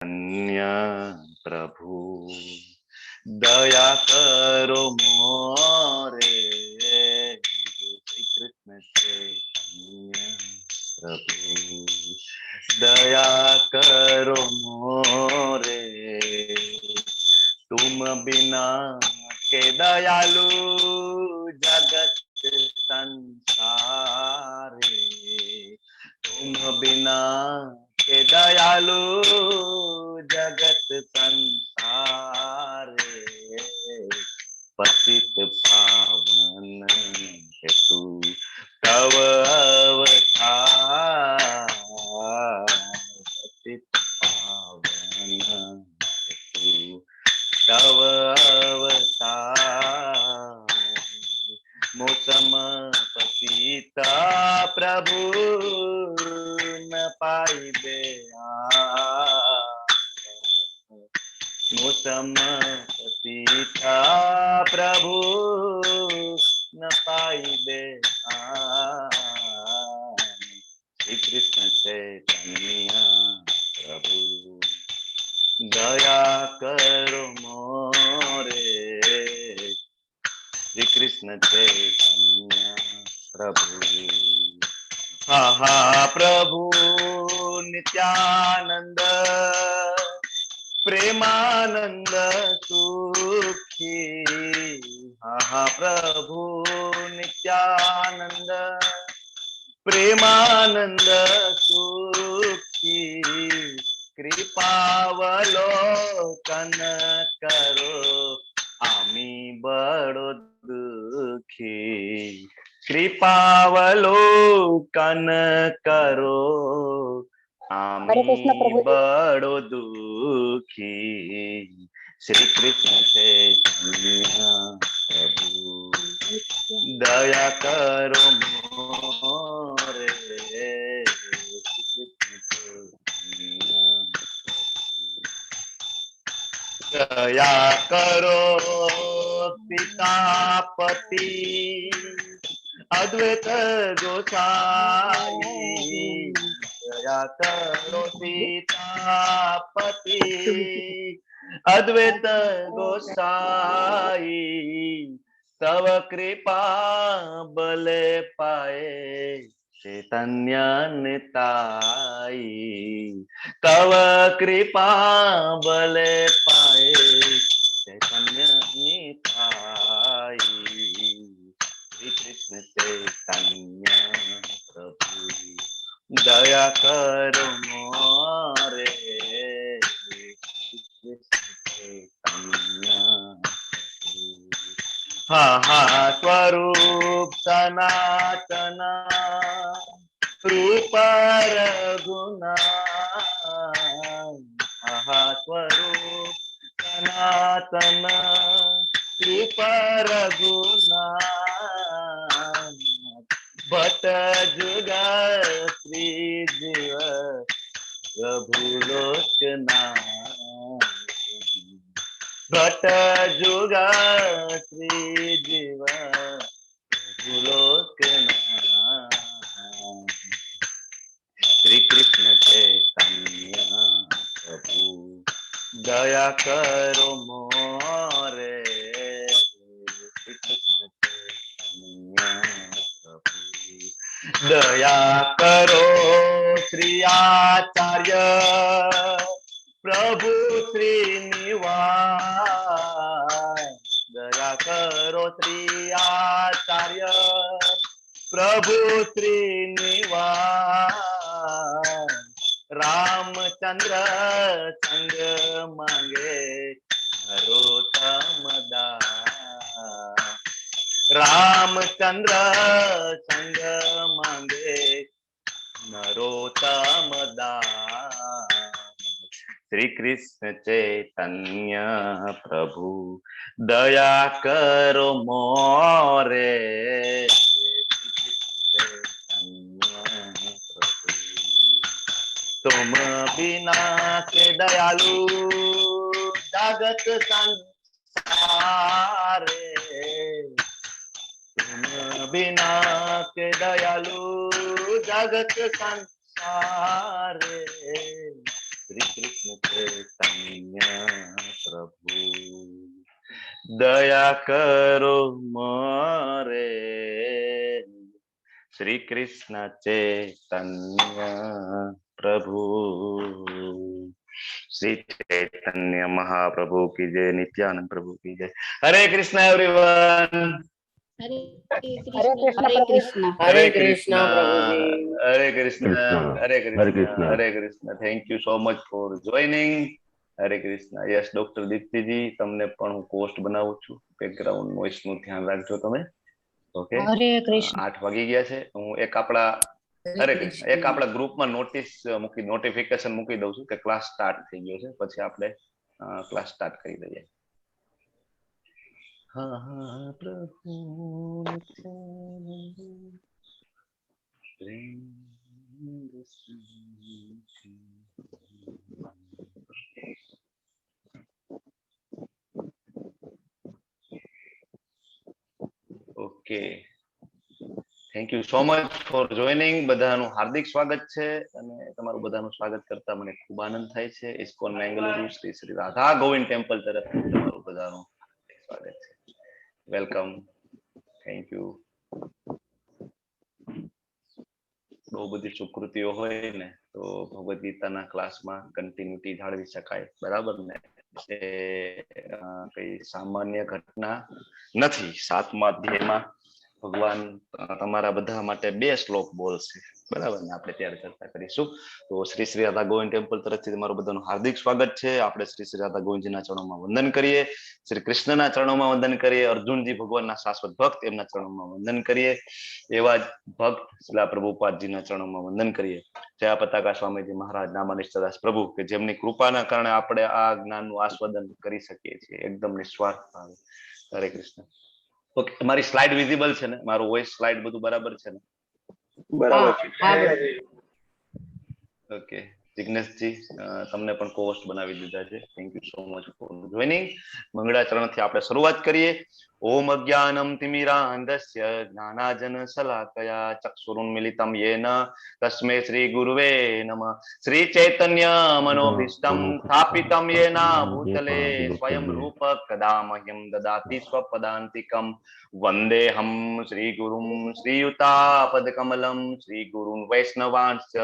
धन्य प्रभु दया करो मोरे श्री कृष्ण चैतन्य प्रभु दया करो मोरे तुम बिना के दयालु जगत संसारे तुम बिना के दयालु जगत संसारे पतित पावन हेतु तव अवतार पतित पावन हेतु तव अवतार मोसम पतिता प्रभु न पाइबे मोसम पतिता प्रभु न पाइबे श्री कृष्ण चैतन्य प्रभु दया करो मोरे श्री कृष्ण चैतन्य प्रभु हा हा प्रभु नित्यानंद प्रेमानंद सुखी हा हा प्रभु नित्यानंद प्रेमानंद सुखी कृपावलोकन करो आम्ही बडो दुखी कृपावलोकन करो हरे कृष्ण आम्ही प्रभु जी। बडो दुखी श्री कृष्ण चैतन्य प्रभु दया करो मोरे दया करो सीतापति अद्वैत गोसाई दया करो सीतापति अद्वैत गोसाई तव कृपा बल पाए चैतन्य निताई तव कृपा बल पाए चैतन्य निताई श्री कृष्ण चैतन्य प्रभु दया करो मोरे श्री कृष्ण चैतन्य हा हा स्वरूप सनातन रूप रघुना हा स्वरूप सनातन रूप रघुना भट जुग श्री जीव प्रभु लोचना भट जुग श्री जीव प्रभु लोचना श्री कृष्ण चैतन्य प्रभु दया करो मोरे श्री कृष्ण चैतन्य प्रभु दया करो श्री आचार्य प्रभु श्रीनिवास दया करो श्री आचार्य प्रभु श्रीनिवास रामचंद्र संग मांगे नरोत्तम दास रामचंद्र संग मांगे नरोत्तम दास श्री कृष्ण चैतन्य प्रभु दया करो मोरे तुम बिना के दयालु जगत संसारे तुम बिना के दयालु जगत संसारे શ્રી કૃષ્ણ ચૈતન્ય પ્રભુ દયા કરો મારે શ્રી કૃષ્ણ ચૈતન્ય પ્રભુ શ્રી ચૈતન્ય મહાપ્રભુ કી જય નિત્યાનંદ પ્રભુ કી જય હરે કૃષ્ણ એવરીવન હરે હરે કૃષ્ણ કૃષ્ણ હરે હરે કૃષ્ણ પ્રભુજી હરે કૃષ્ણ હરે હરે કૃષ્ણ કૃષ્ણ. હરે Krishna thank you so much for joining Hare Krishna yes doctor દીપ્તિજી તમને પણ હું પોસ્ટ બનાવું છું બેકગ્રાઉન્ડ નોઈસ નું ધ્યાન રાખજો તમે ઓકે હરે કૃષ્ણ 8 વાગી ગયા છે હું એક આપણા ગ્રુપમાં નોટિફિકેશન મૂકી દઉં છું કે ક્લાસ સ્ટાર્ટ થઈ ગયો છે પછી આપણે ક્લાસ સ્ટાર્ટ કરી દઈએ હા હા પ્રભુ okay thank you so much for joining બધાનું હાર્દિક સ્વાગત છે અને તમારું બધાનું સ્વાગત કરતા મને ખૂબ આનંદ થાય છે ઇસ્કોન મેંગલુરુ શ્રી શ્રી રાધા ગોવિંદ ટેમ્પલ તરફથી તમારું બધાનું સ્વાગત છે વેલકમ થેન્ક યુ બહુ બધી સુકૃતિઓ હોય ને તો ભગવદ ગીતાના ક્લાસમાં કન્ટિન્યુટી જાળવી શકાય બરાબર ને કઈ સામાન્ય ઘટના નથી 7મા અધ્યાયમાં ભગવાન તમારા બધા માટે 2 શ્લોક બોલશે બરાબર ને આપણે ત્યારે ચર્ચા કરીશું તો શ્રી શ્રી રાધા ગોવિંદ ટેમ્પલ તરફથી તમારું બધાનું હાર્દિક સ્વાગત છે આપણે શ્રી શ્રી રાધા ગોવિંદજીના ચરણોમાં વંદન કરીએ શ્રી કૃષ્ણના ચરણોમાં વંદન કરીએ અર્જુનજી ભગવાનના શાશ્વત ભક્ત એમના ચરણોમાં વંદન કરીએ એવા જ ભક્ત શ્રીલા પ્રભુપાદજીના ચરણોમાં વંદન કરીએ જયા પતાકા સ્વામીજી મહારાજ નામાનિષ્ઠદાસ પ્રભુ કે જેમની કૃપાના કારણે આપણે આ જ્ઞાનનું આસ્વાદન કરી શકીએ છીએ એકદમ નિસ્વાર્થ ભાવે હરે કૃષ્ણ ઓકે તમારી સ્લાઇડ વિઝિબલ છે ને મારું વોઇસ સ્લાઇડ બધું બરાબર છે ને બરાબર છે ઓકે જિગ્નેશજી તમને પણ કોસ્ટ બનાવી દીધા છે thank you so much for joining મંગળાચરણથી આપણે શરૂઆત કરીએ ઓમ અજ્ઞાનમ તિમિરાંધસ્ય જ્ઞાનાજન શલાકયા ચક્ષુરુન્મિલિતમ યેન તસ્મે શ્રી ગુરુવે નમઃ શ્રી ચૈતન્ય મનોભીષ્ટમ સ્થાપિતમ યેન ભૂતલે સ્વયં રૂપ કદા મહ્યમ દદાતિ સ્વપદાંતિકમ વંદેહમ શ્રી ગુરુમ શ્રીયુતાપદકમલમ શ્રી ગુરુન વૈષ્ણવાંશ્ચ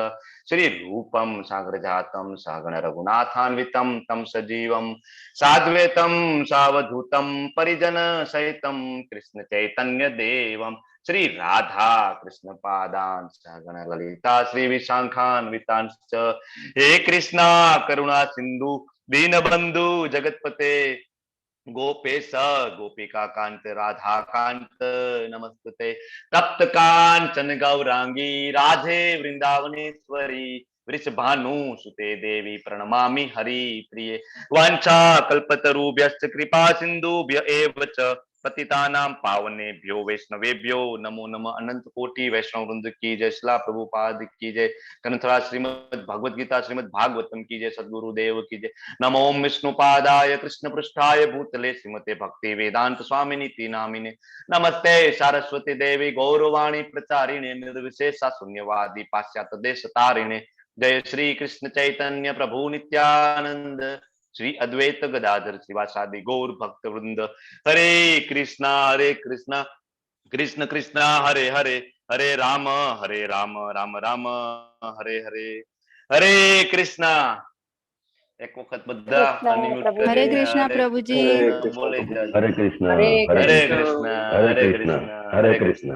શ્રી રૂપમ સાગરજાતમ સાગણ રઘુનાથાન્વિતમ તમ સજીવમ સાદ્વૈતમ સાવધૂતમ પરિજન સહિતમ કૃષ્ણ ચૈતન્ય દેવમ શ્રી રાધા કૃષ્ણ પાદાન સાગણ લલિતા શ્રી વિશાખાન્વિતાંશ્ચ હે કૃષ્ણ કરુણા સિંધુ દીનબંધુ જગતપતે गोपेश गोपिका कांत राधा कांत नमस्ते तप्त कांचन गौरांगी राधे वृंदावनेश्वरी वृषभानु सुते देवी प्रणमामि हरि प्रिय वांछा कल्पतरुभ्यश्च कृपा सिंधुभ्य एव च पतितानां पावनेभ्यो वैष्णवेभ्यो नमो नमः अनंत कोटि वैष्णव वृंद की जय श्रीला प्रभुपाद की जय ग्रंथराज श्रीमद् भगवद गीता श्रीमद् भागवतम की जय सद्गुरुदेव की जय नमो विष्णुपादाय कृष्ण पृष्ठाय भूतले श्रीमते भक्ति वेदांत स्वामिनीति नामिने नमस्ते सारस्वती देवी गौरवाणी प्रचारिणे निर्विशेष शून्यवादी पाश्चात्य देश तारिणे जय श्री कृष्ण चैतन्य प्रभु नित्यानंद श्री अद्वैत गदाधर शिवासादि गौर भक्त वृंद हरे कृष्णा कृष्ण कृष्ण हरे हरे हरे राम राम राम हरे हरे हरे कृष्णा एक वक्त बधा अनम्यूट हरे कृष्णा प्रभुजी बोले हरे कृष्ण हरे हरे कृष्ण हरे कृष्ण हरे कृष्ण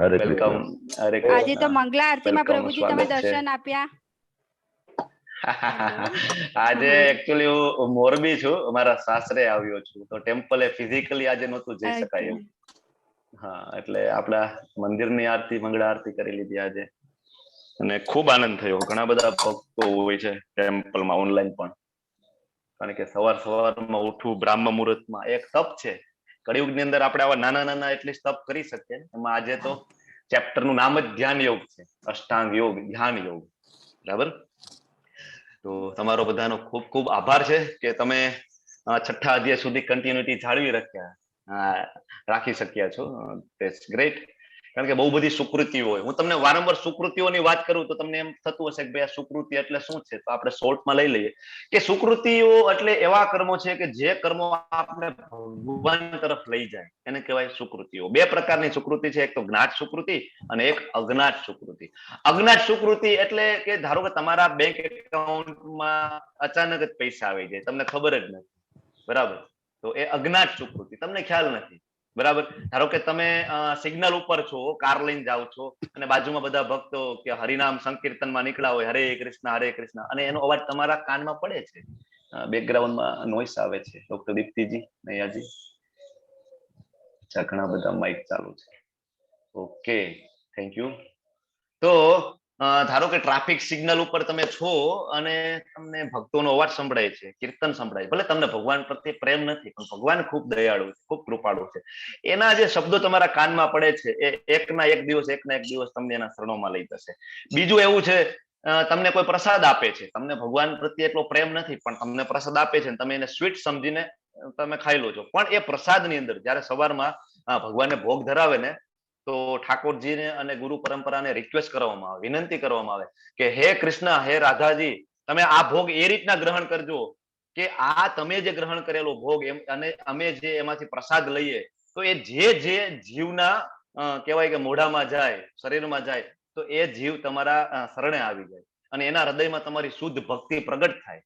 हरे वेलकम कृष्ण हरे આજે તો મંગલા આરતીમાં Welcome, પ્રભુજી તમે સ્વાગત છે. દર્શન આપ્યા આજે એકચ્યુઅલી હું મોરબી છું અમારા સાસરે આવ્યો છું તો ટેમ્પલે ફિઝિકલી આજે નહોતું જઈ શકાય એમ હા એટલે આપણા મંદિરની આરતી મંગળા આરતી કરી લીધી આજે અને ખૂબ આનંદ થયો ઘણા બધા ભક્તો હોય છે ટેમ્પલમાં ઓનલાઈન પણ કારણ કે સવારમાં ઉઠવું બ્રાહ્મ મુહૂર્તમાં એક તપ છે કળિયુગની અંદર આપણે આવા નાના નાના એટલીસ્ટ તપ કરી શકીએ એમાં આજે તો ચેપ્ટરનું નામ જ ધ્યાન યોગ છે અષ્ટાંગ યોગ ધ્યાન યોગ બરાબર તો તમારો બધાનો ખૂબ ખૂબ આભાર છે કે તમે 6ઠ્ઠા અધ્યાય સુધી કન્ટિન્યુટી જાળવી રાખી શક્યા છો ધેટ્સ ગ્રેટ કારણ કે બહુ બધી સુકૃતિઓ હોય. હું તમને વારંવાર સુકૃતિઓની વાત કરું તો તમને એમ થતું હશે કે ભાઈ આ સુકૃતિ એટલે શું છે, તો આપણે શોર્ટમાં લઈ લઈએ કે સુકૃતિઓ એટલે એવા કર્મો છે કે જે કર્મો આપણે ભગવાન તરફ લઈ જાય એને કહેવાય સુકૃતિઓ. બે પ્રકારની સુકૃતિ છે, એક તો જ્ઞાત સુકૃતિ અને એક અજ્ઞાત સુકૃતિ. અજ્ઞાત સુકૃતિ એટલે કે ધારો કે તમારા બેંક એકાઉન્ટમાં અચાનક જ પૈસા આવી જાય, તમને ખબર જ નથી, બરાબર, તો એ અજ્ઞાત સુકૃતિ, તમને ખ્યાલ નથી, બરાબર. ધારો કે તમે સિગ્નલ ઉપર છો, કાર લઈને જાઓ છો અને બાજુમાં બધા ભક્તો કે હરિનામ સંકીર્તનમાં નીકળ્યા હોય, હરે કૃષ્ણ, અને એનો અવાજ તમારા કાનમાં પડે છે, બેકગ્રાઉન્ડમાં નોઈસ આવે છે. ડોક્ટર દીપ્તિજી, નૈયાજી, ઘણા બધા માઇક ચાલુ છે. Okay, thank you. તો ધારો કે ટ્રાફિક સિગ્નલ ઉપર તમે છો અને તમને ભક્તોનો અવાજ સંભળાય છે, કીર્તન સંભળાય, ભલે તમને ભગવાન પ્રત્યે પ્રેમ નથી પણ ભગવાન ખૂબ દયાળુ છે, ખૂબ કૃપાળુ છે, એના જે શબ્દો તમારા કાનમાં પડે છે એ એકના એક દિવસ તમને એના શરણોમાં લઈ જશે. બીજું એવું છે, તમને કોઈ પ્રસાદ આપે છે, તમને ભગવાન પ્રત્યે એટલો પ્રેમ નથી પણ તમને પ્રસાદ આપે છે, તમે એને સ્વીટ સમજીને તમે ખાઈ લો છો, પણ એ પ્રસાદની અંદર જયારે સવારમાં ભગવાનને ભોગ ધરાવે ને તો ઠાકોરજીને અને ગુરુ પરંપરાને રિક્વેસ્ટ કરવામાં આવે, વિનંતી કરવામાં આવે કે હે કૃષ્ણ, હે રાધાજી, તમે આ ભોગ એ રીતના ગ્રહણ કરજો કે આ તમે જે ગ્રહણ કરેલો ભોગ અને અમે જે એમાંથી પ્રસાદ લઈએ તો એ જે જીવના કહેવાય કે મોઢામાં જાય, શરીરમાં જાય, તો એ જીવ તમારા શરણે આવી જાય અને એના હૃદયમાં તમારી શુદ્ધ ભક્તિ પ્રગટ થાય.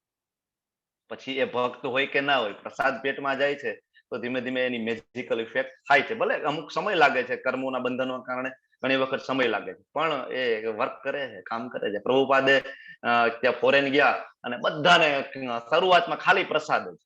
પછી એ ભક્ત હોય કે ના હોય, પ્રસાદ પેટમાં જાય છે તો ધીમે ધીમે એની મેજિકલ ઇફેક્ટ થાય છે. ભલે અમુક સમય લાગે છે, કર્મોના બંધનોના કારણે ઘણી વખત સમય લાગે છે, પણ એ વર્ક કરે છે, કામ કરે છે. પ્રભુપાદે ત્યાં ફોરેન ગયા અને બધાને શરૂઆતમાં ખાલી પ્રસાદ જ,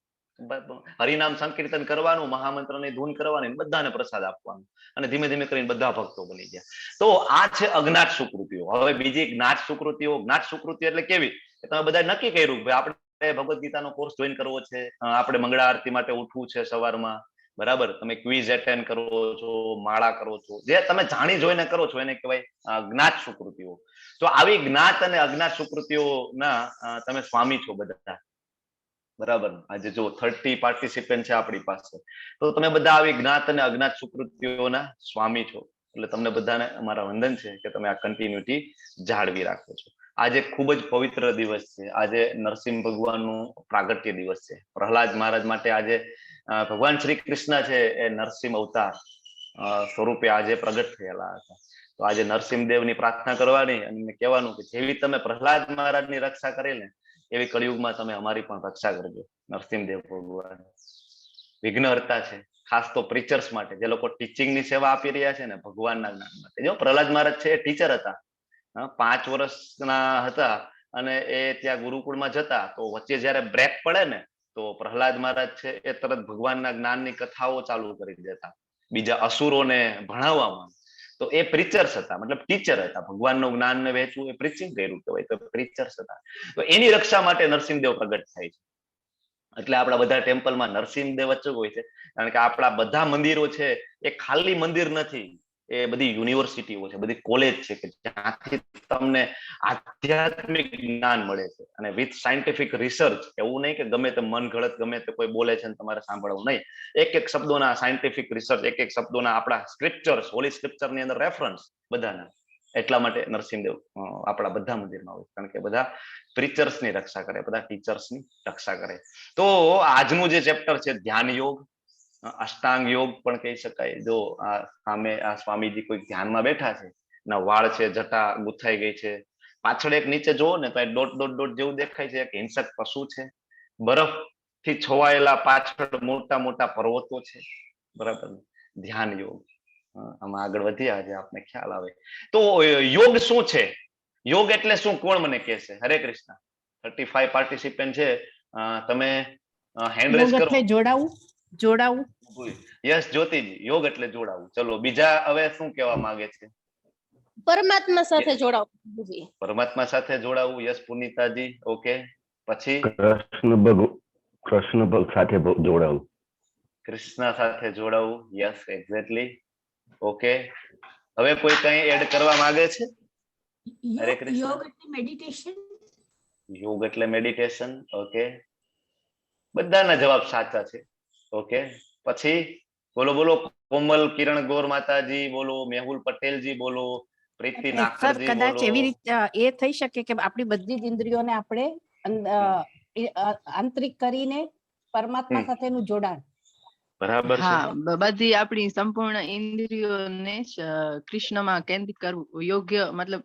હરિનામ સંકીર્તન કરવાનું, મહામંત્રની ધૂન કરવાની, બધાને પ્રસાદ આપવાનો અને ધીમે ધીમે કરીને બધા ભક્તો બની ગયા. તો આ છે અજ્ઞાત સુકૃતિઓ. હવે બીજી જ્ઞાત સુકૃતિઓ. જ્ઞાત સુકૃતિ એટલે કેવી, તમે બધા નક્કી કર્યું કે આપણે ભગવદ ગીતાનો કોર્સ જોઈન કરવો છે, આપણે મંગળા આરતી માટે ઉઠવું છે સવારમાં, બરાબર, તમે ક્વિઝ એટેન્ડ કરો છો, માળા કરો છો, જે તમે જાણી જોઈને કરો છો એને કહેવાય જ્ઞાત સુકૃતિઓ. તો આવી જ્ઞાત અને અજ્ઞાત સુકૃતિઓના તમે સ્વામી છો બધા, બરાબર. આજે જો 30 પાર્ટિસિપન્ટ છે આપણી પાસે, તો તમે બધા આવી જ્ઞાત અને અજ્ઞાત સુકૃતિઓના સ્વામી છો, એટલે તમને બધાને અમારા વંદન છે કે તમે આ કન્ટિન્યુટી જાળવી રાખો છો. આજે ખૂબ જ પવિત્ર દિવસ છે. આજે નરસિંહ ભગવાનનું પ્રાગટ્ય દિવસ છે. પ્રહલાદ મહારાજ માટે આજે ભગવાન શ્રી કૃષ્ણ છે એ નરસિંહ અવતાર સ્વરૂપે આજે પ્રગટ થયેલા હતા. તો આજે નરસિંહદેવની પ્રાર્થના કરવાની અને કહેવાનું કે જેવી તમે પ્રહલાદ મહારાજની રક્ષા કરેલી એવી કળિયુગમાં તમે અમારી પણ રક્ષા કરજો. નરસિંહદેવ ભગવાન વિઘ્નહર્તા છે, ખાસ તો પ્રીચર્સ માટે, જે લોકો ટીચિંગની સેવા આપી રહ્યા છે ને ભગવાનના જ્ઞાન માટે. જો પ્રહલાદ મહારાજ છે એ ટીચર હતા, 5 વર્ષના હતા અને એ ત્યાં ગુરુકુળમાં જતા, તો વચ્ચે જયારે બ્રેક પડે ને તો પ્રહલાદ મહારાજ છે એ તરત ભગવાનના જ્ઞાનની કથાઓ ચાલુ કરી દેતા બીજા અસુરોને ભણાવવામાં. તો એ પ્રીચર્સ હતા, મતલબ ટીચર હતા. ભગવાનનું જ્ઞાનને વહેંચવું એ પ્રીચિંગ કર્યું કહેવાય, તો પ્રીચર્સ હતા. તો એની રક્ષા માટે નરસિંહદેવ પ્રગટ થાય છે. એટલે આપણા બધા ટેમ્પલમાં નરસિંહદેવ જ હોય છે, કારણ કે આપણા બધા મંદિરો છે એ ખાલી મંદિર નથી, એ બધી યુનિવર્સિટીઓ છે, બધી કોલેજ છે કે જ્યાંથી તમને આધ્યાત્મિક જ્ઞાન મળે છે અને વિથ સાયન્ટિફિક રિસર્ચ. એવું નહીં કે ગમે તે મન ગળત ગમે તે કોઈ બોલે છે તમારે સાંભળવું નહીં. એક એક શબ્દોના સાયન્ટિફિક રિસર્ચ, એક એક શબ્દોના આપણા સ્ક્રિપ્ચર્સ, હોલી સ્ક્રિપ્ચરની અંદર રેફરન્સ બધાના. એટલા માટે નરસિંહદેવ આપણા બધા મંદિરમાં હોય, કારણ કે બધા પ્રીચર્સની રક્ષા કરે, બધા ટીચર્સની રક્ષા કરે. તો આજનું જે ચેપ્ટર છે ધ્યાન યોગ, અષ્ટાંગ યોગ પણ કહી શકાય. જો આ સામે આ સ્વામીજી કોઈ ધ્યાનમાં બેઠા છે, ના વાળ છે, જટા ગુથાઈ ગઈ છે, પાછળ એક નીચે જુઓ ને તો ડોટ ડોટ ડોટ જેવું દેખાય છે, એક હિંસક પશુ છે, બરફ થી છવાયેલા પાછળ મોટા મોટા પર્વતો છે, બરાબર. ધ્યાન યોગ. આમાં આગળ વધ્યા આજે આપને ખ્યાલ આવે. તો યોગ શું છે, યોગ એટલે શું, કોણ મને કહેશે? હરે કૃષ્ણ. 35 પાર્ટિસિપન્ટ છે, તમે હેન્ડ રેઝ કરો. જોડાવું. યસ જ્યોતિજી, યોગ એટલે જોડાવું. ચલો બીજા હવે શું કહેવા માંગે છે? પરમાત્મા સાથે જોડાવું. પરમાત્મા સાથે જોડાવું. Yes Punitaji, okay. પછી કૃષ્ણ ભક્ત સાથે જોડાવું. કૃષ્ણ સાથે જોડાવું. Yes, exactly, okay. હવે કોઈ કઈ એડ કરવા માંગે છે? હરે કૃષ્ણ. યોગ એટલે મેડિટેશન. યોગ એટલે મેડિટેશન, ઓકે. બધાના જવાબ સાચા છે, ઓકે. પછી બોલો બોલો. કોમલ કિરણ ગોર માતાજી બોલો, મેહુલ પટેલજી બોલો, પ્રીતિ સર નાખરજી કદાચ બોલો. એવી રીતે એ થઈ શકે કે આપણી બધી જ ઇન્દ્રિયોને આપણે આંતરિક કરીને પરમાત્મા સાથેનું જોડાણ. બરાબર છે. હા, બધી આપણી સંપૂર્ણ ઇન્દ્રિયોને કૃષ્ણમાં કેન્દ્રિત કરવું યોગ્ય, મતલબ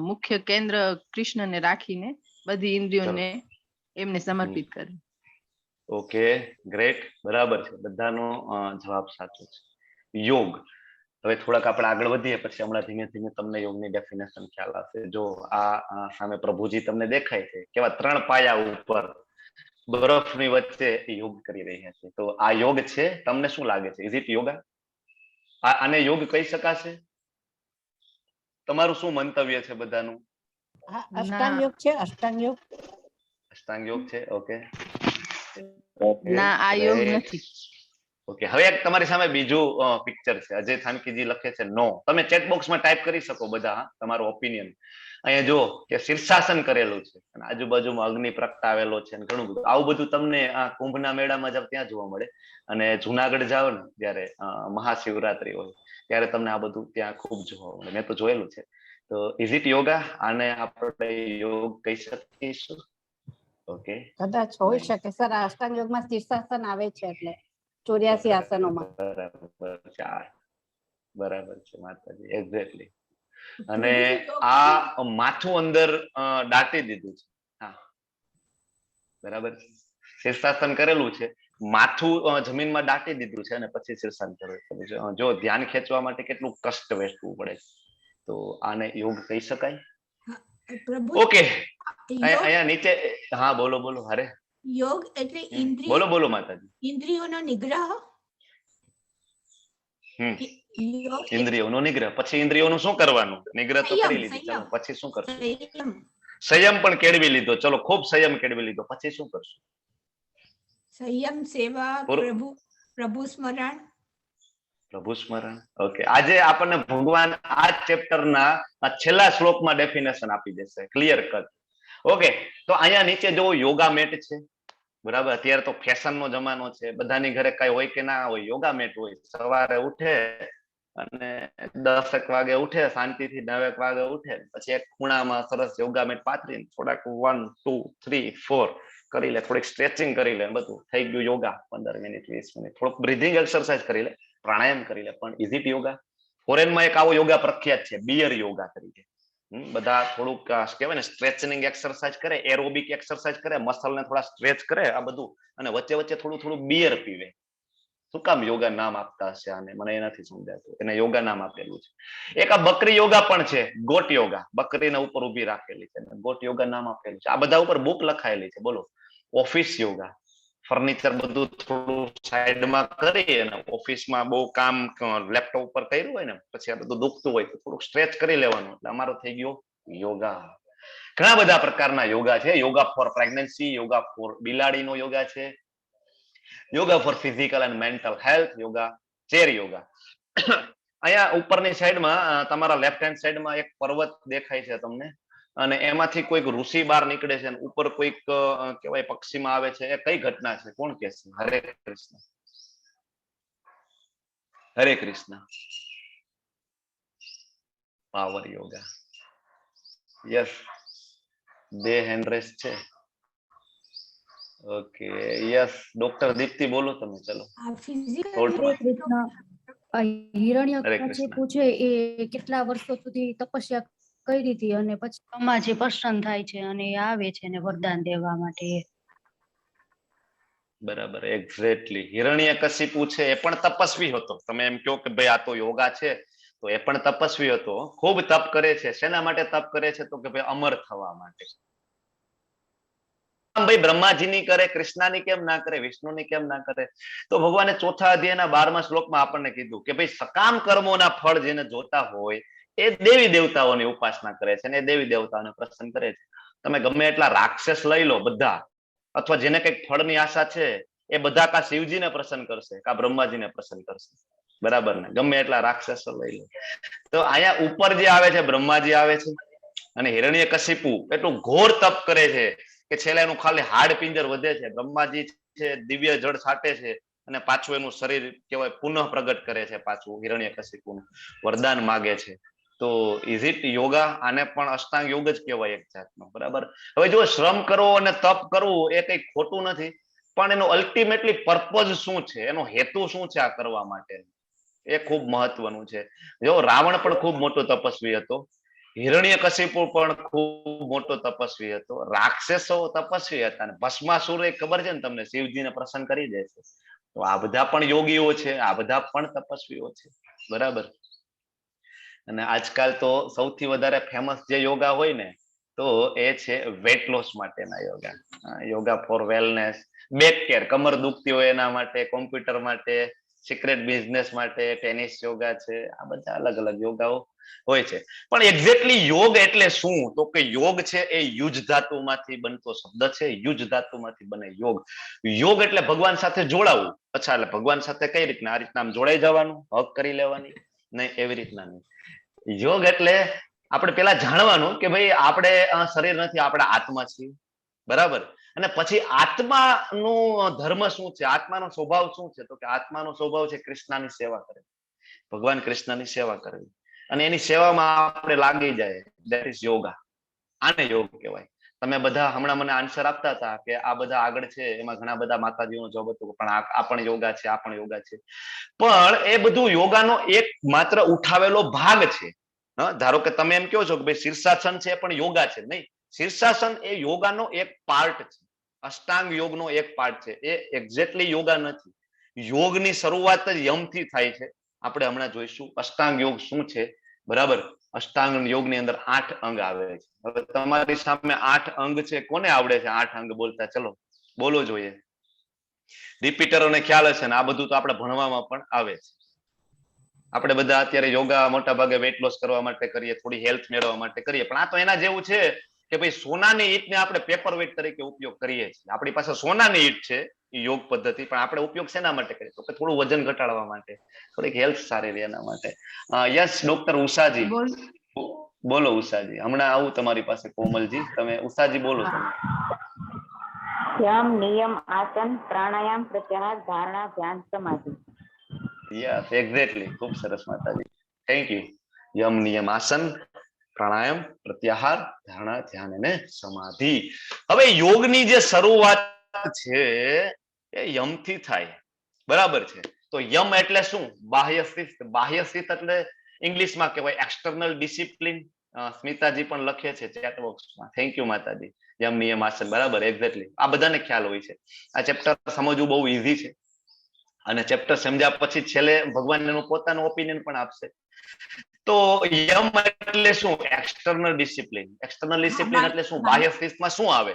મુખ્ય કેન્દ્ર કૃષ્ણને રાખીને બધી ઇન્દ્રિયોને એમને સમર્પિત કરવી. Okay, great. બરાબર છે, બધાનો જવાબ સાચો છે. યોગ. હવે થોડાક આપણે આગળ વધીએ પછી હમણાં ધીમે ધીમે તમને યોગની ડેફિનેશન ખ્યાલ આવશે. જો આ સામે પ્રભુજી તમને દેખાય છે, કેવા 3 પાયા ઉપર બરફની વચ્ચે યોગ કરી રહ્યા છે. તો આ યોગ છે? તમને શું લાગે છે? Is it yoga? આને યોગ કહી શકાશે? તમારું શું મંતવ્ય છે બધાનું? અષ્ટાંગ યોગ છે, અષ્ટાંગ યોગ. અષ્ટાંગ યોગ છે. ઓકે, ના, આ યોગ નથી. ઓકે, હવે એક તમારી સામે બીજું પિક્ચર છે. અજય થાનકીજી લખે છે નો. તમે ચેટ બોક્સમાં ટાઈપ કરી શકો બધા તમારો ઓપિનિયન. અહીંયા જો કે શીર્ષાસન કરેલું છે અને આજુબાજુમાં અગ્નિ પ્રગટાવેલો છે અને ઘણું બધું. આવું બધું તમને આ કુંભના મેળામાં જાવ ત્યાં જોવા મળે. અને જુનાગઢ જાઓ ને ત્યારે મહાશિવરાત્રી હોય ત્યારે તમને આ બધું ત્યાં ખૂબ જોવા મળે. મેં તો જોયેલું છે. તો ઇઝ ઇટ યોગા? આને આપણે યોગ કહી શકીશું? ઓકે, કદાચ હોઈ શકે સર. આ અષ્ટાંગ યોગમાં શીર્ષાસન આવે છે, એટલે 84 આસનોમાં. બરાબર છે માતાજી, એક્ઝેક્ટલી. અને આ માથું અંદર દાટી દીધું છે. હા, બરાબર છે. શીર્ષાસન કરેલું છે, માથું જમીનમાં દાટી દીધું છે અને પછી શીર્ષાસન કરેલું છે. જો ધ્યાન ખેંચવા માટે કેટલું કષ્ટ વેઠવું પડે. તો આને યોગ કહી શકાય? ઓકે, અહીંયા નીચે. હા, બોલો બોલો. અરે યોગ એટલે બોલો બોલો માતાજી. ઇન્દ્રિયોનો નિગ્રહ. ઇન્દ્રિયોનો નિગ્રહ. પછી ઇન્દ્રિયોનું શું કરવાનું? નિગ્રહ તો કરી લીધું, ચાલો પછી શું કરશું? સંયમ પણ કેળવી લીધો. ચલો, ખૂબ સંયમ કેળવી લીધો. પછી શું કરશું? સંયમ, સેવા, પ્રભુ સ્મરણ. પ્રભુ સ્મરણ. ઓકે, આજે આપણને ભગવાન આ ચેપ્ટરના છેલ્લા શ્લોકમાં ડેફિનેશન આપી દેશે, ક્લિયર કટ. ઓકે, તો અહીંયા નીચે જો યોગા મેટ છે. બરાબર, અત્યારે તો ફેશનનો જમાનો છે. બધાની ઘરે કઈ હોય કે ના હોય, યોગા મેટ હોય. સવારે ઉઠે અને 10 વાગે ઉઠે, શાંતિથી 9 વાગે ઉઠે, પછી એક ખૂણામાં સરસ યોગા મેટ પાથરીને થોડાક 1 2 3 4 કરી લે, થોડીક સ્ટ્રેચિંગ કરી લે, બધું થઈ ગયું યોગા. 15 મિનિટ 20 મિનિટ થોડુંક બ્રીધિંગ એક્સરસાઇઝ કરી લે, પ્રાણાયામ કરી લે. પણ ઇઝ ઇટ યોગા? ફોરેનમાં એક આવો યોગા પ્રખ્યાત છે, બિયર યોગા તરીકે. બધા થોડુંક કહેવાય ને સ્ટ્રેચિંગ એક્સરસાઇઝ કરે, એરોબિક એક્સરસાઇઝ કરે, મસલ ને થોડા સ્ટ્રેચ કરે, આ બધું. અને વચ્ચે વચ્ચે થોડું થોડું બિયર પીવે. શું કામ યોગા નામ આપતા હશે આને? મને એ નથી સમજાતું. એને યોગા નામ આપેલું છે. એક આ બકરી યોગા પણ છે, ગોટ યોગા. બકરીને ઉપર ઉભી રાખેલી છે, ગોટ યોગા નામ આપેલું છે. આ બધા ઉપર બુક લખાયેલી છે. બોલો, ઓફિસ યોગા. ફર્નિચર બધું થોડું સાઈડમાં કરી અને ઓફિસમાં બહુ કામ લેપટોપ ઉપર કર્યું હોય ને, પછી આ બધું દુખતું હોય તો થોડુંક સ્ટ્રેચ કરી લેવાનું, એટલે અમારો થઈ ગયો યોગા. ઘણા બધા પ્રકારના યોગા છે. Yoga for pregnancy, yoga for બિલાડીનો યોગા છે, yoga for physical and mental health, yoga chair yoga. અહીંયા ઉપરની સાઈડમાં તમારા લેફ્ટ હેન્ડ સાઈડમાં એક પર્વત દેખાય છે તમને, અને એમાંથી કોઈક ઋષિ બહાર નીકળે છે, ઉપર કોઈક કહેવાય પક્ષીમાં આવે છે. એ કઈ ઘટના છે? કોણ કે છે? હરે કૃષ્ણ, હરે કૃષ્ણ. પાવર યોગા. યસ, બે હેન્ડ રેસ છે. Okay, yes. ડોક્ટર દીપ્તિ બોલો તમે. ચલો, હિરણ્યકશિપુ છે એ કેટલા વર્ષો સુધી તપસ્યા કરી હતી અને પછી બ્રહ્માજી પ્રસન્ન થાય છે અને આવે છે ને વરદાન દેવા માટે. બરાબર, એક્ઝેક્ટલી. હિરણ્યકશિપુ છે એ પણ તપસ્વી હતો. તમે એમ કહો કે ભાઈ આ તો યોગા છે, તો એ પણ તપસ્વી હતો. ખૂબ તપ કરે છે. શેના માટે તપ કરે છે? તો કે ભાઈ અમર થવા માટે. ભાઈ બ્રહ્માજીની કરે, કૃષ્ણની કેમ ના કરે, વિષ્ણુની કેમ ના કરે? તો ભગવાને ચોથા અધ્યાયના 12મા શ્લોકમાં આપણને કીધું કે ભાઈ સકામ કર્મોના ફળ જેને જોતા હોય એ દેવી દેવતાઓની ઉપાસના કરે છે અને એ દેવી દેવતાઓને પ્રસન્ન કરે છે. તમે ગમે એટલા રાક્ષસ લઈ લો બધા, અથવા જેને કઈક ફળની આશા છે, એ બધા કા શિવજીને પ્રસન્ન કરશે કા બ્રહ્માજીને પ્રસન્ન કરશે. બરાબર ને? ગમે એટલા રાક્ષસો લઈ લો. તો અહીંયા ઉપર જે આવે છે બ્રહ્માજી આવે છે, અને હિરણ્યકશિપુ એટલું ઘોર તપ કરે છે કે છેલ્લે એનું ખાલી હાડ પિંજર વધે છે. બ્રહ્માજી છે દિવ્ય જળ છાટે છે અને પાછું એનું શરીર કહેવાય પુનઃ પ્રગટ કરે છે, પાછું હિરણ્યકશિપુનું વરદાન માગે છે. તો ઇઝ ઇટ યોગા? આને પણ અષ્ટાંગ યોગ જ કહેવાય એક જાતનો, બરાબર. હવે જો શ્રમ કરવો અને તપ કરવું એ કઈ ખોટું નથી, પણ એનો અલ્ટિમેટલી પર્પઝ શું છે, એનો હેતુ શું છે આ કરવા માટે, એ ખૂબ મહત્વનું છે. જો રાવણ પણ ખૂબ મોટો તપસ્વી હતો, હિરણ્યકશિપુ પણ ખૂબ મોટો તપસ્વી હતો, રાક્ષસો તપસ્વી હતા, અને ભસ્માસુર એ ખબર છે ને તમને, શિવજીને પ્રસન્ન કરી દે છે. તો આ બધા પણ યોગીઓ છે, આ બધા પણ તપસ્વીઓ છે, બરાબર. અને આજકાલ તો સૌથી વધારે ફેમસ જે યોગા હોય ને, તો એ છે વેટ લોસ માટેના yoga. Yoga for wellness, back care, કમર દુખતી હોય એના માટે, કોમ્પ્યુટર માટે, સિક્રેટ બિઝનેસ માટે ટેનિસ યોગા છે, આ બધા અલગ અલગ યોગાઓ હોય છે. પણ એક્ઝેક્ટલી યોગ એટલે શું? તો કે યોગ છે એ યુજ ધાતુમાંથી બનતો શબ્દ છે, યુજ ધાતુમાંથી બને યોગ. યોગ એટલે ભગવાન સાથે જોડાવું. અચ્છા, એટલે ભગવાન સાથે કઈ રીતના? આ રીતના આમ જોડાઈ જવાનું, હક કરી લેવાની? નહીં, એવી રીતના નહીં. યોગ એટલે આપણે પેલા જાણવાનું કે ભાઈ આપણે શરીર નથી, આપણે આત્મા છીએ, બરાબર. અને પછી આત્માનો ધર્મ શું છે, આત્માનો સ્વભાવ શું છે? તો કે આત્માનો સ્વભાવ છે કૃષ્ણની સેવા કરવી, ભગવાન કૃષ્ણની સેવા કરવી, અને એની સેવામાં આપણે લાગી જાય, ધેટ ઇઝ યોગા. આને યોગ કહેવાય. તમે બધા હમણાં મને આન્સર આપતા હતા કે આ બધા આગળ છે, એમાં ઘણા બધા માતાજીનો જોબ હતો, પણ આ પણ યોગા છે, આ પણ યોગા છે. પણ એ બધું યોગાનો એક માત્ર ઉઠાવેલો ભાગ છે. ધારો કે તમે એમ કહો છો કે ભાઈ શીર્ષાસન છે પણ યોગા છે, નહીં. શીર્ષાસન એ યોગાનો એક પાર્ટ છે, અષ્ટાંગ યોગનો એક પાર્ટ છે. એ એક્ઝેક્ટલી યોગા નથી. યોગની શરૂઆત જ યમથી થાય છે. આપણે હમણાં જોઈશું અષ્ટાંગ યોગ શું છે, બરાબર. અષ્ટાંગ યોગની અંદર 8 અંગ આવે છે. હવે તમારી સામે 8 અંગ છે, કોને આવડે છે 8 અંગ બોલતા? ચલો બોલો જોઈએ. રિપીટરોને ખ્યાલ હશે ને, આ બધું તો આપણે ભણવામાં પણ આવે છે. આપણે બધા અત્યારે યોગા મોટા ભાગે વેટ લોસ કરવા માટે કરીએ, થોડી હેલ્થ મેળવવા માટે કરીએ, પણ આ તો એના જેવું છે કે ભાઈ સોનાની ઈંટને આપણે પેપર વેટ તરીકે ઉપયોગ કરીએ છીએ. આપણી પાસે સોનાની ઈંટ છે, યોગ પદ્ધતિ, પણ આપણે ઉપયોગ શેના માટે કરીએ? તો કે થોડું વજન ઘટાડવા માટે, થોડીક હેલ્થ સારી રહે એના માટે. યસ, ડોક્ટર ઉષાજી બોલો. ઉષાજી, હમણાં આવું તમારી પાસે. કોમલજી, તમે ઉષાજી બોલો. તમે યમ, નિયમ, આસન, પ્રાણાયામ, પ્રત્યાહાર, ધારણા, ધ્યાન, સમાધિ. Yes, exactly. ખૂબ સરસ માતાજી, થેન્ક યુ. યમ, નિયમ, આસન, પ્રાણાયામ, પ્રત્યાહાર, ધારણા, ધ્યાન અને સમાધિ. હવે યોગની જે શરૂઆત છે એ યમથી થાય, બરાબર છે. તો યમ એટલે શું? બાહ્ય શિસ્ત. બાહ્ય શિસ્ત એટલે ઇંગ્લિશમાં કહેવાય એક્સટર્નલ ડિસિપ્લિન. સ્મિતાજી પણ લખે છે ચેટ બોક્સમાં. થેન્ક યુ માતાજી. યમ, નિયમ, આસન, બરાબર, એક્ઝેક્ટલી. આ બધાને ખ્યાલ હોય છે. આ ચેપ્ટર સમજવું બહુ ઈઝી છે, અને ચેપ્ટર સમજ્યા પછી છેલ્લે ભગવાન એનું પોતાનું ઓપિનિયન પણ આપશે. તો યમ એટલે શું? External discipline. એક્સટર્નલ ડિસિપ્લિન એટલે શું? બાહ્ય શિસ્તમાં શું આવે?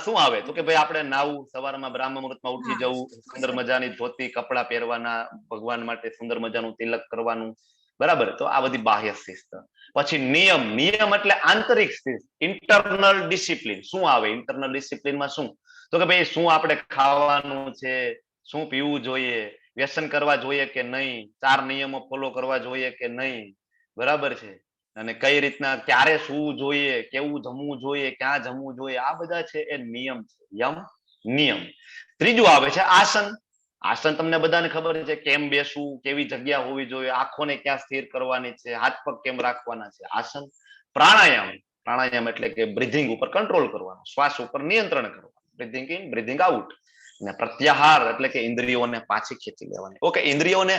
શું આવે? તો કે ભાઈ આપણે નાવું, સવારમાં બ્રાહ્મ મુહૂર્તમાં ઉઠી જવું, સુંદર મજાની ધોતી કપડા પહેરવાના, ભગવાન માટે સુંદર મજાનું તિલક કરવાનું, બરાબર. તો આ બધી બાહ્ય શિસ્ત. પછી નિયમ. નિયમ એટલે આંતરિક શિસ્ત, ઇન્ટરનલ ડિસિપ્લિન. શું આવે ઇન્ટરનલ ડિસિપ્લિનમાં? શું? તો કે ભાઈ શું આપણે ખાવાનું છે, શું પીવું જોઈએ, વ્યસન કરવા જોઈએ કે નહીં, 4 નિયમો ફોલો કરવા જોઈએ કે નહીં, બરાબર છે. અને કઈ રીતના ક્યારે સૂવું જોઈએ, કેવું જમવું જોઈએ, ક્યાં જમવું જોઈએ, આ બધા છે એ નિયમ છે. યમ, નિયમ. ત્રીજું આવે છે આસન. આસન તમને બધાને ખબર છે, કેમ બેસવું, કેવી જગ્યા હોવી જોઈએ, આંખોને ક્યાં સ્થિર કરવાની છે, હાથ પગ કેમ રાખવાના છે, આસન. પ્રાણાયામ. પ્રાણાયામ એટલે કે બ્રીધિંગ ઉપર કંટ્રોલ કરવાનો, શ્વાસ ઉપર નિયંત્રણ કરવાનું, બ્રીધિંગ ઇન, બ્રીધિંગ આઉટ. અને પ્રત્યાહાર એટલે કે ઇન્દ્રિયોને પાછી ખેંચી લેવાની. ઓકે, ઇન્દ્રિયોને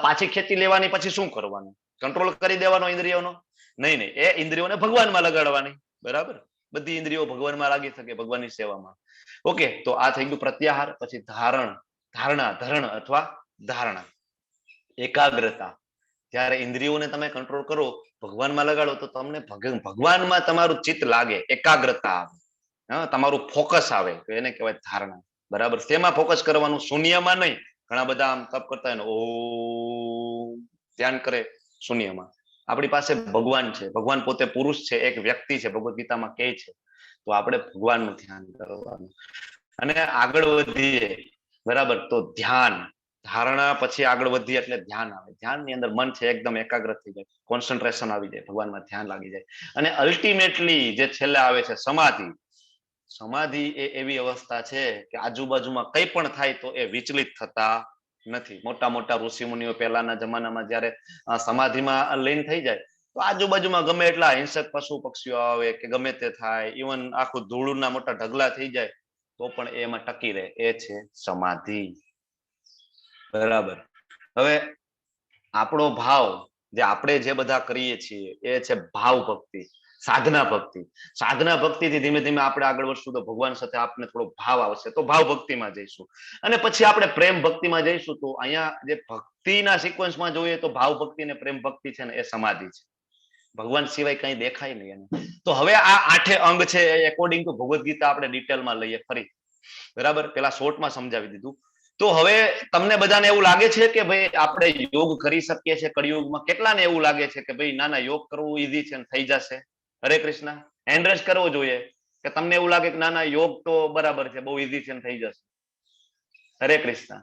પાછી ખેંચી લેવાની પછી શું કરવાનું? કંટ્રોલ કરી દેવાનો ઇન્દ્રિયોનો? નહીં. એ ઇન્દ્રિયોને ભગવાનમાં લગાડવાની, બરાબર. બધી ઇન્દ્રિયો ભગવાનમાં લાગી શકે, ભગવાનની સેવામાં. ઓકે, તો આ થઈ ગયું પ્રત્યાહાર. પછી ધારણ, ધારણા, ધરણ અથવા ધારણા, એકાગ્રતા. જ્યારે ઇન્દ્રિયોને તમે કંટ્રોલ કરો, ભગવાનમાં લગાડો, તો તમને ભગવાનમાં તમારું ચિત્ત લાગે, એકાગ્રતા આવે, તમારું ફોકસ આવે, તો એને કહેવાય ધારણા, બરાબર. શેમાં ફોકસ કરવાનું? શૂન્યમાં નહીં. ઘણા બધા આમ તપ કરતા હોય, ઓમ ધ્યાન કરે શૂન્યમાં. આપણી પાસે ભગવાન છે, ભગવાન પોતે પુરુષ છે, એક વ્યક્તિ છે, ભગવદ ગીતામાં કહે છે. તો આપણે ભગવાનનું ધ્યાન કરવાનું. અને આગળ વધીએ, બરાબર, તો ધ્યાન. ધારણા પછી આગળ વધીએ એટલે ધ્યાન આવે. ધ્યાનની અંદર મન છે એકદમ એકાગ્ર થઈ જાય, કોન્સન્ટ્રેશન આવી જાય, ભગવાનમાં ધ્યાન લાગી જાય. અને અલ્ટિમેટલી જે છેલ્લે આવે છે સમાધિ. સમાધિ એ એવી અવસ્થા છે કે આજુબાજુમાં કંઈ પણ થાય તો એ વિચલિત થતા નથી. મોટા મોટા ઋષિ મુનિઓ પહેલાના જમાનામાં જયારે સમાધિમાં લીન થઈ જાય તો આજુબાજુમાં ગમે એટલા હિંસક પશુ પક્ષીઓ આવે કે ગમે તે થાય, ઇવન આખું ધૂળના મોટા ઢગલા થઈ જાય તો પણ એમાં ટકી રહે. એ છે સમાધિ. બરાબર. હવે આપણો ભાવ જે આપણે જે બધા કરીએ છીએ એ છે ભાવ ભક્તિ, સાધના ભક્તિ. સાધના ભક્તિથી ધીમે ધીમે આપણે આગળ વધશું તો ભગવાન સાથે આપણે થોડો ભાવ આવશે તો ભાવ ભક્તિમાં જઈશું, અને પછી આપણે પ્રેમ ભક્તિમાં જઈશું. તો અહીંયા જે ભક્તિના સિક્વન્સમાં જોઈએ તો ભાવ ભક્તિ ને પ્રેમ ભક્તિ છે ને એ સમાધિ છે. ભગવાન સિવાય કઈ દેખાય નહીં એને. તો હવે આ 8 અંગ છે એ એકોર્ડિંગ ટુ ભગવદ્ ગીતા આપણે ડિટેલમાં લઈએ ફરી. બરાબર, પેલા શોર્ટમાં સમજાવી દીધું. તો હવે તમને બધાને એવું લાગે છે કે ભાઈ આપણે યોગ કરી શકીએ છીએ કળિયુગમાં? કેટલાને એવું લાગે છે કે ભાઈ ના ના યોગ કરવું ઈઝી છે ને થઈ જશે? હરે કૃષ્ણ. હેન્ડ રેઝ કરવો જોઈએ કે તમને એવું લાગે કે ના ના યોગ તો બરાબર છે, બહુ ઈઝી છે ને થઈ જશે? હરે કૃષ્ણ.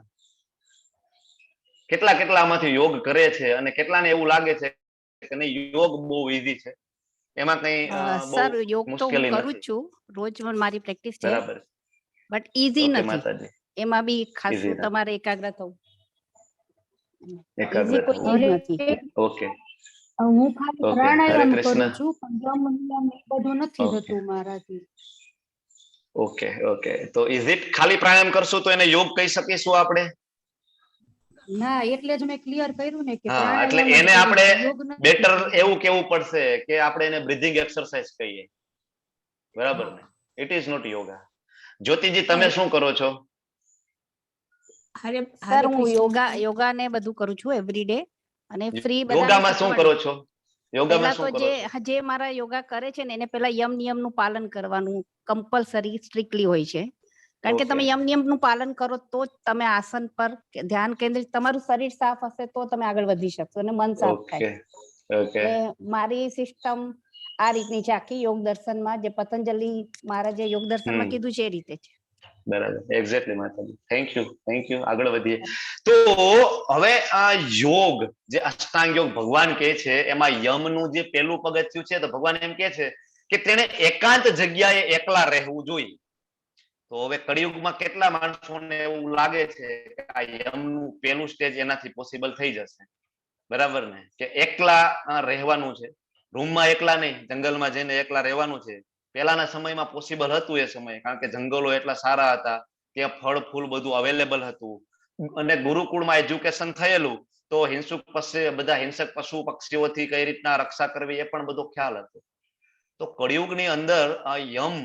કેટલા આમાંથી યોગ કરે છે અને કેટલાને એવું લાગે છે કે નહીં યોગ બહુ ઈઝી છે, એમાં કઈ સર યોગ તો હું મુશ્કેલી કરું જ નથી? છું, રોજ મારી પ્રેક્ટિસ છે, બરાબર. બટ ઈઝી ઓકે નથી. માતાજી. એમાં બી Easy ખાસું નથી. તમારે એકાગ્ર થવું. એકાગ્ર ઈઝી કોઈ થવું. ચીજ નથી. ઓકે હું ખાલી ઓકે. હરે પ્રાણાયામ કૃષ્ણ. કરું છું, પણ યમ નિયમ એ બધું નથી ઓકે. થતું મારાથી. Okay okay. તો ઇઝ ઇટ ખાલી પ્રાણાયામ કરશું તો એને યોગ કહી શકીશું આપણે? ના, એટલે જ મેં ક્લિયર કર્યું ને કે હા, એટલે પ્રાણાયામ જ એને કરું આપણે છું, યોગ નથી બેટર કરતો. એવું કેવું પડશે કે આપણે એને બ્રીથિંગ એક્સરસાઇઝ કહીએ. બરાબર ને? It is not yoga. Jyotiji તમે શું કરો છો? હરે સર હું કૃષ્ણ. યોગા ને બધું કરું છું એવરી ડે, અને ફ્રી યોગામાં શું કરો છો? યોગામાં પહેલા તો શું કરો છો? જે મારા યોગા કરે છે ને એને પહેલા યમ નિયમ નું પાલન કરવાનું કમ્પલસરી સ્ટ્રિક્ટલી હોય છે. કારણ કે તમે ઓકે. યમ નિયમ નું પાલન કરો તો જ તમે આસન પર ધ્યાન કેન્દ્રિત, તમારું શરીર સાફ હશે તો તમે આગળ વધી શકશો અને મન સાફ થાય. Okay okay. એટલે મારી સિસ્ટમ આ રીતની છે આખી યોગ દર્શનમાં, જે પતંજલિ મહારાજે યોગ દર્શનમાં કીધું છે એ રીતે છે. બરાબર, એક્ઝેક્ટલી માતાજી. Thank you. આગળ વધીએ. તો હવે આ યોગ જે અષ્ટાંગ યોગ ભગવાન કહે છે એમાં યમનું જે પહેલું પગથિયું છે તો ભગવાન એમ કહે છે કે તેને એકાંત જગ્યાએ એકલા રહેવું જોઈએ. તો હવે કળિયુગમાં કેટલા માણસોને એવું લાગે છે કે આ યમનું પહેલું સ્ટેજ એનાથી પોસિબલ થઈ જશે? બરાબર ને? કે એકલા રહેવાનું છે, રૂમમાં એકલા નહીં, જંગલમાં જઈને એકલા રહેવાનું છે. પહેલાના સમયમાં પોસિબલ હતું એ સમયે, કારણ કે જંગલો એટલા સારા હતા, ત્યાં ફળ ફૂલ બધું અવેલેબલ હતું, અને ગુરુકુળમાં એજ્યુકેશન થયેલું, તો બધા હિંસક પશુ પક્ષીઓથી કઈ રીતના રક્ષા કરવી એ પણ બધો ખ્યાલ હતો. તો કળિયુગની અંદર યમ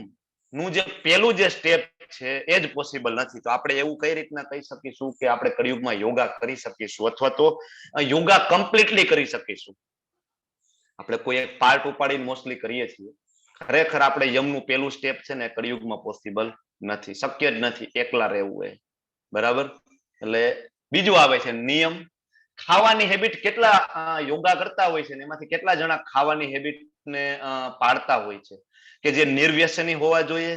નું જે પહેલું જે સ્ટેપ છે એ જ પોસિબલ નથી. તો આપણે એવું કઈ રીતના કહી શકીશું કે આપણે કળિયુગમાં યોગા કરી શકીશું, અથવા તો યોગા કમ્પ્લીટલી કરી શકીશું? આપણે કોઈ એક પાર્ટ ઉપાડીને મોસ્ટલી કરીએ છીએ. ખરેખર આપણે યમનું પહેલું સ્ટેપ છે ને કળિયુગમાં પોસિબલ નથી, શક્ય જ નથી એકલા રહેવું એ. બરાબર. એટલે બીજું આવે છે નિયમ. ખાવાની હેબિટ. કેટલા યોગા કરતા હોય છે ને એમાંથી કેટલા જણા ખાવાની હેબિટ ને પાડતા હોય છે કે જે નિર્વ્યસની હોવા જોઈએ?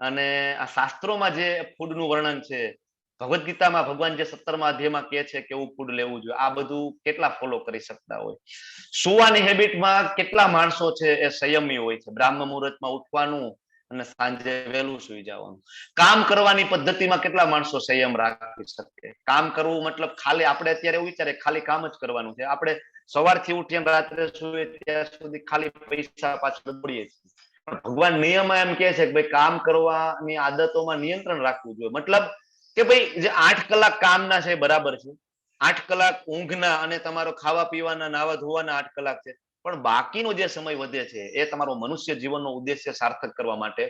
અને આ શાસ્ત્રોમાં જે ફૂડનું વર્ણન છે, ભગવદ્ ગીતામાં ભગવાન જે 17મા અધ્યાયમાં કહે છે કેવું ફૂડ લેવું જોઈએ, આ બધું કેટલા ફોલો કરી શકતા હોય? સુવાની હેબિટમાં કેટલા માણસો છે એ સંયમી હોય છે? બ્રાહ્મ મુહૂર્તમાં ઉઠવાનું અને સાંજે વહેલું સુઈ જવાનું. કામ કરવાની પદ્ધતિમાં કેટલા માણસો સંયમ રાખી શકે? કામ કરવું મતલબ ખાલી આપણે અત્યારે એવું વિચારે ખાલી કામ જ કરવાનું છે. આપણે સવારથી ઉઠીને રાત્રે સુઈએ ત્યાં સુધી ખાલી પૈસા પાછળ દોડીએ છીએ. ભગવાન નિયમ એમ કે છે કે ભાઈ કામ કરવાની આદતોમાં નિયંત્રણ રાખવું જોઈએ. મતલબ કે ભાઈ જે 8 કલાક કામના છે બરાબર છે, 8 કલાક ઊંઘના અને તમારો ખાવા પીવાના નાવા ધોવાના 8 કલાક છે, પણ બાકીનો જે સમય વધે છે એ તમારો મનુષ્ય જીવનનો ઉદ્દેશ્ય સાર્થક કરવા માટે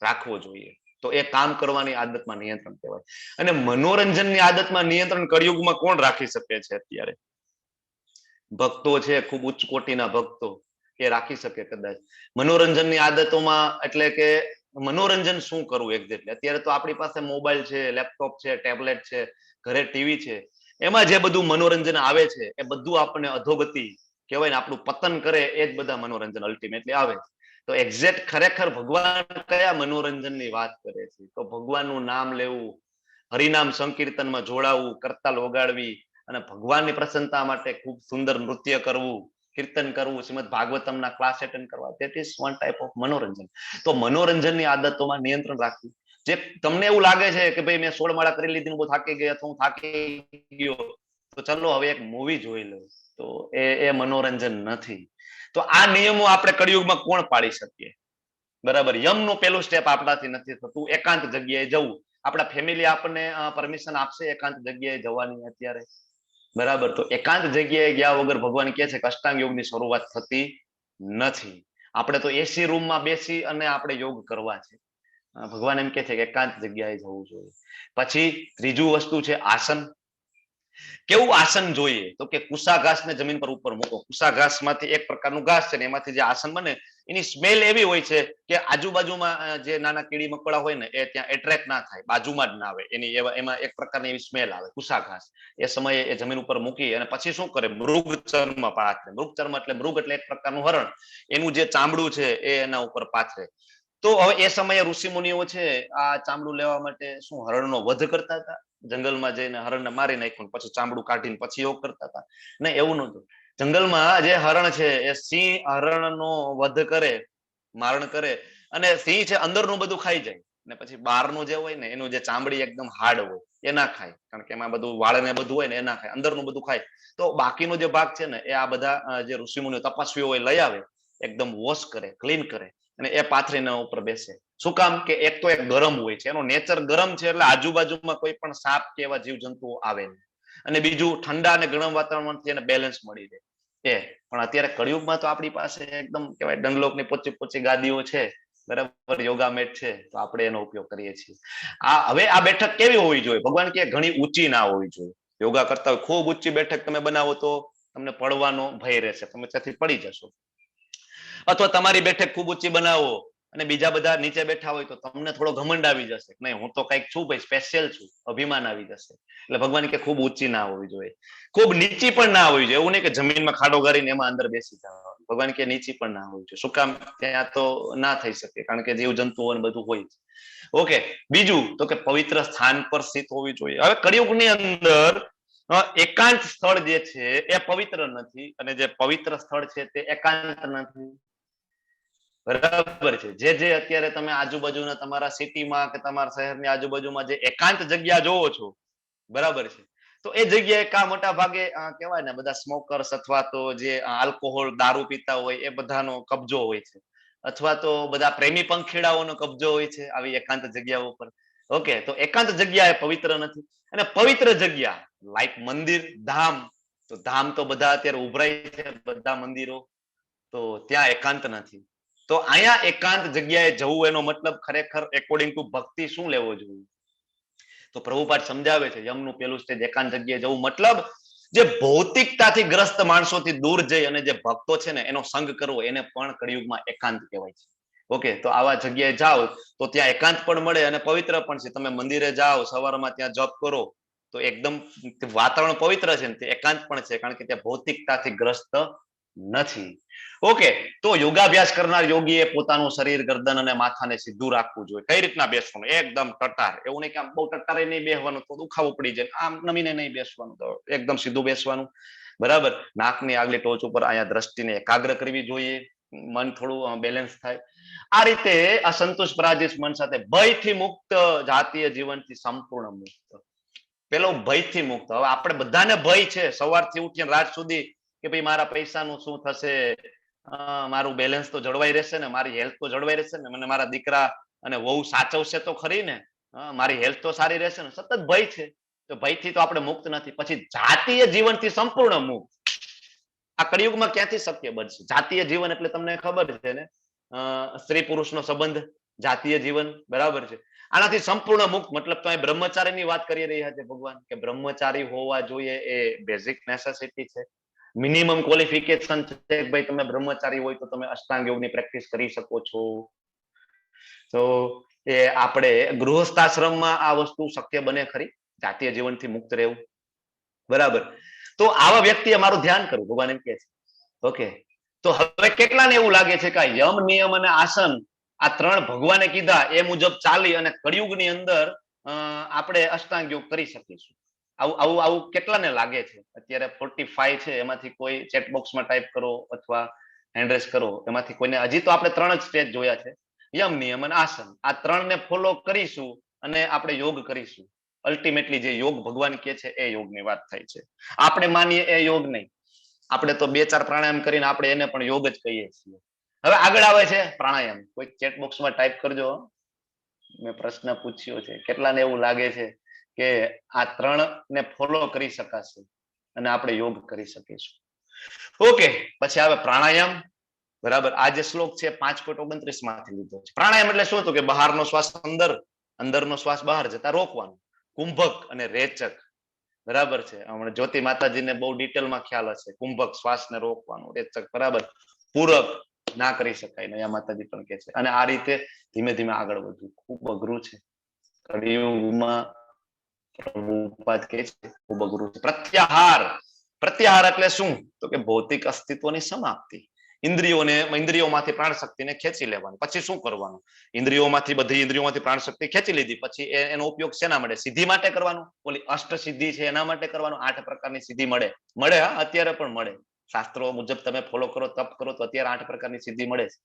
રાખવો જોઈએ. તો એ કામ કરવાની આદતમાં નિયંત્રણ કહેવાય. અને મનોરંજનની આદતમાં નિયંત્રણ કળિયુગમાં કોણ રાખી શકે છે? અત્યારે ભક્તો છે, ખૂબ ઉચ્ચ કોટીના ભક્તો, એ રાખી શકે કદાચ. મનોરંજનની આદતોમાં એટલે કે મનોરંજન શું કરવું એક્ઝેક્ટલી? અત્યારે તો આપણી પાસે મોબાઈલ છે, લેપટોપ છે, ટેબ્લેટ છે, ઘરે ટીવી છે, એમાં જે બધું મનોરંજન આવે છે એ બધું આપણને અધોગતિ કહેવાય ને, આપણું પતન કરે એ જ બધા મનોરંજન અલ્ટિમેટલી આવે. તો એક્ઝેક્ટ ખરેખર ભગવાન કયા મનોરંજનની વાત કરે છે? તો ભગવાનનું નામ લેવું, હરિનામ સંકીર્તનમાં જોડાવું, કરતાલ વગાડવી, અને ભગવાનની પ્રસન્નતા માટે ખૂબ સુંદર નૃત્ય કરવું, કીર્તન કરવું, શ્રીમદ ભાગવતમના ક્લાસ એટેન્ડ કરવા, that is one type of મનોરંજન. તો મનોરંજનની આદતોમાં નિયંત્રણ રાખવું. જે તમને એવું લાગે છે કે ભાઈ મેં 16 માળા કરી લીધી, બહુ થાકી ગયા, તો હું થાકી ગયો, તો ચલો હવે એક મૂવી જોઈ લઉં, તો એ મનોરંજન નથી. તો આ નિયમો આપણે કળિયુગમાં કોણ પાડી શકીએ? બરાબર. યમનું પહેલું સ્ટેપ આપણાથી નથી થતું. એકાંત જગ્યાએ જવું. આપણા ફેમિલી આપણને પરમિશન આપશે એકાંત જગ્યાએ જવાની અત્યારે? બરાબર. તો એકાંત જગ્યાએ ગયા વગર ભગવાન કહે છે કે અષ્ટાંગ યોગની શરૂઆત થતી નથી. આપણે તો એસી રૂમમાં બેસી અને આપણે યોગ કરવા છે. ભગવાન એમ કહે છે કે એકાંત જગ્યાએ જવું જોઈએ. પછી ત્રીજું વસ્તુ છે આસન. કેવું આસન જોઈએ? તો કે કુસા ઘાસને જમીન પર ઉપર મૂકો. કુસા ઘાસ માંથી એક પ્રકારનું ઘાસ છે ને એમાંથી જે આસન બને એની સ્મેલ એવી હોય છે કે આજુબાજુમાં જે નાના કીડી મકોડા હોય ને એ ત્યાં એટ્રેક્ટ ના થાય, બાજુમાં જ ના આવે. એમાં એક પ્રકારની એવી સ્મેલ આવે કુસા ઘાસ. એ સમયે એ જમીન ઉપર મૂકી અને પછી શું કરે? મૃગ ચર્મ પાથરે. મૃગ ચર્મ એટલે મૃગ એટલે એક પ્રકારનું હરણ, એનું જે ચામડું છે એ એના ઉપર પાથરે. તો હવે એ સમયે ઋષિ મુનિઓ છે આ ચામડું લેવા માટે શું હરણનો વધ કરતા હતા? જંગલમાં જઈને હરણને મારી નાખ્યું પછી ચામડું કાઢીને પછી યોગ કરતા હતા? ને એવું નહોતું. જંગલમાં જે હરણ છે એ સિંહ હરણનો વધ કરે, મારણ કરે, અને સિંહ છે અંદરનું બધું ખાઈ જાય ને પછી બહારનું જે હોય ને એનું જે ચામડી એકદમ હાર્ડ હોય એ ના ખાય, કારણ કે એમાં બધું વાળ ને બધું હોય ને એ ના ખાય, અંદરનું બધું ખાય. તો બાકીનો જે ભાગ છે ને એ આ બધા જે ઋષિમુનિઓ તપસ્વીઓ હોય લઈ આવે, એકદમ વોશ કરે, ક્લીન કરે અને એ પાથરીને ઉપર બેસે. શું કામ? કે એક તો એક ગરમ હોય છે, એનો નેચર ગરમ છે એટલે આજુબાજુમાં કોઈ પણ સાપ કે એવા જીવજંતુઓ આવે નહીં. અને બીજું ઠંડા અને ગરમ વાતાવરણથી એને બેલેન્સ મળી રહે. પણ અત્યારે કળિયુગમાં તો આપણી પાસે એકદમ કહેવાય ડનલોકની પોચી ગાદીઓ છે, બરાબર, યોગા મેટ છે, તો આપણે એનો ઉપયોગ કરીએ છીએ. હવે આ બેઠક કેવી હોવી જોઈએ? ભગવાન કે ઘણી ઊંચી ના હોવી જોઈએ. યોગા કરતા હોય ખૂબ ઊંચી બેઠક તમે બનાવો તો તમને પડવાનો ભય રહેશે, તમે ત્યાંથી પડી જશો. અથવા તમારી બેઠક ખૂબ ઊંચી બનાવો અને બીજા બધા નીચે બેઠા હોય તો તમને થોડો ઘમંડ આવી જશે, નહીં હું તો કંઈક છું ભાઈ, સ્પેશિયલ છું, અભિમાન આવી જશે. એટલે ભગવાન કે ખૂબ ઊંચી ના હોવી જોઈએ, ખૂબ નીચી પણ ના હોવી જોઈએ. એવું નહીં કે જમીનમાં ખાડો ગારીને એમાં અંદર બેસી જવા. ભગવાન કે નીચી પણ ના હોવી જોઈએ. શું કામ? ત્યાં તો ના થઈ શકે, કારણ કે જીવ જંતુઓ બધું હોય. ઓકે. બીજું તો કે પવિત્ર સ્થાન પર સ્થિત હોવી જોઈએ. હવે કળિયુગની અંદર એકાંત સ્થળ જે છે એ પવિત્ર નથી અને જે પવિત્ર સ્થળ છે તે એકાંત નથી. બરાબર છે. જે અત્યારે તમે આજુબાજુના તમારા સિટીમાં કે તમારા શહેરની આજુબાજુમાં જે એકાંત જગ્યા જોવો છો, બરાબર છે, તો એ જગ્યાએ કા મોટા ભાગે કહેવાય ને બધા સ્મોકર્સ અથવા તો જે આલ્કોહોલ દારૂ પીતા હોય એ બધાનો કબજો હોય છે, અથવા તો બધા પ્રેમી પંખીડાઓનો કબજો હોય છે આવી એકાંત જગ્યાઓ પર. ઓકે. તો એકાંત જગ્યા એ પવિત્ર નથી. અને પવિત્ર જગ્યા લાઈક મંદિર, ધામ, તો ધામ તો બધા અત્યારે ઉભરાય છે, બધા મંદિરો, તો ત્યાં એકાંત નથી. તો અહીંયા એકાંત જગ્યાએ જવું એનો મતલબ ખરેખર એકોર્ડિંગ ટુ ભક્તિ શું લેવો જોઈએ? તો પ્રભુપાદ સમજાવે છે યમનું પેલું સ્ટેજ એકાંત જગ્યાએ જવું મતલબ જે ભૌતિકતાથી ગ્રસ્ત માણસોથી દૂર જઈ અને જે ભક્તો છે ને એનો સંગ કરવો, એને પણ કળિયુગમાં એકાંત કહેવાય છે. ઓકે. તો આવા જગ્યાએ જાઓ તો ત્યાં એકાંત પણ મળે અને પવિત્ર પણ છે. તમે મંદિરે જાઓ, સવારમાં ત્યાં જપ કરો તો એકદમ વાતાવરણ પવિત્ર છે ને તે એકાંત પણ છે, કારણ કે ત્યાં ભૌતિકતાથી ગ્રસ્ત નથી. ઓકે. તો યોગાભ્યાસ કરનાર યોગીએ પોતાનું શરીર, ગરદન અને માથાને સીધું રાખવું જોઈએ. કઈ રીતના બેસવાનું? એકદમ ટટાર. એવું નહીં કે આમ બહુ ટટારે નહીં બેસવાનું તો દુખાવો પડી જાય, આમ નમીને નહીં બેસવાનું, તો એકદમ સીધું બેસવાનું. બરાબર. નાકની આગલી ટોચ ઉપર અહીંયા દ્રષ્ટિને એકાગ્ર કરવી જોઈએ, મન થોડું બેલેન્સ થાય. આ રીતે અસંતોષ પરાજિત મન સાથે ભયથી મુક્ત, જાતીય જીવનથી સંપૂર્ણ મુક્ત. પેલો ભયથી મુક્ત. હવે આપણે બધાને ભય છે સવારથી ઉઠીને રાત સુધી કે ભાઈ મારા પૈસાનું શું થશે, મારું બેલેન્સ તો જળવાઈ રહેશે ને, મારી હેલ્થ તો જળવાઈ રહેશે ને, મને મારા દીકરા અને વહુ સાચવશે તો ખરી ને, મારી હેલ્થ તો સારી રહેશે ને, સતત ભય છે. તો ભયથી તો આપણે મુક્ત નથી. પછી જાતીય જીવનથી સંપૂર્ણ મુક્ત આ કળિયુગમાં ક્યાંથી શક્ય બનશે? જાતીય જીવન એટલે તમને ખબર છે ને, સ્ત્રી પુરુષનો સંબંધ, જાતીય જીવન, બરાબર છે. આનાથી સંપૂર્ણ મુક્ત મતલબ તો અહીં બ્રહ્મચારીની વાત કરી રહ્યા છે ભગવાન, કે બ્રહ્મચારી હોવા જોઈએ એ બેઝિક નેસેસિટી છે, મિનિમમ ક્વોલિફિકેશન છે. ભાઈ તમે બ્રહ્મચારી હોય તો તમે અષ્ટાંગ યોગની પ્રેક્ટિસ કરી શકો છો. તો એ આપણે ગૃહસ્થાશ્રમમાં આ વસ્તુ શક્ય બને ખરી, જાતીય જીવનથી મુક્ત રહેવું? બરાબર. તો આવા વ્યક્તિ અમારું ધ્યાન કરવું, ભગવાન એમ કહે છે. ઓકે. તો હવે કેટલાને એવું લાગે છે કે યમ, નિયમ અને આસન આ ત્રણ ભગવાને કીધા એ મુજબ ચાલી અને કળિયુગની અંદર આપણે અષ્ટાંગ યોગ કરી શકીશું? આવું આવું આવું કેટલાને લાગે છે? અત્યારે 45 છે, એમાંથી કોઈ ચેટ બોક્સમાં ટાઈપ કરો અથવા હેન્ડ રેઝ કરો, એમાંથી કોઈને હજી તો આપણે 3 જ સ્ટેજ જોયા છે, યમ, નિયમ અને આસન. આ 3 ને ફોલો કરીશું અને આપણે યોગ કરીશું. અલ્ટિમેટલી જે યોગ ભગવાન કહે છે એ યોગની વાત થાય છે. આપણે માનીએ એ યોગ નહીં, આપણે તો 2-4 પ્રાણાયામ કરીને આપણે એને પણ યોગ જ કહીએ છીએ. હવે આગળ આવે છે પ્રાણાયામ. કોઈ ચેટ બોક્સમાં ટાઈપ કરજો, મેં પ્રશ્ન પૂછ્યો છે, કેટલાને એવું લાગે છે કે આ 3 ને ફોલો કરી શકાશે અને આપણે યોગ કરી શકીશું? ઓકે, પછી આવે પ્રાણાયામ. બરાબર, આ જે શ્લોક છે 5.29 માંથી લીધો છે. પ્રાણાયામ એટલે શું? તો કે બહારનો શ્વાસ અંદર, અંદરનો શ્વાસ બહાર જતા રોકવાનો. કુંભક અને રેચક. બરાબર છે, હમણાં જ્યોતિ માતાજીને બહુ ડિટેલમાં ખ્યાલ હશે. કુંભક શ્વાસને રોકવાનું, રેચક બરાબર, પૂરક ના કરી શકાય, નયા માતાજી પણ કહે છે. અને આ રીતે ધીમે ધીમે આગળ વધવું ખૂબ અઘરું છે. કળિયુગમાં પ્રભુપાદ કહે છે ખૂબ અઘરું છે. પ્રત્યાહાર. પ્રત્યાહાર એટલે શું? તો કે ભૌતિક અસ્તિત્વની સમાપ્તિ. ઇન્દ્રિયોમાંથી પ્રાણ શક્તિને ખેંચી લેવાની. પછી શું કરવાનું? બધી ઇન્દ્રિયોમાંથી પ્રાણ શક્તિ ખેંચી લીધી પછી એનો ઉપયોગ શેના માટે? સિદ્ધિ માટે કરવાનો. ઓલી અષ્ટ સિદ્ધિ છે એના માટે કરવાનો. 8 પ્રકારની સિદ્ધિ મળે. હા, અત્યારે પણ મળે. શાસ્ત્રો મુજબ તમે ફોલો કરો, તપ કરો તો અત્યારે 8 પ્રકારની સિદ્ધિ મળે છે.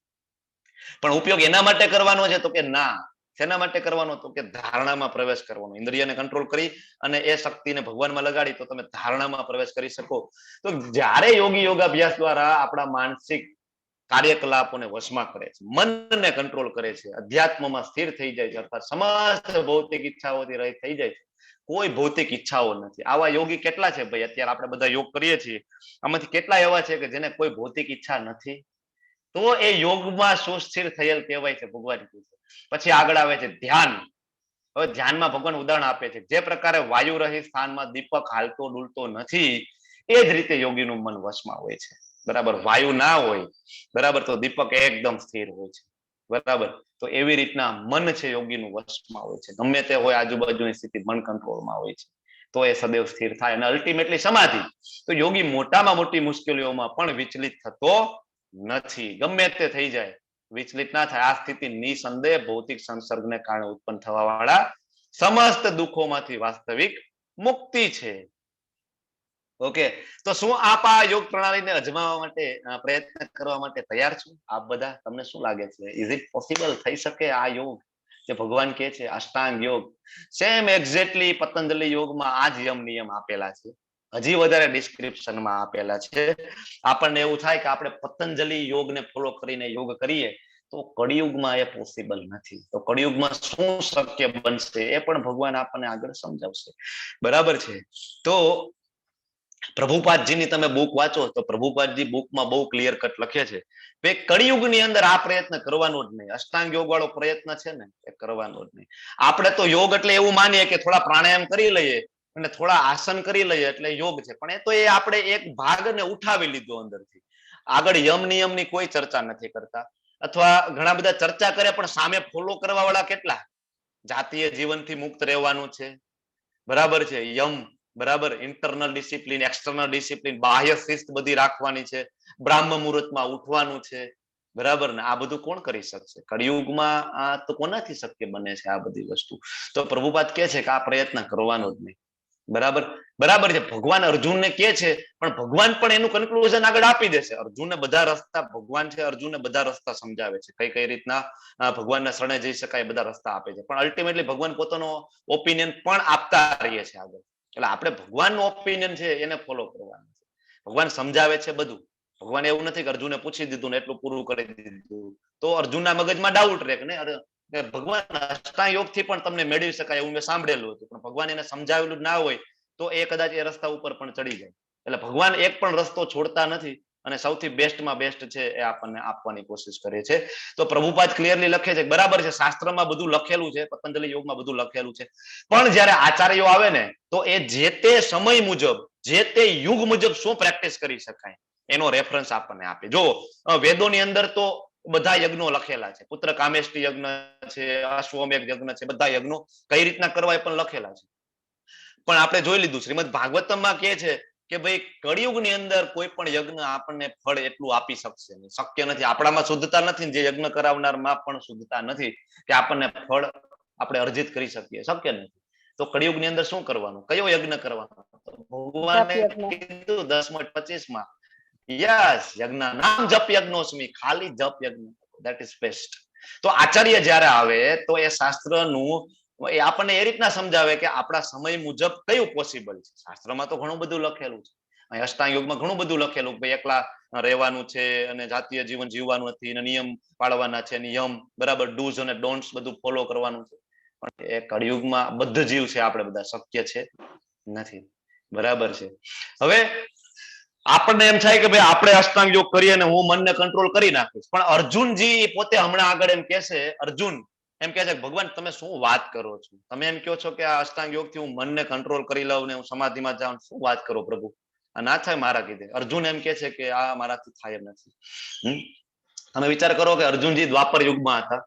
પણ ઉપયોગ એના માટે કરવાનો છે? તો કે ના. શેના માટે કરવાનો? તો કે ધારણામાં પ્રવેશ કરવાનો. ઇન્દ્રિયને કંટ્રોલ કરી અને એ શક્તિને ભગવાનમાં લગાડી તો તમે ધારણામાં પ્રવેશ કરી શકો. તો જ્યારે યોગી યોગાભ્યાસ દ્વારા આપણા માનસિક કાર્યકલાપોને વશમાં કરે છે, મનને કંટ્રોલ કરે છે, અધ્યાત્મમાં સ્થિર થઈ જાય છે, અર્થાત સમસ્ત ભૌતિક ઈચ્છાઓથી રહિત થઈ જાય છે. કોઈ ભૌતિક ઈચ્છાઓ નથી. આવા યોગી કેટલા છે ભાઈ? અત્યારે આપણે બધા યોગ કરીએ છીએ, આમાંથી કેટલા એવા છે કે જેને કોઈ ભૌતિક ઈચ્છા નથી? તો એ યોગમાં સુસ્થિર થયેલ કહેવાય છે, ભગવાન કહે છે. પછી આગળ આવે છે ધ્યાન. હવે ધ્યાનમાં ભગવાન ઉદાહરણ આપે છે, જે પ્રકારે વાયુ રહિત સ્થાનમાં દીપક હાલતો ડૂલતો નથી, એ જ રીતે યોગીનું મન વશમાં હોય છે. બરાબર, વાયુ ના હોય બરાબર તો દીપક એકદમ સ્થિર હોય છે. બરાબર, તો એવી રીતના મન છે યોગીનું વશમાં હોય છે. ગમે તે હોય આજુબાજુની સ્થિતિ, મન કંટ્રોલમાં હોય છે તો એ સદૈવ સ્થિર થાય. અને અલ્ટિમેટલી સમાધિ. તો યોગી મોટામાં મોટી મુશ્કેલીઓમાં પણ વિચલિત થતો નથી. ગમે તે થઈ જાય વિચલિત ના થાય. આ સ્થિતિ નિસંદેહ ભૌતિક સંસર્ગને કારણે ઉત્પન્ન થવા વાળા સમસ્ત દુઃખોમાંથી વાસ્તવિક મુક્તિ છે. ઓકે, તો શું આપ આ યોગ પ્રણાલીને અજમાવવા માટે, પ્રયત્ન કરવા માટે તૈયાર છો? આપ બધા, તમને શું લાગે છે? Is it possible? થઈ શકે આ યોગ જે ભગવાન કહે છે, અષ્ટાંગ યોગ? સેમ એક્ઝેક્ટલી પતંજલિ યોગમાં આ જ યમ નિયમ આપેલા છે, હજી વધારે ડિસ્ક્રિપ્શનમાં આપેલા છે. આપણને એવું થાય કે આપણે પતંજલિ યોગને ફોલો કરીને યોગ કરીએ તો કળિયુગમાં એ પોસિબલ નથી. તો કળિયુગમાં શું શક્ય બનશે એ પણ ભગવાન આપણને આગળ સમજાવશે. બરાબર છે. તો પ્રભુપાદજીની તમે બુક વાંચો તો પ્રભુપાદજી બુકમાં બહુ ક્લિયર કટ લખે છે કે કળિયુગની અંદર આ પ્રયત્ન કરવાનો જ નહીં. અષ્ટાંગ યોગ વાળો પ્રયત્ન છે ને એ કરવાનો જ નહીં. આપણે તો યોગ એટલે એવું માનીએ કે થોડા પ્રાણાયામ કરી લઈએ અને થોડા આસન કરી લઈએ એટલે યોગ છે, પણ એ તો એ આપણે એક ભાગને ઉઠાવી લીધો અંદરથી. આગળ યમ નિયમની કોઈ ચર્ચા નથી કરતા, અથવા ઘણા બધા ચર્ચા કરે પણ સામે ફોલો કરવા વાળા કેટલા? જાતીય જીવનથી મુક્ત રહેવાનું છે, બરાબર છે, યમ બરાબર, ઇન્ટરનલ ડિસિપ્લિન, એક્સટર્નલ ડિસિપ્લિન, બાહ્ય શિસ્ત બધી રાખવાની છે, બ્રાહ્મ મુહૂર્તમાં ઉઠવાનું છે, બરાબર ને? આ બધું કોણ કરી શકશે કળિયુગમાં? આ તો કોનાથી શક્ય બને છે આ બધી વસ્તુ? તો પ્રભુપાદ કહે છે કે આ પ્રયત્ન કરવાનો જ નહીં. બરાબર, બરાબર છે. ભગવાન અર્જુનને કહે છે પણ ભગવાન પણ એનું કન્ક્લુઝન આગળ આપી દેશે. અર્જુનને બધા રસ્તા, ભગવાન છે અર્જુનને બધા રસ્તા સમજાવે છે, કઈ કઈ રીતના ભગવાનના શરણે જઈ શકાય, બધા રસ્તા આપે છે. પણ અલ્ટિમેટલી ભગવાન પોતાનો ઓપિનિયન પણ આપતા રહીએ છે આગળ. એટલે આપણે ભગવાનનો ઓપિનિયન છે એને ફોલો કરવાનો છે. ભગવાન સમજાવે છે બધું. ભગવાન એવું નથી કે અર્જુને પૂછી દીધું ને એટલું પૂરું કરી દીધું તો અર્જુનના મગજમાં ડાઉટ રહે કે નહીં, ભગવાન અષ્ટાંગ યોગથી પણ તમને મેળવી શકાય એવું મેં સાંભળેલું હતું, પણ ભગવાન એને સમજાવેલું ના હોય તો એ કદાચ એ રસ્તા ઉપર પણ ચડી જાય. એટલે ભગવાન એક પણ રસ્તો છોડતા નથી અને સૌથી બેસ્ટમાં બેસ્ટ છે એ આપણને આપવાની કોશિશ કરે છે. તો પ્રભુપાદ ક્લિયરલી લખે છે, બરાબર છે, શાસ્ત્રમાં બધું લખેલું છે, પતંજલિ યોગમાં બધું લખેલું છે, પણ જ્યારે આચાર્યો આવે ને તો એ જે તે સમય મુજબ, જે તે યુગ મુજબ શું પ્રેક્ટિસ કરી શકાય એનો રેફરન્સ આપણને આપે. જો વેદોની અંદર તો બધા યજ્ઞો લખેલા છે, પુત્ર કામેષ્ટિ યજ્ઞ છે, અશ્વમેઘ યજ્ઞ છે, બધા યજ્ઞો કઈ રીતના કરવા એ પણ લખેલા છે. પણ આપણે જોઈ લીધું શ્રીમદ ભાગવતમમાં કહે છે કે ભાઈ કળિયુગની અંદર કોઈ પણ યજ્ઞ આપણને ફળ એટલું આપી શકશે નહીં, શક્ય નથી. આપણામાં શુદ્ધતા નથી, જે યજ્ઞ કરાવનારમાં પણ શુદ્ધતા નથી કે આપણને ફળ આપણે અર્જિત કરી શકીએ, શક્ય નથી. તો તો કળિયુગની અંદર શું કરવાનું, કયો યજ્ઞ કરવાનો? ભગવાને જપ યજ્ઞ. કીધું 10:25 યસ, યજ્ઞ નામ જપ યજ્ઞોસ્મિ, ખાલી જપ યજ્ઞ, ધેટ ઇઝ બેસ્ટ. તો આચાર્ય જ્યારે આવે તો એ શાસ્ત્રનું એ આપણને એ રીતના સમજાવે કે આપણા સમય મુજબ કયું પોસિબલ છે. શાસ્ત્રમાં તો ઘણું બધું લખેલું છે, અહીં અષ્ટાંગ યોગમાં ઘણું બધું લખેલું કે એકલા રહેવાનું છે અને જાતીય જીવન જીવવાનું નથી અને નિયમ પાળવાના છે, નિયમ બરાબર, ડૂઝ અને ડોન્ટ્સ બધું ફોલો કરવાનું છે. પણ એ કળિયુગમાં બદ્ધ જીવ છે આપણે બધા, શક્ય છે નથી. બરાબર છે. હવે આપણને એમ થાય કે ભાઈ આપણે અષ્ટાંગ યોગ કરીએ અને હું મનને કંટ્રોલ કરી નાખીશ, પણ અર્જુનજી પોતે હમણાં આગળ એમ કહેશે, અર્જુન એમ કહે છે ભગવાન તમે શું વાત કરો છો, તમે એમ કહો છો કે આ અષ્ટાંગ યોગ થી હું મનને કંટ્રોલ કરી લઉં ને હું સમાધિમાં જાઉં, શું વાત કરો પ્રભુ, આ ના થાય મારા કીધે. અર્જુન એમ કે છે કે આ મારાથી થાય એમ નથી. તમે વિચાર કરો કે અર્જુનજી દ્વાપર યુગમાં હતા,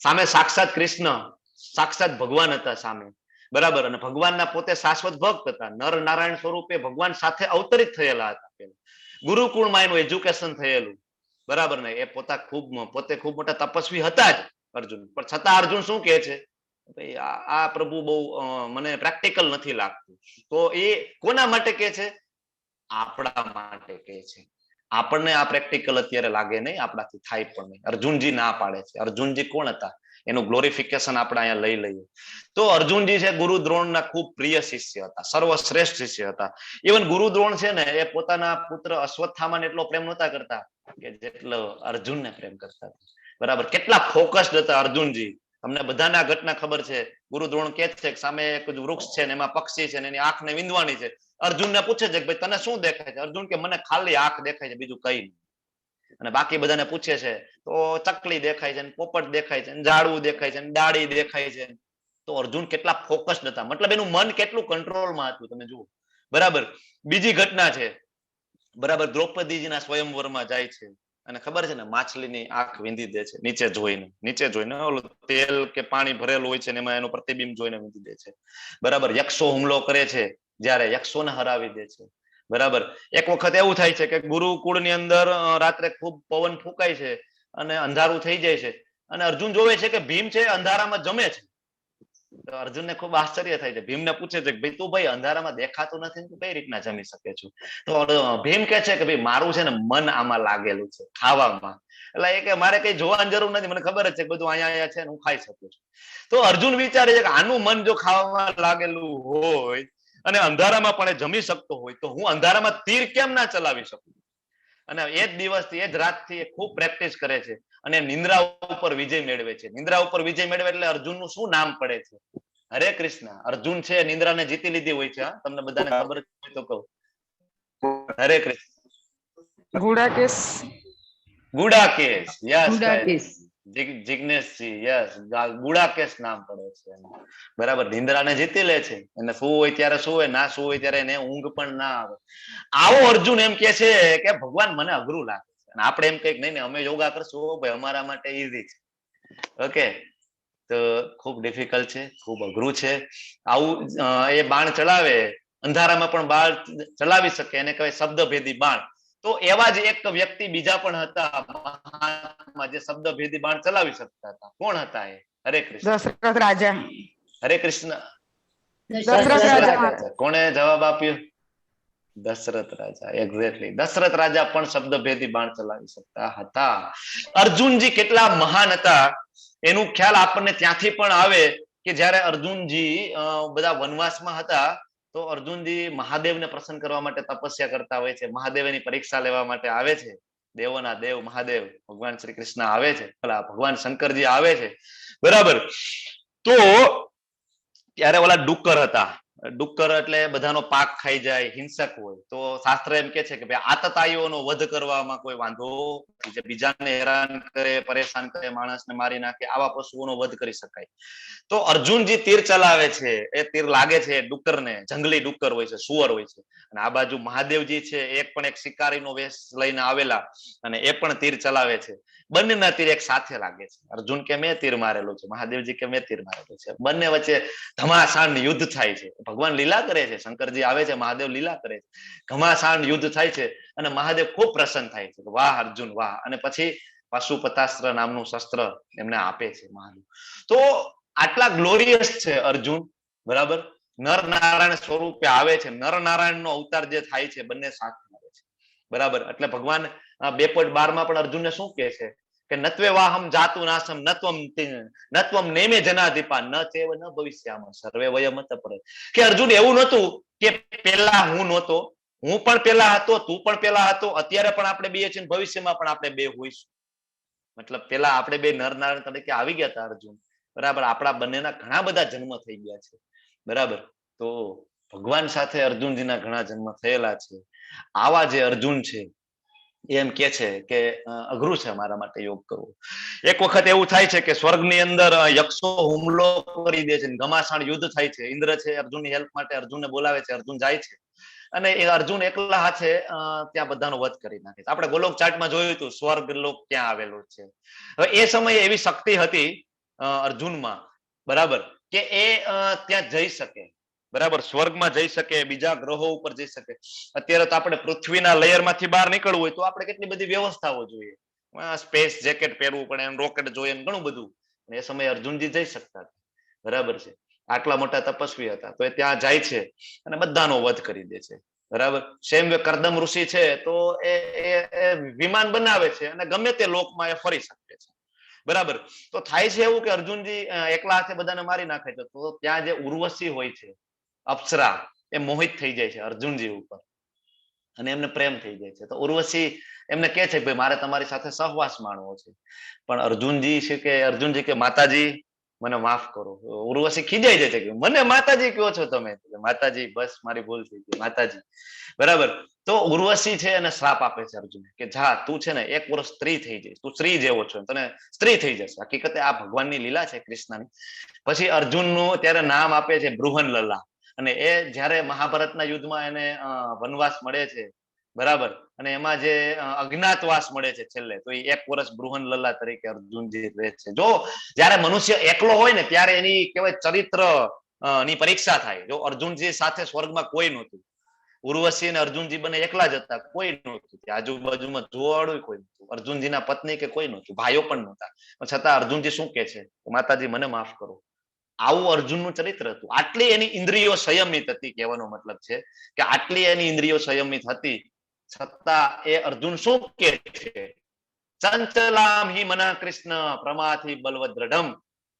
સામે સાક્ષાત કૃષ્ણ, સાક્ષાત ભગવાન હતા સામે, બરાબર, અને ભગવાનના પોતે શાશ્વત ભક્ત હતા, નર નારાયણ સ્વરૂપે ભગવાન સાથે અવતરિત થયેલા હતા, ગુરુકુળમાં એનું એજ્યુકેશન થયેલું, બરાબર ને, એ પોતે ખૂબ મોટા તપસ્વી હતા જ અર્જુન, પણ છતાં અર્જુન શું કહે છે, ભાઈ આ પ્રભુ બહુ મને પ્રેક્ટિકલ નથી લાગતું. તો એ કોના માટે કહે છે? આપણા માટે કહે છે. આપણને આ પ્રેક્ટિકલ અત્યારે લાગે નહીં, આપણાથી થાય પણ નહીં. અર્જુનજી ના પાડે છે. અર્જુનજી કોણ હતા એનું ગ્લોરિફિકેશન આપણે અહીંયા લઈ લઈએ તો અર્જુનજી છે ગુરુ દ્રોણના ખૂબ પ્રિય શિષ્ય હતા, સર્વશ્રેષ્ઠ શિષ્ય હતા. ઇવન ગુરુ દ્રોણ છે ને એ પોતાના પુત્ર અશ્વત્થામાને એટલો પ્રેમ નહોતા કરતા કે જેટલો અર્જુનને પ્રેમ કરતા હતા. બરાબર, કેટલા ફોકસ્ડ હતા અર્જુનજી. તમને બધાને આ ઘટના ખબર છે. ગુરુ દ્રોણ કહે છે કે સામે એક વૃક્ષ છે ને એમાં પક્ષી છે ને એની આંખને વિંધવાની છે. અર્જુનને પૂછે છે કે ભાઈ તને શું દેખાય છે? અર્જુન કે મને ખાલી આંખ દેખાય છે, બીજું કઈ નહીં. અને બાકી બધાને પૂછે છે તો ચકલી દેખાય છે, પોપટ દેખાય છે, ઝાડવું દેખાય છે, ડાળી દેખાય છે. તો અર્જુન કેટલા ફોકસ્ડ હતા, મતલબ એનું મન કેટલું કંટ્રોલમાં હતું તમે જુઓ. બરાબર, બીજી ઘટના છે, બરાબર, દ્રૌપદીજીના સ્વયંવરમાં જાય છે અને ખબર છે ને માછલીની આંખ વીંધી દે છે નીચે જોઈને ઓલું તેલ કે પાણી ભરેલું હોય છે ને એમાં એનું પ્રતિબિંબ જોઈને વીંધી દે છે. બરાબર, યક્ષો હુમલો કરે છે, જ્યારે યક્ષોને હરાવી દે છે. બરાબર, એક વખત એવું થાય છે કે ગુરુકુળની અંદર રાત્રે ખૂબ પવન ફૂંકાય છે અને અંધારું થઈ જાય છે અને અર્જુન જોવે છે કે ભીમ છે અંધારામાં જમે છે. તો અર્જુનને ખૂબ આશ્ચર્ય થાય છે. ભીમને પૂછે છે કે ભાઈ તું ભાઈ અંધારામાં દેખાતું નથી, તું કઈ રીતના જમી શકે છો? તો ભીમ કહે છે કે ભાઈ મારું છે ને મન આમાં લાગેલું છે ખાવામાં, એટલે એ કે મારે કઈ જોવાની જરૂર નથી, મને ખબર જ છે બધું અહીંયા છે ને હું ખાઈ શકું છું. તો અર્જુન વિચારે છે કે આનું મન જો ખાવામાં લાગેલું હોય અને અંધારામાં પણ એ જમી શકતો હોય તો હું અંધારામાં તીર કેમ ના ચલાવી શકું? અને એ જ દિવસથી એ જ રાતથી એ ખૂબ પ્રેક્ટિસ કરે છે અને નિંદ્રા ઉપર વિજય મેળવે છે. નિંદ્રા ઉપર વિજય મેળવે એટલે અર્જુનનું શું નામ પડે છે? હરે કૃષ્ણ. અર્જુન છે નિંદ્રાને જીતી લીધી હોય છે. તમને બધાને ખબર હોય તો કહું. હરે કૃષ્ણ. ગુડાકેશ. યસ જિગ્નેશજી, યસ, ગુડાકેશ નામ પડે છે. બરાબર, નિંદ્રાને જીતી લે છે અને શું હોય ત્યારે શું હોય, ના શું હોય ત્યારે એને ઊંઘ પણ ના આવે. આવો અર્જુન એમ કે છે કે ભગવાન મને અઘરું લાગે છે અને આપણે એમ કઈક નહીં અમે યોગા કરશું ભાઈ અમારા માટે ઈઝી છે. ઓકે, તો ખૂબ ડિફિકલ્ટ છે, ખૂબ અઘરું છે. આવું એ બાણ ચલાવે, અંધારામાં પણ બાણ ચલાવી શકે, એને કહેવાય શબ્દભેદી બાણ. તો એવા જ એક વ્યક્તિ બીજા પણ હતા મહાત્મા જે શબ્દભેદી બાણ ચલાવી શકતા હતા. કોણ હતા એ? હરે કૃષ્ણ. દશરથ રાજા. હરે કૃષ્ણ. દશરથ રાજા. કોણે જવાબ આપ્યો? દશરથ રાજા. એક્ઝેક્ટલી, દશરથ રાજા પણ શબ્દભેદી બાણ ચલાવી શકતા હતા. અર્જુનજી કેટલા મહાન હતા એનું ખ્યાલ આપણને ત્યાંથી પણ આવે કે જ્યારે અર્જુનજી બધા વનવાસમાં હતા તો અર્જુનજી મહાદેવને પ્રસન્ન કરવા માટે તપસ્યા કરતા હોય છે. મહાદેવ એની પરીક્ષા લેવા માટે આવે છે. દેવોના દેવ મહાદેવ ભગવાન શ્રી કૃષ્ણ આવે છે, ભગવાન શંકરજી આવે છે. બરાબર, તો ત્યારે ઓલા ડુક્કર હતા. ડુક્કર એટલે બધાનો પાક ખાઈ જાય, હિંસક હોય. તો શાસ્ત્ર એમ કે છે કે ભાઈ આતતાઈઓનો વધ કરવામાં કોઈ વાંધો નથી. જે બીજાને હેરાન કરે, પરેશાન કરે, માણસને મારી નાખે, આવા પશુઓનો વધ કરી શકાય. તો અર્જુનજી તીર ચલાવે છે, એ તીર લાગે છે ડુક્કરને. જંગલી ડુક્કર હોય છે, સુવર હોય છે. અને આ બાજુ મહાદેવજી છે, એક પણ એક શિકારીનો વેશ લઈને આવેલા અને એ પણ તીર ચલાવે છે. બંનેના તીર એક સાથે લાગે છે. અર્જુન કે મેં તીર મારેલું છે, મહાદેવજી કે મેં તીર મારેલું છે. બંને વચ્ચે ઘમાસાન યુદ્ધ થાય છે. ભગવાન લીલા કરે છે, શંકરજી આવે છે, મહાદેવ લીલા કરે છે. ઘમાસાન યુદ્ધ થાય છે અને મહાદેવ ખૂબ પ્રસન્ન થાય છે. વાહ અર્જુન વાહ. અને પછી પાશુપતાસ્ત્ર નામનું શસ્ત્ર એમને આપે છે મહાદેવ. તો આટલા ગ્લોરિયસ છે અર્જુન બરાબર. નર નારાયણ સ્વરૂપે આવે છે, નર નારાયણ નો અવતાર જે થાય છે બંને સાથે આવે છે. બરાબર. એટલે ભગવાન 2.12 માં પણ અર્જુનને શું કહે છે કે નત્વે વાહમ જાતુ નાસમ નત્વમ નેમે જનાધિપા ન ચેવ ન ભવિષ્યામ સર્વે વયમત પર. કે અર્જુન એવું નહોતું કે પેલા હું નહોતો, હું પણ પેલા હતો, તું પણ પેલા હતો, અત્યારે પણ આપણે બે છીએ, ભવિષ્યમાં પણ આપણે બે હોઈશું. મતલબ પેલા આપણે બે નર નારાયણ તરીકે આવી ગયા હતા અર્જુન. બરાબર. આપણા બંનેના ઘણા બધા જન્મ થઈ ગયા છે. બરાબર. તો ભગવાન સાથે અર્જુનજીના ઘણા જન્મ થયેલા છે. આવા જે અર્જુન છે એમ કે છે કે અઘરું છે મારા માટે યોગ કરવો. એક વખત એવું થાય છે કે સ્વર્ગની અંદર યક્ષો હુમલો કરી દે છે, ઘમાસાણ યુદ્ધ થાય છે. ઇન્દ્ર છે અર્જુનની હેલ્પ માટે અર્જુનને બોલાવે છે, અર્જુન જાય છે અને એ અર્જુન એકલા હાથે ત્યાં બધાનો વધ કરી નાખે છે. આપણે ગોલોક ચાર્ટમાં જોયું હતું સ્વર્ગ લોક ક્યાં આવેલો છે. હવે એ સમયે એવી શક્તિ હતી અર્જુનમાં, બરાબર, કે એ ત્યાં જઈ શકે. બરાબર. સ્વર્ગમાં જઈ શકે, બીજા ગ્રહો ઉપર જઈ શકે. અત્યારે તો આપણે પૃથ્વીના લેયરમાંથી બહાર નીકળવું હોય તો આપણે કેટલી બધી વ્યવસ્થાઓ જોઈએ, સ્પેસ જેકેટ પહેરવું પડે, રોકેટ જોઈએ, ઘણું બધું. એ સમયે અર્જુનજી જઈ શકતા હતા. બરાબર છે. આટલા મોટા તપસ્વી હતા તો એ ત્યાં જાય છે અને બધાનો વધ કરી દે છે. બરાબર. સેમ કરદમ ઋષિ છે તો એ વિમાન બનાવે છે અને ગમે તે લોકમાં એ ફરી શકે છે. બરાબર. તો થાય છે એવું કે અર્જુનજી એકલા હાથે બધાને મારી નાખે છે તો ત્યાં જે ઉર્વશી હોય છે, અપ્સરા, એ મોહિત થઈ જાય છે અર્જુનજી ઉપર અને એમને પ્રેમ થઈ જાય છે. તો ઉર્વશી એમને કહે છે કે ભાઈ મારે તમારી સાથે સહવાસ માણવો છે. પણ અર્જુનજી કે માતાજી મને માફ કરો. ઉર્વશી ખીજાઈ જાય છે કે મને માતાજી કહો છો તમે? માતાજી બસ મારી ભૂલ થઈ ગઈ માતાજી. બરાબર. તો ઉર્વશી છે એને શ્રાપ આપે છે અર્જુન કે જા તું છે ને 1 વર્ષ સ્ત્રી થઈ જઈશ, તું સ્ત્રી જેવો છો, તને સ્ત્રી થઈ જશે. હકીકતે આ ભગવાનની લીલા છે કૃષ્ણની. પછી અર્જુનનું ત્યારે નામ આપે છે બૃહનલલા. અને એ જ્યારે મહાભારતના યુદ્ધમાં એને વનવાસ મળે છે, બરાબર, અને એમાં જે અજ્ઞાતવાસ મળે છે છેલ્લે, તો એ 1 વર્ષ બૃહનલલા તરીકે અર્જુનજી રહે છે. જો જ્યારે મનુષ્ય એકલો હોય ને ત્યારે એની કહેવાય ચરિત્ર ની પરીક્ષા થાય. જો અર્જુનજી સાથે સ્વર્ગમાં કોઈ નહોતું, ઉર્વશી અને અર્જુનજી બંને એકલા જ હતા, કોઈ નહોતું, આજુબાજુમાં જોવાળું કોઈ નહોતું, અર્જુનજીના પત્ની કે કોઈ નહોતું, ભાઈઓ પણ નહોતા. છતાં અર્જુનજી શું કે છે? માતાજી મને માફ કરો. આવું અર્જુનનું ચરિત્ર હતું. આટલી એની ઇન્દ્રિયો સંયમિત હતી, કહેવાનો મતલબ છે કે આટલી એની ઇન્દ્રિયો સંયમિત હતી છતાં એ અર્જુન શું કે છે? ચંચલામ હિ મના કૃષ્ણ પ્રમાથી બલવદ્રઢમ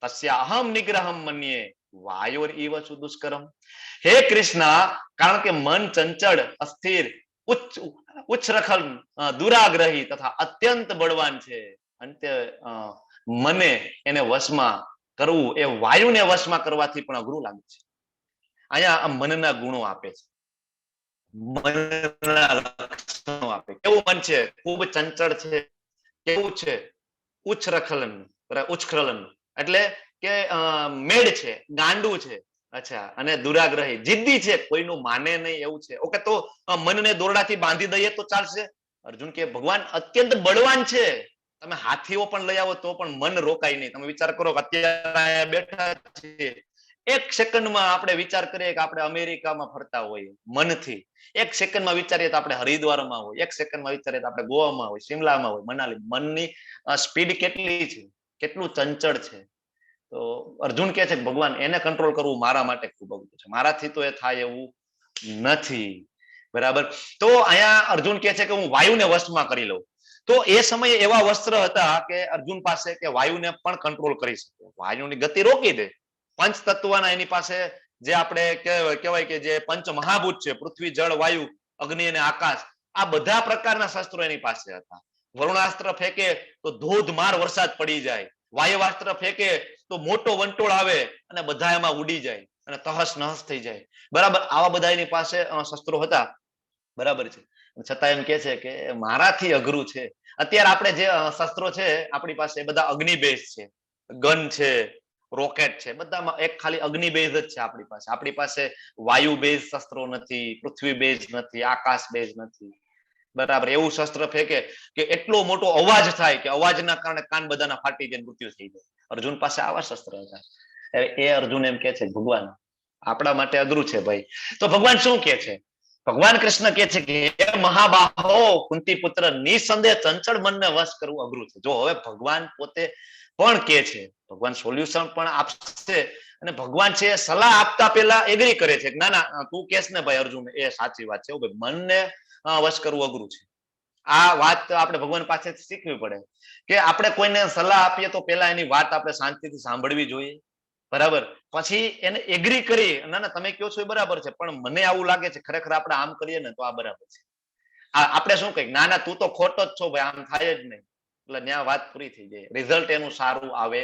તસ્યા અહમ નિગ્રહમ મન્યે વાયોર ઇવ સુદુષ્કરમ. હે કૃષ્ણ, કારણ કે મન ચંચળ, અસ્થિર, ઉચ્છરખલ, દુરાગ્રહી તથા અત્યંત બળવાન છે. અંતે મને એને વશમાં કરવું એ વાયુને વશમાં કરવાથી પણ અઘરું લાગે છે. અહીંયા મનના ગુણો આપે છે, મનના લક્ષણો આપે. કેવું મન છે? ખૂબ ચંચળ છે. કેવું છે? ઉચ્છરખલન, ઉચ્છખલન એટલે કે મેડ છે, ગાંડું છે. અચ્છા. અને દુરાગ્રહી, જિદ્દી છે, કોઈનું માને નહીં એવું છે. ઓકે, તો મનને દોરડાથી બાંધી દઈએ તો ચાલશે? અર્જુન કે ભગવાન અત્યંત બળવાન છે, તમે હાથીઓ પણ લઈ આવો તો પણ મન રોકાય નહીં. તમે વિચાર કરો કે અત્યારે બેઠા છીએ, 1 સેકન્ડમાં આપણે વિચાર કરીએ કે આપણે અમેરિકામાં ફરતા હોઈએ મનથી, 1 સેકન્ડમાં વિચારીએ તો આપણે હરિદ્વારમાં હોય, 1 સેકન્ડમાં વિચારીએ તો આપણે ગોવામાં હોય, શિમલામાં હોય, મનાલી. મનની સ્પીડ કેટલી છે, કેટલું ચંચળ છે. તો અર્જુન કહે છે કે ભગવાન એને કંટ્રોલ કરવું મારા માટે ખૂબ અઘરું છે, મારાથી તો એ થાય એવું નથી. બરાબર. તો અહીંયા અર્જુન કહે છે કે હું વાયુને વશમાં કરી લઉં. તો એ સમયે એવા વસ્ત્ર હતા કે અર્જુન પાસે કે વાયુને પણ કંટ્રોલ કરી શકે, વાયુની ગતિ રોકી દે. પંચ તત્વના એની પાસે જે આપણે કહેવાય કે જે પંચ મહાભૂત છે, પૃથ્વી, જળ, વાયુ, અગ્નિ અને આકાશ, આ બધા પ્રકારના શસ્ત્રો એની પાસે હતા. વરુણાસ્ત્ર ફેંકે તો ધોધમાર વરસાદ પડી જાય, વાયવાસ્ત્ર ફેંકે તો મોટો વંટોળ આવે અને બધા એમાં ઉડી જાય અને તહસ નહસ થઈ જાય. બરાબર. આવા બધા એની પાસે શસ્ત્રો હતા. બરાબર છે. છતાં એમ કે છે કે મારાથી અઘરું છે. અત્યારે આપણે જે શસ્ત્રો છે આપણી પાસે એ બધા અગ્નિ બેઝ છે, ગન છે, રોકેટ છે, બધામાં એક ખાલી અગ્નિ બેઝ જ છે આપણી પાસે. આપણી પાસે વાયુ બેઝ શસ્ત્રો નથી, પૃથ્વી બેઝ નથી, આકાશ બેઝ નથી. બરાબર. એવું શસ્ત્ર ફેંકે કે એટલો મોટો અવાજ થાય કે અવાજના કારણે કાન બધાના ફાટી જાય, મૃત્યુ થઈ જાય. અર્જુન પાસે આવા શસ્ત્ર હતા. એ અર્જુન એમ કે છે ભગવાન આપણા માટે અઘરું છે ભાઈ. તો ભગવાન શું કે છે ભગવાન કૃષ્ણ કે છે કે હે મહાબાહો કુંતી પુત્ર, નિસંદેહ ચંચળ મનને વશ કરવું અઘરું છે. જો હવે ભગવાન પોતે પણ કે છે, ભગવાન સોલ્યુશન પણ આપશે, અને ભગવાન છે સલાહ આપતા પહેલા એગ્રી કરે છે કે ના ના તું કેસ ને ભાઈ અર્જુન, એ સાચી વાત છે ભાઈ, મનને વશ કરવું અઘરું છે. આ વાત આપણે ભગવાન પાસેથી શીખવી પડે કે આપણે કોઈને સલાહ આપીએ તો પહેલા એની વાત આપણે શાંતિથી સાંભળવી જોઈએ, બરાબર, પછી એને એગ્રી કરી, ના ના તમે કહો છો એ બરાબર છે પણ મને આવું લાગે છે ખરેખર આપણે આમ કરીએ ને તો આ બરાબર છે. આપણે શું કહીએ, ના ના તું તો ખોટો જ છો ભાઈ, આમ થાય જ નહીં, એટલે ત્યાં વાત પૂરી થઈ જાય, રિઝલ્ટ એનું સારું આવે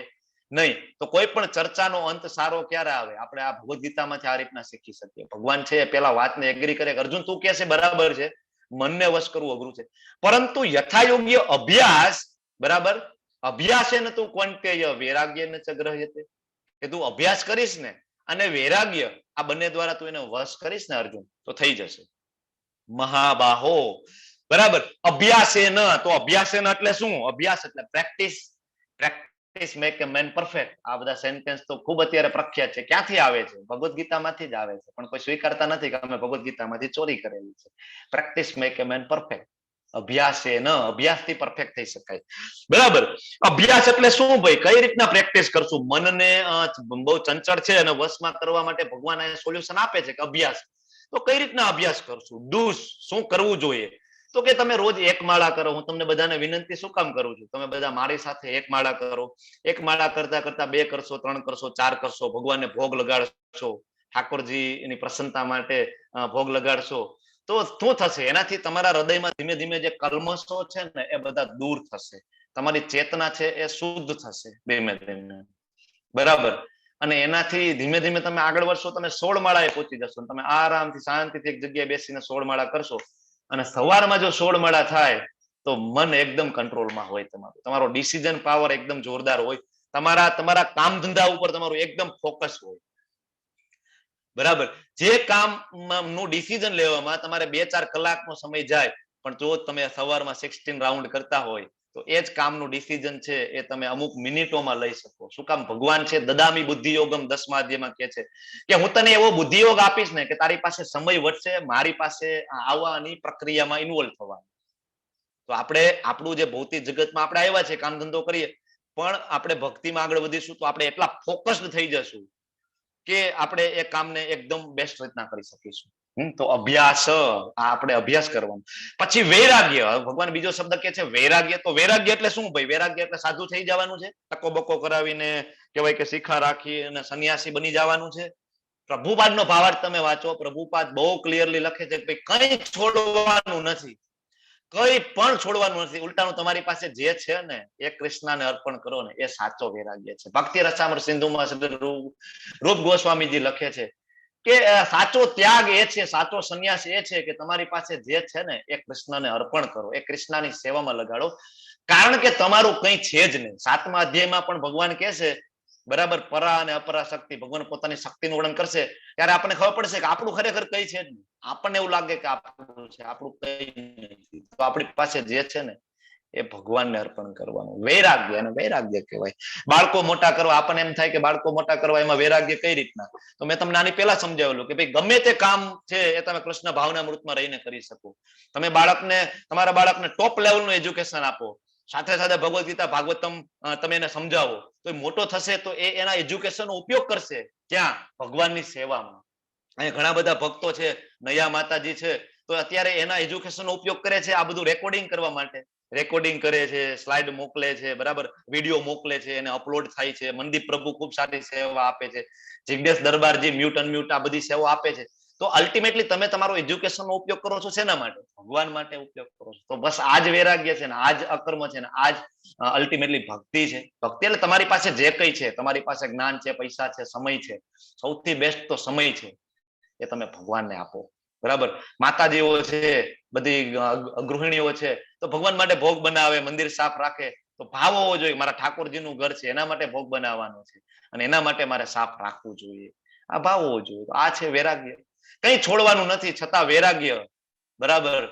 નહીં. તો કોઈ પણ ચર્ચાનો અંત સારો ક્યારે આવે, આપણે આ ભગવદ ગીતામાંથી આ રીતના શીખી શકીએ. ભગવાન છે પેલા વાતને એગ્રી કરે, અર્જુન તું કે છે બરાબર છે, મનને વશ કરવું અઘરું છે, પરંતુ યથાયોગ્ય અભ્યાસ, બરાબર, અભ્યાસેન તું ક્વંટેય વૈરાગ્યેન ચ ગ્રહ્યતે, કે તું અભ્યાસ કરીશ ને અને વૈરાગ્ય, આ બંને દ્વારા તું એને વશ કરીશ ને અર્જુન, તો થઈ જશે. મહાબાહો, બરાબર, અભ્યાસેન, તો અભ્યાસેન એટલે શું? અભ્યાસ એટલે practice. Practice make a man perfect. આ બધા સેન્ટેન્સ તો ખૂબ અત્યારે પ્રખ્યાત છે. ક્યાંથી આવે છે? ભગવદ ગીતામાંથી જ આવે છે, પણ કોઈ સ્વીકારતા નથી કે અમે ભગવદ ગીતામાંથી ચોરી કરેલી છે. Practice make a man perfect. અભ્યાસેન, અભ્યાસથી પરફેક્ટ થઈ શકાય, બરાબર. અભ્યાસ એટલે શું ભાઈ? કઈ રીતના પ્રેક્ટિસ કરશું? મનને બહુ ચંચળ છે અને વશમાં કરવા માટે ભગવાન આ સોલ્યુશન આપે છે કે અભ્યાસ. તો કઈ રીતના અભ્યાસ કરશું? ડૂસ, શું કરવું જોઈએ? તો કે તમે રોજ એક માળા કરો. હું તમને બધાને વિનંતી શું કામ કરું છું? તમે બધા મારી સાથે એક માળા કરો. એક માળા કરતા કરતા 2 કરશો, 3 કરશો, 4 કરશો, ભગવાનને ભોગ લગાડશો, ઠાકોરજી એની પ્રસન્નતા માટે ભોગ લગાડશો, તો શું થશે? એનાથી તમારા હૃદયમાં ધીમે ધીમે જે કલ્મશો છે ને એ બધા દૂર થશે. તમારી ચેતના છે એ શુદ્ધ થશે ધીમે ધીમે, બરાબર. અને એનાથી ધીમે ધીમે તમે આગળ વધશો, તમે 16 માળાએ પહોંચી જશો. તમે આરામથી શાંતિથી એક જગ્યાએ બેસીને 16 માળા કરશો, અને સવારમાં જો 16 માળા થાય તો મન એકદમ કંટ્રોલમાં હોય, તમારો ડિસિઝન પાવર એકદમ જોરદાર હોય, તમારા કામ ધંધા ઉપર તમારું એકદમ ફોકસ હોય, બરાબર. જે કામ નું ડિસિઝન લેવામાં તમારે 2-4 કલાકનો સમય જાય, પણ જો તમે સવારમાં 16 રાઉન્ડ કરતા હોય તો એ જ કામનું ડિસિઝન છે એ તમે અમુક મિનિટોમાં લઈ શકો. શું કામ? ભગવાન છે દદામી બુદ્ધિયોગમ 10મા અધ્યાયમાં કહે છે કે હું તને એવો બુદ્ધિયોગ આપીશ ને કે તારી પાસે સમય વધશે મારી પાસે આવવાની પ્રક્રિયામાં ઇન્વોલ્વ થવા. તો આપણે આપણું જે ભૌતિક જગતમાં આપણે આવ્યા છે, કામ ધંધો કરીએ, પણ આપણે ભક્તિમાં આગળ વધીશું તો આપણે એટલા ફોકસ્ડ થઈ જશું કે આપણે એ કામને એકદમ બેસ્ટ રીતના કરી શકીશું. તો અભ્યાસ, આપણે અભ્યાસ કરવાનો. પછી વૈરાગ્ય. ભગવાન બીજો શબ્દ કે છે વૈરાગ્ય. તો વૈરાગ્ય એટલે શું ભાઈ? વૈરાગ્ય એટલે સાધુ થઈ જવાનું છે, ટકો બકો કરાવીને કહેવાય કે શિખા રાખી અને સંન્યાસી બની જવાનું છે? પ્રભુપાદનો ભાવાર્થ તમે વાંચો, પ્રભુપાદ બહુ ક્લિયરલી લખે છે કે કંઈ છોડવાનું નથી, કઈ પણ છોડવાનું નથી. ઉલટાનું તમારી પાસે જે છે ને એ કૃષ્ણને અર્પણ કરો ને, એ સાચો વૈરાગ્ય છે. ભક્તિ રસામૃત સિંધુમાં રૂપ ગોસ્વામીજી લખે છે કે સાચો ત્યાગ એ છે, સાચો સંન્યાસ એ છે કે તમારી પાસે જે છે ને એ કૃષ્ણને અર્પણ કરો, એ કૃષ્ણની સેવામાં લગાડો. કારણ કે તમારું કંઈ છે જ નહીં. 7મા અધ્યાયમાં પણ ભગવાન કહે છે, બરાબર, પરા અને અપરા શક્તિ. ભગવાન પોતાની શક્તિનું વર્ણન કરશે ત્યારે આપણને ખબર પડશે કે આપણું ખરેખર કઈ છે જ નહીં. આપણને એવું લાગે કે આપણું છે, આપણું કઈ નથી. તો આપણી પાસે જે છે ને એ ભગવાનને અર્પણ કરવાનું. વૈરાગ્ય, અને વૈરાગ્ય કહેવાય. બાળકો મોટા કરવા, આપણને એમ થાય કે બાળકો મોટા કરવા એમાં વૈરાગ્ય કઈ રીતના? તો મેં તમને આની પહેલા સમજાવેલું કે ભાઈ ગમે તે કામ છે એ તમે કૃષ્ણ ભાવના મૃતમાં રહીને કરી શકો. તમે તમારા બાળકને ટોપ લેવલનું એજ્યુકેશન આપો, સાથે સાથે ભગવદ ગીતા ભાગવતમ તમે એને સમજાવો, તો એ મોટો થશે તો એ એના એજ્યુકેશનનો ઉપયોગ કરશે ક્યાં? ભગવાનની સેવામાં. અહીંયા ઘણા બધા ભક્તો છે, નયા માતાજી છે, તો અત્યારે એના એજ્યુકેશનનો ઉપયોગ કરે છે આ બધું રેકોર્ડિંગ કરવા માટે. રેકોર્ડિંગ કરે છે, સ્લાઇડ મોકલે છે, બરાબર, વિડીયો મોકલે છે, એને અપલોડ થાય છે. મનદીપ પ્રભુ ખૂબ સારી સેવા આપે છે, જિગ્નેશ દરબારજી મ્યુટ અનમ્યુટ આ બધી સેવા આપે છે. તો અલ્ટિમેટલી તમે તમારો એજ્યુકેશનનો ઉપયોગ કરો છો શેના માટે? ભગવાન માટે ઉપયોગ કરો છો. તો બસ આ જ વૈરાગ્ય છે ને, આ જ અકર્મ છે ને, આ જ અલ્ટિમેટલી ભક્તિ છે. ભક્તિ એટલે તમારી પાસે જે કંઈ છે, તમારી પાસે જ્ઞાન છે, પૈસા છે, સમય છે, સૌથી બેસ્ટ તો સમય છે, એ તમે ભગવાનને આપો, બરાબર. માતાજીઓ છે, બધી ગૃહિણીઓ છે, તો ભગવાન માટે ભોગ બનાવે, મંદિર સાફ રાખે, તો ભાવ હોવો જોઈએ મારા ઠાકોરજીનું ઘર છે એના માટે ભોગ બનાવવાનો છે અને એના માટે મારે સાફ રાખવું જોઈએ, આ ભાવ હોવો જોઈએ. તો આ છે વૈરાગ્ય. કંઈ છોડવાનું નથી છતાં વૈરાગ્ય, બરાબર,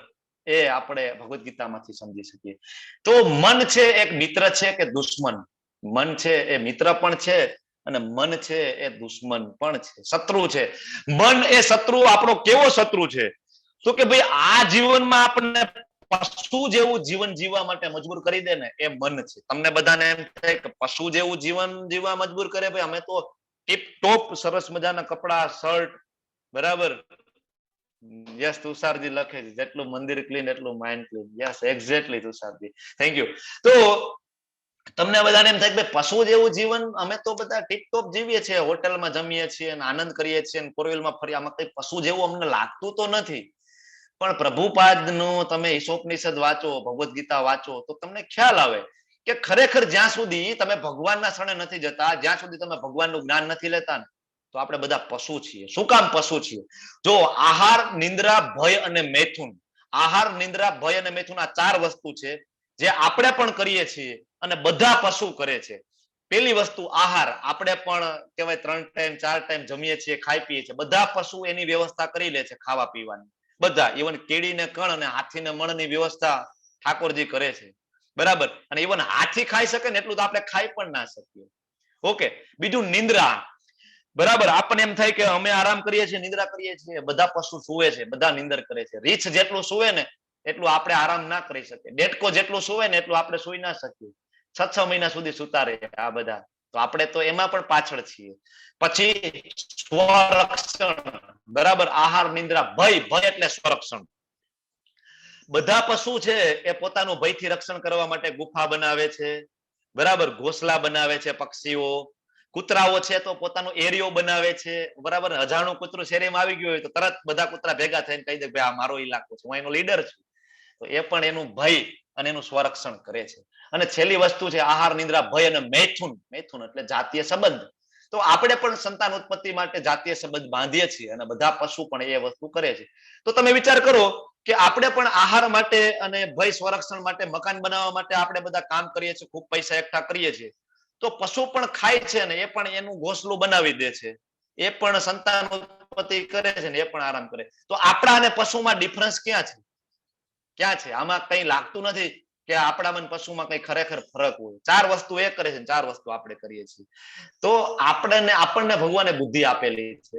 એ આપણે ભગવદ ગીતામાંથી સમજી શકીએ. તો મન છે એક મિત્ર છે કે દુશ્મન? મન છે એ મિત્ર પણ છે અને મન છે એ દુશ્મન પણ છે, શત્રુ છે. મન એ શત્રુ આપણો કેવો શત્રુ છે? તો તો કે ભાઈ આ જીવનમાં આપણને પશુ જેવું જીવન જીવવા માટે મજબૂર કરી દે ને એ મન છે. તમને બધાને એમ થાય કે પશુ જેવું જીવન જીવવા મજબૂર કરે, ભાઈ અમે તો ટીપ ટોપ સરસ મજાના કપડા, શર્ટ, બરાબર. યસ, તુષારજી લખે છે જેટલું મંદિર ક્લીન એટલું mind clean. Yes, exactly Tusharji, thank you. તો તમને બધાને એમ થાય કે પશુ જેવું જીવન અમે તો બધા ટીપટોપ જીવીએ છીએ, હોટલમાં જમીએ છીએ અને આનંદ કરીએ છીએ અને ફોરવ્હીલમાં ફરી, આમાં કઈ પશુ જેવું અમને લાગતું તો નથી. પણ પ્રભુપાદનું તમે ઈશોપનિષદ વાંચો, ભગવદ્ ગીતા વાંચો તો તમને ખ્યાલ આવે કે ખરેખર જ્યાં સુધી તમે ભગવાનના શરણે નથી જતા, જ્યાં સુધી તમે ભગવાનનું જ્ઞાન નથી લેતા ને, તો આપણે બધા પશુ છીએ. શું કામ પશુ છીએ? જો આહાર, નિંદ્રા, ભય અને મૈથુન, આહાર, નિંદ્રા, ભય અને મૈથુન, આ 4 વસ્તુ છે જે આપણે પણ કરીએ છીએ અને બધા પશુ કરે છે. પેલી વસ્તુ આહાર, આપણે પણ કહેવાય 3 ટાઈમ 4 ટાઈમ જમીએ છીએ, ખાઈ પીએ છીએ. બધા પશુ એની વ્યવસ્થા કરી લે છે ખાવા પીવાની, બધા. ઇવન કેડીને કણ અને હાથીને મણની વ્યવસ્થા ઠાકોરજી કરે છે, બરાબર. અને ઇવન હાથી ખાઈ શકે ને એટલું તો આપણે ખાઈ પણ ના શકીએ. ઓકે. બીજું નિંદ્રા, બરાબર. આપણને એમ થાય કે અમે આરામ કરીએ છીએ, નિંદ્રા કરીએ છીએ, બધા પશુ સુવે છે, બધા નિંદર કરે છે. રીછ જેટલું સુવે ને એટલું આપણે આરામ ના કરી શકીએ. ડેટકો જેટલું સુવે ને એટલું આપણે સુઈ ના શકીએ. 6 મહિના સુધી સુતા રહે આ બધા. તો આપણે તો એમાં પણ પાછળ છીએ. પછી સ્વરક્ષણ, બરાબર. આહાર, નિંદ્રા, ભય, ભય એટલે સ્વરક્ષણ. બધા પશુ છે એ પોતાનું ભયથી રક્ષણ કરવા માટે ગુફા બનાવે છે, બરાબર. ઘોસલા બનાવે છે પક્ષીઓ. કૂતરાઓ છે તો પોતાનો એરિયો બનાવે છે, બરાબર. અજાણું કૂતરું શેરીમાં આવી ગયું હોય તો તરત બધા કૂતરા ભેગા થઈને કહી દે ભાઈ આ મારો ઇલાકો છે, હું એનો લીડર છું. તો એ પણ એનું ભય અને એનું સ્વરક્ષણ કરે છે. અને છેલ્લી વસ્તુ છે આહાર, નિંદ્રા, ભય અને મૈથુન. મૈથુન એટલે જાતીય સંબંધ. તો આપણે પણ સંતાન ઉત્પત્તિ માટે જાતીય સંબંધ બાંધીએ છીએ અને બધા પશુ પણ એ વસ્તુ કરે છે. તો તમે વિચાર કરો કે આપણે પણ આહાર માટે અને ભય સ્વરક્ષણ માટે, મકાન બનાવવા માટે આપણે બધા કામ કરીએ છીએ, ખૂબ પૈસા એકઠા કરીએ છીએ. તો પશુ પણ ખાય છે ને એ પણ એનું ઘોસલું બનાવી દે છે, એ પણ સંતાન ઉત્પત્તિ કરે છે ને એ પણ આરામ કરે. તો આપણા અને પશુમાં ડિફરન્સ ક્યાં છે? ક્યાં છે? આમાં કઈ લાગતું નથી કે આપણામાં પશુમાં કઈ ખરેખર ફરક હોય. 4 વસ્તુ એ કરે છે, 4 વસ્તુ આપણે કરીએ છીએ. તો આપણને ભગવાને બુદ્ધિ આપેલી છે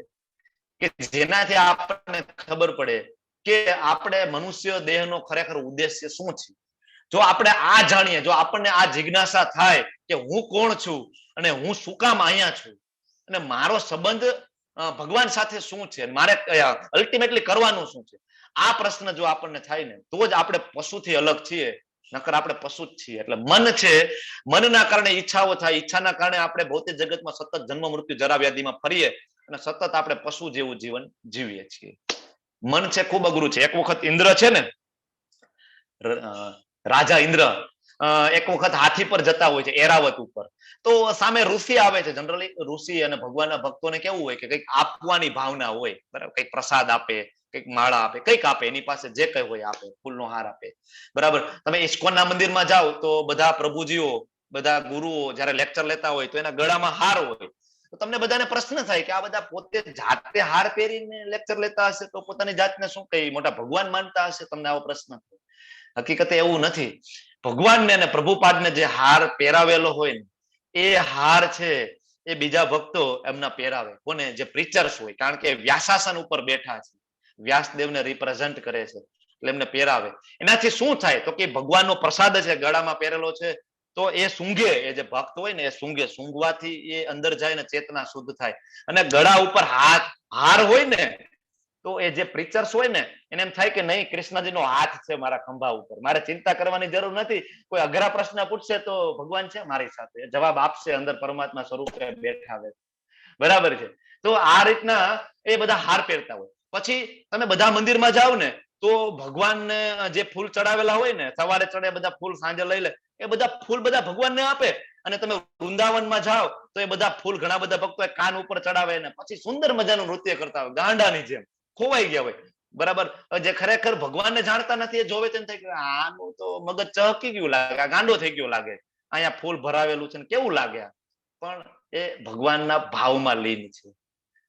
કે જેનાથી આપણને ખબર પડે કે આપણે મનુષ્ય દેહનો ખરેખર ઉદ્દેશ્ય શું છે. જો આપણે આ જાણીએ, જો આપણને આ જિજ્ઞાસા થાય કે હું કોણ છું અને હું શું કામ અહીંયા છું અને મારો સંબંધ ભગવાન સાથે શું છે, મારે અલ્ટિમેટલી કરવાનું શું છે, આ પ્રશ્ન જો આપણને થાય ને તો જ આપણે પશુથી અલગ છીએ, નકર આપણે પશુ જ છીએ. એટલે મન છે, મનના કારણે ઈચ્છાઓ થાય, ઈચ્છાના કારણે આપણે ભૌતિક જગતમાં સતત જન્મ મૃત્યુ જરા વ્યાધિમાં ફરીએ અને સતત આપણે પશુ જેવું જીવન જીવીએ છીએ. મન છે ખૂબ અઘરું છે. એક વખત ઇન્દ્ર છે ને, રાજા ઇન્દ્ર એક વખત હાથી પર જતા હોય છે એરાવત ઉપર. તો સામે ઋષિ આવે છે. જનરલી ઋષિ અને ભગવાનના ભક્તોને કેવું હોય કે કંઈક આપવાની ભાવના હોય, બરાબર. કંઈક પ્રસાદ આપે, કંઈક માળા આપે, કંઈક આપે, એની પાસે જે કંઈ હોય આપે, ફૂલનો હાર આપે, બરાબર. તમે ઇસ્કોનના મંદિરમાં જાઓ તો બધા પ્રભુજીઓ, બધા ગુરુઓ જયારે લેક્ચર લેતા હોય તો એના ગળામાં હાર હોય. તો તમને બધાને પ્રશ્ન થાય કે આ બધા પોતે જાતે હાર પહેરીને લેક્ચર લેતા હશે તો પોતાની જાતને શું કઈ મોટા ભગવાન માનતા હશે? તમને આવો પ્રશ્ન. હકીકતે એવું નથી. ભગવાનને અને પ્રભુપાદને જે હાર પહેરાવેલો હોય ને એ હાર છે એ બીજા ભક્તો એમના પહેરાવે. કોને? જે પ્રીચર્સ હોય. કારણ કે વ્યાસાસન ઉપર બેઠા છે, વ્યાસદેવને રિપ્રેઝન્ટ કરે છે એટલે એમને પહેરાવે. એનાથી શું થાય તો કે ભગવાનનો પ્રસાદ છે, ગળામાં પહેરેલો છે, તો એ સૂંઘે, એ જે ભક્ત હોય ને એ સૂંઘે, સૂંઘવાથી એ અંદર જાય ને ચેતના શુદ્ધ થાય. અને ગળા ઉપર હાર હોય ને તો એ જે પ્રીચર્સ હોય ને એને એમ થાય કે નહીં, કૃષ્ણજીનો હાથ છે મારા ખંભા ઉપર, મારે ચિંતા કરવાની જરૂર નથી. કોઈ અઘરા પ્રશ્ન પૂછશે તો ભગવાન છે મારી સાથે, જવાબ આપશે, અંદર પરમાત્મા સ્વરૂપે બેઠા હોય, બરાબર છે. તો આ રીતના એ બધા હાર પહેરતા હોય. પછી તમે બધા મંદિરમાં જાઓ ને તો ભગવાનને જે ફૂલ ચડાવેલા હોય ને, સવારે ચડે બધા ફૂલ, સાંજે લઈ લે, એ બધા ફૂલ બધા ભગવાનને આપે. અને તમે વૃંદાવનમાં જાઓ તો એ બધા ફૂલ ઘણા બધા ભક્તો કાન ઉપર ચડાવે ને પછી સુંદર મજાનું નૃત્ય કરતા હોય, ગાંડાની જેમ ખોવાઈ ગયા હોય, બરાબર. જે ખરેખર ભગવાનને જાણતા નથી એ જોવે તેમ થાય કે આનું તો મગજ ચહકી ગયું લાગે, આ ગાંડો થઈ ગયો લાગે, અહીંયા ફૂલ ભરાવેલું છે ને કેવું લાગે. પણ એ ભગવાનના ભાવમાં લીન છે,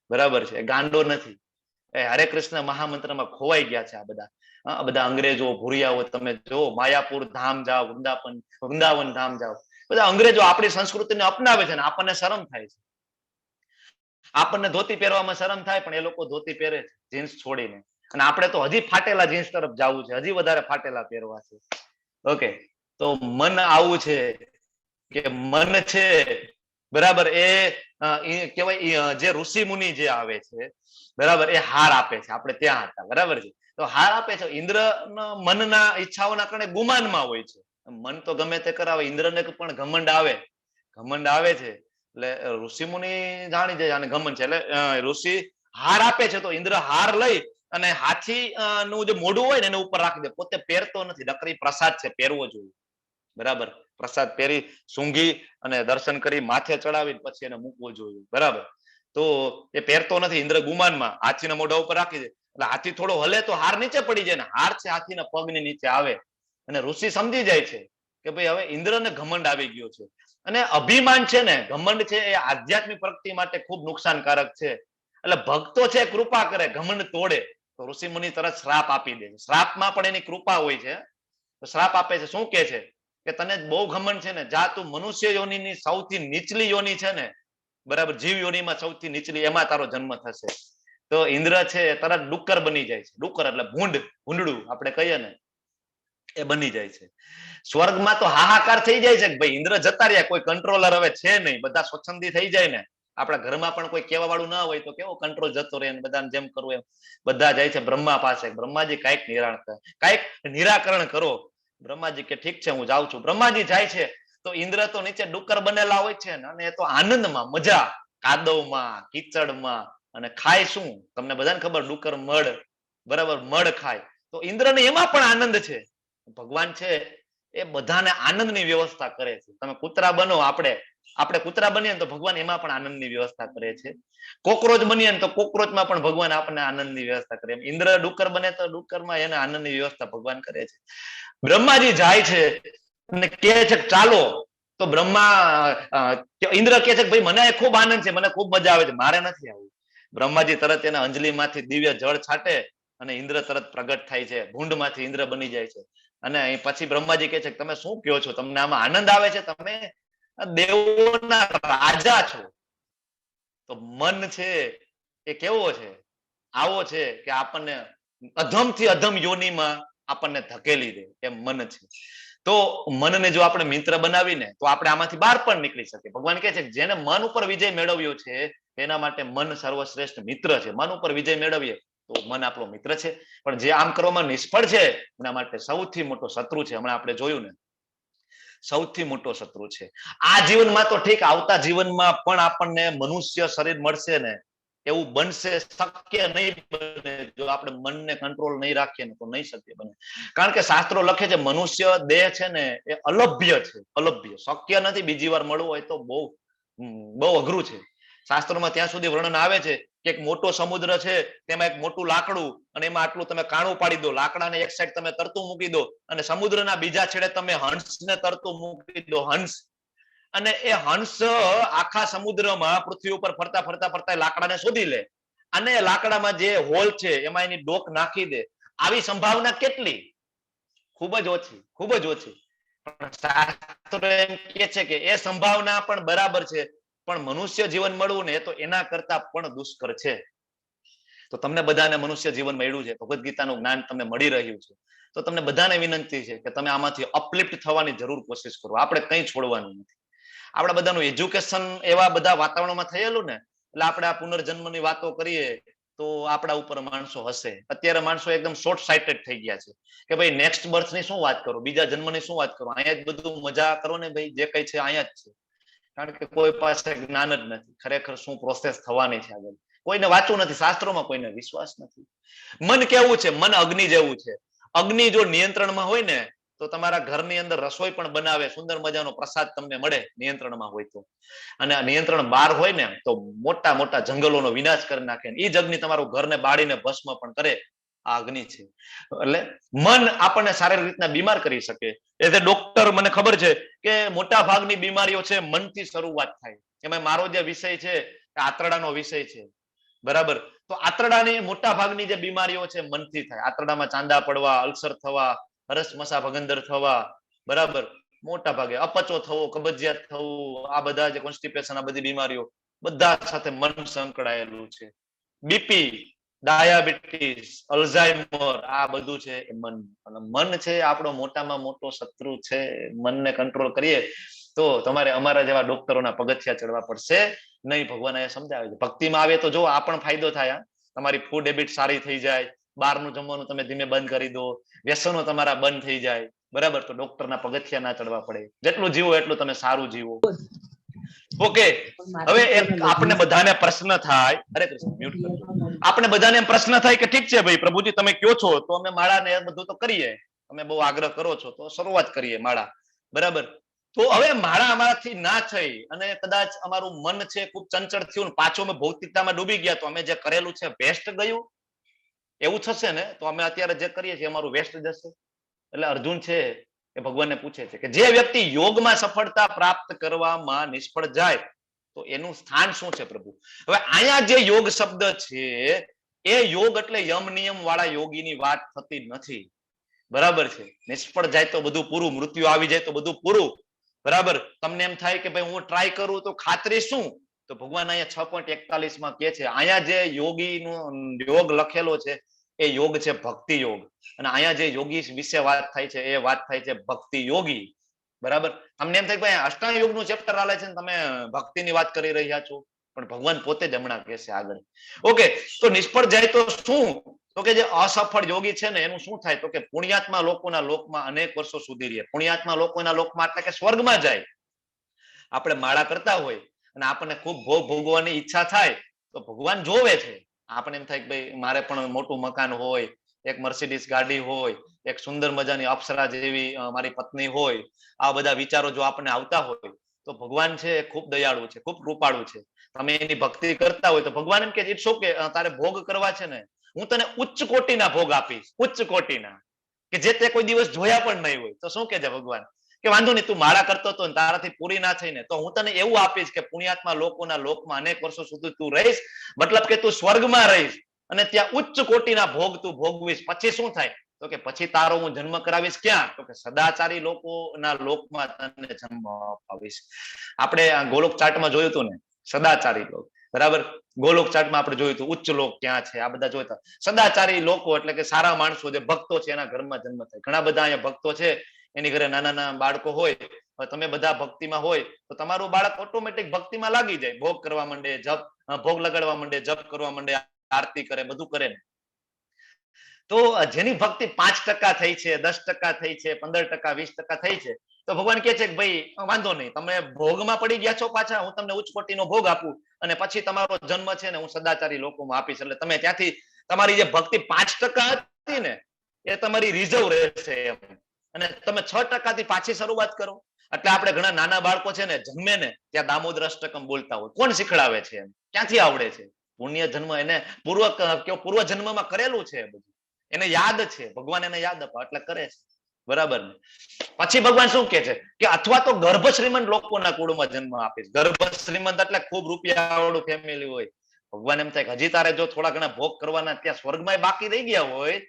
બરાબર છે, ગાંડો નથી. એ હરે કૃષ્ણ મહામંત્રમાં ખોવાઈ ગયા છે આ બધા અંગ્રેજો, ભૂરિયાઓ. તમે જો માયાપુર ધામ જાઓ, વૃંદાવન ધામ જાઓ, બધા અંગ્રેજો આપણી સંસ્કૃતિને અપનાવે છે ને આપણને શરમ થાય છે. આપણને ધોતી પહેરવામાં શરમ થાય પણ એ લોકો ધોતી પહેરે છે જીન્સ છોડીને. અને આપણે તો હજી ફાટેલા જીન્સ તરફ જવું છે, હજી વધારે ફાટેલા પહેરવા છે. ઓકે, તો મન આવું છે કે મન છે બરાબર, એ કહેવાય જે ઋષિ મુનિ જે આવે છે બરાબર, એ હાર આપે છે. આપણે ત્યાં હતા બરાબર છે, તો હાર આપે છે. ઇન્દ્ર મનના ઈચ્છાઓના કારણે ગુમાનમાં હોય છે. મન તો ગમે તે કરાવે, ઇન્દ્રને પણ ઘમંડ આવે છે. એટલે ઋષિ મુનિ જાણી જાય આને ઘમંડ છે, એટલે ઋષિ હાર આપે છે, તો ઇન્દ્ર હાર લઈ અને હાથી નું જે મોઢું હોય ને એને ઉપર રાખી દે. પોતે પહેરતો નથી, નકરી પ્રસાદ છે, પહેરવો જોઈએ બરાબર. પ્રસાદ પહેરી સૂંઘી અને દર્શન કરી માથે ચડાવી પછી એને મૂકવો જોઈએ બરાબર. તો એ પહેરતો નથી, ઇન્દ્ર ગુમાનમાં હાથીના મોઢા ઉપર રાખી દે. એટલે હાથી થોડો હલે તો હાર નીચે પડી જાય ને, હાર છે હાથીના પગની નીચે આવે. અને ઋષિ સમજી જાય છે કે ભાઈ હવે ઇન્દ્રને ઘમંડ આવી ગયો છે. અને અભિમાન છે ને, ઘમંડ છે, એ આધ્યાત્મિક પ્રગતિ માટે ખૂબ નુકસાનકારક છે. એટલે ભક્તો છે કૃપા કરે, ઘમંડ તોડે તો ઋષિ મુનિ તરત શ્રાપ આપી દે. શ્રાપમાં પણ એની કૃપા હોય છે. તો શ્રાપ આપે છે, શું કે છે કે તને બહુ ઘમંડ છે ને, જા તું મનુષ્ય યોનિની સૌથી નીચલી યોની છે ને બરાબર, જીવ યોનીમાં સૌથી નીચલી, એમાં તારો જન્મ થશે. તો ઇન્દ્ર છે તરત ડુક્કર બની જાય છે. ડુક્કર એટલે ભૂંડડું આપણે કહીએ ને, એ બની જાય છે. સ્વર્ગમાં તો હાહાકાર થઈ જાય છે કે ભાઈ ઇન્દ્ર જતા રહ્યા, કોઈ કંટ્રોલર હવે છે નહીં, બધા સ્વચ્છંદી થઈ જાય ને. આપણા ઘરમાં પણ કોઈ કહેવા વાળું ના હોય તો કેવો કંટ્રોલ જતો રહે, બધાને જેમ કરવું એમ. બધા જાય છે બ્રહ્મા પાસે, બ્રહ્માજી કાંઈક નિરાકરણ કરો. બ્રહ્માજી કે ઠીક છે હું જાઉં છું. બ્રહ્માજી જાય છે તો ઇન્દ્ર તો નીચે ડુક્કર બનેલા હોય છે ને, અને એ તો આનંદમાં, મજા, કાદવમાં, કીચડમાં, અને ખાય શું તમને બધાને ખબર, ડુક્કર મળ બરાબર, મળ ખાય. તો ઇન્દ્રને એમાં પણ આનંદ છે. ભગવાન છે એ બધાને આનંદની વ્યવસ્થા કરે છે. તમે કૂતરા બનો, આપણે કૂતરા બનીએ તો ભગવાન એમાં પણ આનંદની વ્યવસ્થા કરે છે. કોકરોચ બનીએ તો કોકરોચમાં પણ ભગવાન આપણને આનંદની વ્યવસ્થા કરે. ઇન્દ્ર ડુક્કર બને તો ડુક્કરમાં એને આનંદની વ્યવસ્થા ભગવાન કરે છે. બ્રહ્માજી જાય છે અને કહે છે ચાલો, તો ઇન્દ્ર કહે છે ભાઈ મને ખૂબ આનંદ છે, મને ખૂબ મજા આવે છે, મારે નથી આવવું. બ્રહ્માજી તરત એના અંજલિમાંથી દિવ્ય જળ છાંટે અને ઇન્દ્ર તરત પ્રગટ થાય છે, ભૂંડમાંથી ઇન્દ્ર બની જાય છે. અને પછી બ્રહ્માજી કહે છે તમે શું કહો છો, તમને આમાં આનંદ આવે છે, તમે દેવોના રાજા છો. તો મન છે એ કેવો છે, આવો છે કે આપણને અધમથી અધમ યોનિમાં આપણને ધકેલી દે, એમ મન છે. તો મનને જો આપણે મિત્ર બનાવીને તો આપણે આમાંથી બહાર પણ નીકળી શકીએ. ભગવાન કહે છે જેને મન ઉપર વિજય મેળવ્યો છે એના માટે મન સર્વશ્રેષ્ઠ મિત્ર છે. મન ઉપર વિજય મેળવીએ તો મન આપણો મિત્ર છે, પણ જે આમ કરવામાં નિષ્ફળ છે એના માટે સૌથી મોટો શત્રુ છે. હમણાં આપણે જોયું ને, સૌથી મોટો શત્રુ છે. આ જીવનમાં તો ઠીક, આવતા જીવનમાં પણ આપણને મનુષ્ય શરીર મળશે ને, એવું બનશે શક્ય નહીં બને જો આપણે મનને કંટ્રોલ નહીં રાખીએ ને, તો નહીં શક્ય બને. કારણ કે શાસ્ત્રો લખે છે મનુષ્ય દેહ છે ને એ અલભ્ય છે, અલભ્ય, શક્ય નથી બીજી વાર મળવું હોય તો બહુ અઘરું છે. શાસ્ત્રોમાં ત્યાં સુધી વર્ણન આવે છે કે એક મોટો સમુદ્ર છે, તેમાં એક મોટું લાકડું, અને એમાં આટલું તમે કાણું પાડી દો, લાકડાને એક સાઈડ તમે તરતું મૂકી દો, અને સમુદ્રના બીજા છેડે તમે હંસને તરતું મૂકી દો, હંસ. અને એ હંસ આખા સમુદ્રમાં પૃથ્વી ઉપર ફરતા ફરતા ફરતા લાકડાને શોધી લે, અને લાકડામાં જે હોલ છે એમાં એની ડોક નાખી દે. આવી સંભાવના કેટલી? ખૂબ જ ઓછી, ખૂબ જ ઓછી. શાસ્ત્ર એમ કહે છે કે એ સંભાવના પણ બરાબર છે, પણ મનુષ્ય જીવન મળવું ને એ તો એના કરતા પણ દુષ્કર છે. તો તમને બધાને મનુષ્ય જીવન મળ્યું છે, ભગવદ ગીતાનું જ્ઞાન તમને મળી રહ્યું છે, તો તમને બધાને વિનંતી છે કે તમે આમાંથી અપલિફ્ટ થવાની જરૂર કોશિશ કરો. આપણે કંઈ છોડવાનું નથી. આપણા બધાનું એજ્યુકેશન એવા બધા વાતાવરણમાં થયેલું ને, એટલે આપણે આ પુનર્જન્મની વાતો કરીએ તો આપણા ઉપર માણસો હશે. અત્યારે માણસો એકદમ શોર્ટ સાઇટેડ થઈ ગયા છે કે ભાઈ નેક્સ્ટ બર્થની શું વાત કરો, બીજા જન્મની શું વાત કરો, અહીંયા જ બધું મજા કરો ને ભાઈ, જે કઈ છે અહીંયા જ છે. કારણ કે કોઈ પાસે જ્ઞાન જ નથી ખરેખર શું પ્રોસેસ થવાની છે આગળ. કોઈને વાંચવું નથી, શાસ્ત્રોમાં કોઈને વિશ્વાસ નથી. મન કેવું છે? મન અગ્નિ જેવું છે. અગ્નિ જો નિયંત્રણમાં હોય ને તો તમારા ઘરની અંદર રસોઈ પણ બનાવે, સુંદર મજાનો પ્રસાદ તમને મળે નિયંત્રણમાં હોય તો. અને નિયંત્રણ બહાર હોય ને તો મોટા મોટા જંગલોનો વિનાશ કરી નાખે. એ જ અગ્નિ તમારું ઘરને બાળીને ભસ્મ પણ કરે. આ અગ્નિ છે. એટલે મન આપણને શારીરિક રીતના બીમાર કરી શકે. એઝ એ ડોક્ટર મને ખબર છે કે મોટા ભાગની બીમારીઓ છે મનથી શરૂઆત થાય. એમાં મારો જે વિષય છે આંતરડાનો વિષય છે બરાબર. તો આંતરડાની મોટા ભાગની જે બીમારીઓ છે મનથી થાય. આંતરડામાં ચાંદા પડવા, અલ્સર થવા, હરસ મસા ભગંદર થવા બરાબર, મોટા ભાગે અપચો થવો, કબજિયાત થવું, આ બધા જે કોન્સ્ટિપેશન, આ બધી બીમારીઓ બધા સાથે મન સંકળાયેલું છે. બીપી ડાયાબિટીસ, અલ્ઝાઇમર, આ બધું છે એ મન. અને મન છે આપણો મોટામાં મોટો શત્રુ છે. મનને કંટ્રોલ કરીએ તો તમારે અમારા જેવા ડોક્ટરોના પગથિયા ચડવા પડશે નહીં. ભગવાન અહીંયા સમજાવે છે. ભક્તિમાં આવે તો જો આ પણ ફાયદો થાય. તમારી ફૂડ હેબિટ સારી થઈ જાય, બહારનું જમવાનું તમે ધીમે બંધ કરી દો, વ્યસનો તમારા બંધ થઈ જાય, બરાબર. તો ડોક્ટરના પગથિયા ના ચડવા પડે. જેટલું જીવો એટલું તમે સારું જીવો. ઓકે, હવે એક આપણે બધાને પ્રશ્ન થાય, અરે કૃષ્ણ મ્યુટ કરજો. આપણે બધાને એમ પ્રશ્ન થાય કે ઠીક છે ભાઈ પ્રભુજી તમે કયો છો તો અમે માળા ને બધું તો કરીએ, તમે બહુ આગ્રહ કરો છો તો શરૂઆત કરીએ માળા, બરાબર. તો હવે માળા અમારાથી ના થઈ અને કદાચ અમારું મન છે ખૂબ ચંચળ થયું ને પાછું અમે ભૌતિકતામાં ડૂબી ગયા તો અમે જે કરેલું છે વેસ્ટ ગયું એવું થશે ને? તો અમે અત્યારે જે કરીએ છીએ અમારું વેસ્ટ જશે. એટલે અર્જુન છે એ ભગવાનને પૂછે છે કે જે વ્યક્તિ યોગમાં સફળતા પ્રાપ્ત કરવામાં નિષ્ફળ જાય તો એનું સ્થાન શું છે પ્રભુ? હવે અહીંયા જે યોગ શબ્દ છે એ યોગ એટલે યમ નિયમ વાળા યોગીની વાત થતી નથી, બરાબર છે. નિષ્ફળ જાય તો બધું પૂરું, મૃત્યુ આવી જાય તો બધું પૂરું, બરાબર. તમને એમ થાય કે ભાઈ હું ટ્રાય કરું તો ખાતરી શું? તો ભગવાન અહીંયા 6.41 માં કે છે અહીંયા જે યોગીનો યોગ લખેલો છે એ યોગ છે ભક્તિ યોગ. અને અહીંયા જે યોગી વિશે વાત થાય છે એ વાત થાય છે ભક્તિ યોગી, બરાબર. તમને એમ થાય કે ભાઈ અષ્ટાંગ યોગ નું ચેપ્ટર આલે છે ને તમે ભક્તિની વાત કરી રહ્યા છો, પણ ભગવાન પોતે જ હમણાં કહેશે આગળ. ઓકે, તો નિષ્ફળ જાય તો શું? તો કે જે અસફળ યોગી છે ને એનું શું થાય? તો કે પુણ્યાત્મા લોકોના લોકમાં અનેક વર્ષો સુધી રહે. પુણ્યાત્મા લોકોના લોકમાં એટલે કે સ્વર્ગમાં જાય. આપણે માળા કરતા હોય અને આપણને ખૂબ ભોગ ભોગવવાની ઈચ્છા થાય તો ભગવાન જોવે છે. આપણે એમ થાય કે ભાઈ મારે પણ મોટું મકાન હોય, એક મર્સિડીઝ ગાડી હોય, એક સુંદર મજાની અપ્સરા જેવી મારી પત્ની હોય, આ બધા વિચારો જો આપણને આવતા હોય તો ભગવાન છે ખૂબ દયાળુ છે, ખૂબ કૃપાળુ છે. તમે એની ભક્તિ કરતા હોય તો ભગવાન એમ કે ઇટ્સ ઓકે, તારે ભોગ કરવા છે ને હું તને ઉચ્ચ કોટીના ભોગ આપીશ, ઉચ્ચ કોટીના, કે જે તે કોઈ દિવસ જોયા પણ નહીં હોય. તો શું કે છે ભગવાન કે વાંધો નહીં, તું માળા કરતો હતો ને તારાથી પૂરી ના થઈ ને તો હું તને એવું આપીશ કે પુણ્યાત્મા લોકોના લોકમાં અનેક વર્ષો સુધી તું રહીશ, મતલબ કે તું સ્વર્ગમાં રહીશ અને ત્યાં ઉચ્ચ કોટીના ભોગ તું ભોગવીશ. પછી શું થાય? તો કે પછી તારો હું જન્મ કરાવીશ ક્યાં? તો કે સદાચારી લોકોના લોકમાં તને જન્મ અપાવીશ. આપણે આ ગોલોક ચાર્ટમાં જોયું હતું ને, સદાચારી લોક, બરાબર. ગોલોક ચાર્ટમાં આપણે જોયું હતું ઉચ્ચ લોક ક્યાં છે, આ બધા જોતા. સદાચારી લોકો એટલે કે સારા માણસો જે ભક્તો છે એના ઘરમાં જન્મ થાય. ઘણા બધા અહીંયા ભક્તો છે એની ઘરે નાના નાના બાળકો હોય. તમે બધા ભક્તિમાં હોય તો તમારું બાળક ઓટોમેટિક ભક્તિમાં લાગી જાય, ભોગ કરવા માંડે, જપ ભોગ લગાડવા માંડે, જપ કરવા માંડે, આરતી કરે, બધું કરે ને. તો જેની ભક્તિ 5% થઈ છે, 10% થઈ છે, 15%, 20% થઈ છે તો ભગવાન કહે છે કે ભાઈ વાંધો નહીં, તમે ભોગમાં પડી ગયા છો પાછા, હું તમને ઉચ્ચ કોટીનો ભોગ આપું અને પછી તમારો જન્મ છે ને હું સદાચારી લોકોમાં આપીશ. એટલે તમે ત્યાંથી તમારી જે ભક્તિ 5% હતી ને એ તમારી રિઝર્વ રહેશે એમ, અને તમે 6% થી પાછી શરૂઆત કરો. એટલે આપણે ઘણા નાના બાળકો છે ને જન્મે ને ત્યાં દામોદર અષ્ટકમ બોલતા હોય. કોણ શીખડાવે છે એમ? ક્યાંથી આવડે છે? પુણ્ય જન્મ એને પૂર્વ જન્મમાં કરેલું છે બધું, એને યાદ છે, ભગવાન એને યાદ આપે એટલે કરે છે, બરાબર ને. પછી ભગવાન શું કે છે કે અથવા તો ગર્ભ શ્રીમંત લોકોના કુળમાં જન્મ આપીશ. ગર્ભ શ્રીમંત એટલે ખૂબ રૂપિયા વાળું ફેમિલી હોય. ભગવાન એમ થાય કે હજી તારે જો થોડા ઘણા ભોગ કરવાના ત્યાં સ્વર્ગમાં બાકી રહી ગયા હોય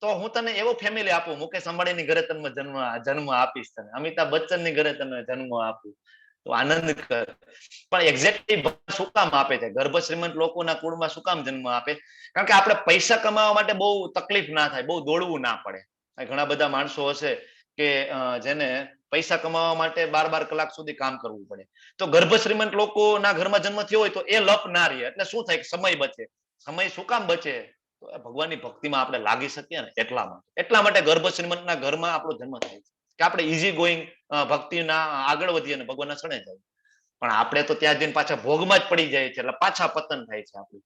તો હું તને એવો ફેમિલી આપું, મુકેશ અંબાણીની ઘરે તને જન્મ આપીશ, તને અમિતાભ બચ્ચનની ઘરે તને જન્મ આપું, તો આનંદ કર. પણ એક્ઝેક્ટલી શું કામ આપે છે? ગર્ભ શ્રીમંત લોકોના કુળમાં શું કામ જન્મ આપે? કારણ કે આપણે પૈસા કમાવા માટે બહુ તકલીફ ના થાય, બહુ દોડવું ના પડે. ઘણા બધા માણસો હશે કે જેને પૈસા કમાવા માટે 12 કલાક સુધી કામ કરવું પડે. તો ગર્ભ શ્રીમંત લોકોના ઘરમાં જન્મ થયો હોય તો એ લપ ના રહે. એટલે શું થાય? સમય બચે. સમય શું કામ બચે? તો ભગવાનની ભક્તિમાં આપણે લાગી શકીએ ને એટલા માટે ગર્ભ શ્રીમંતના ઘરમાં આપણો જન્મ થાય છે કે આપણે ઇઝી ગોઈંગ ભક્તિના આગળ વધીએ અને ભગવાનના શરણે જાય. પણ આપણે તો ત્યાં જઈને પાછા ભોગમાં જ પડી જાય છે એટલે પાછા પતન થાય છે આપણું.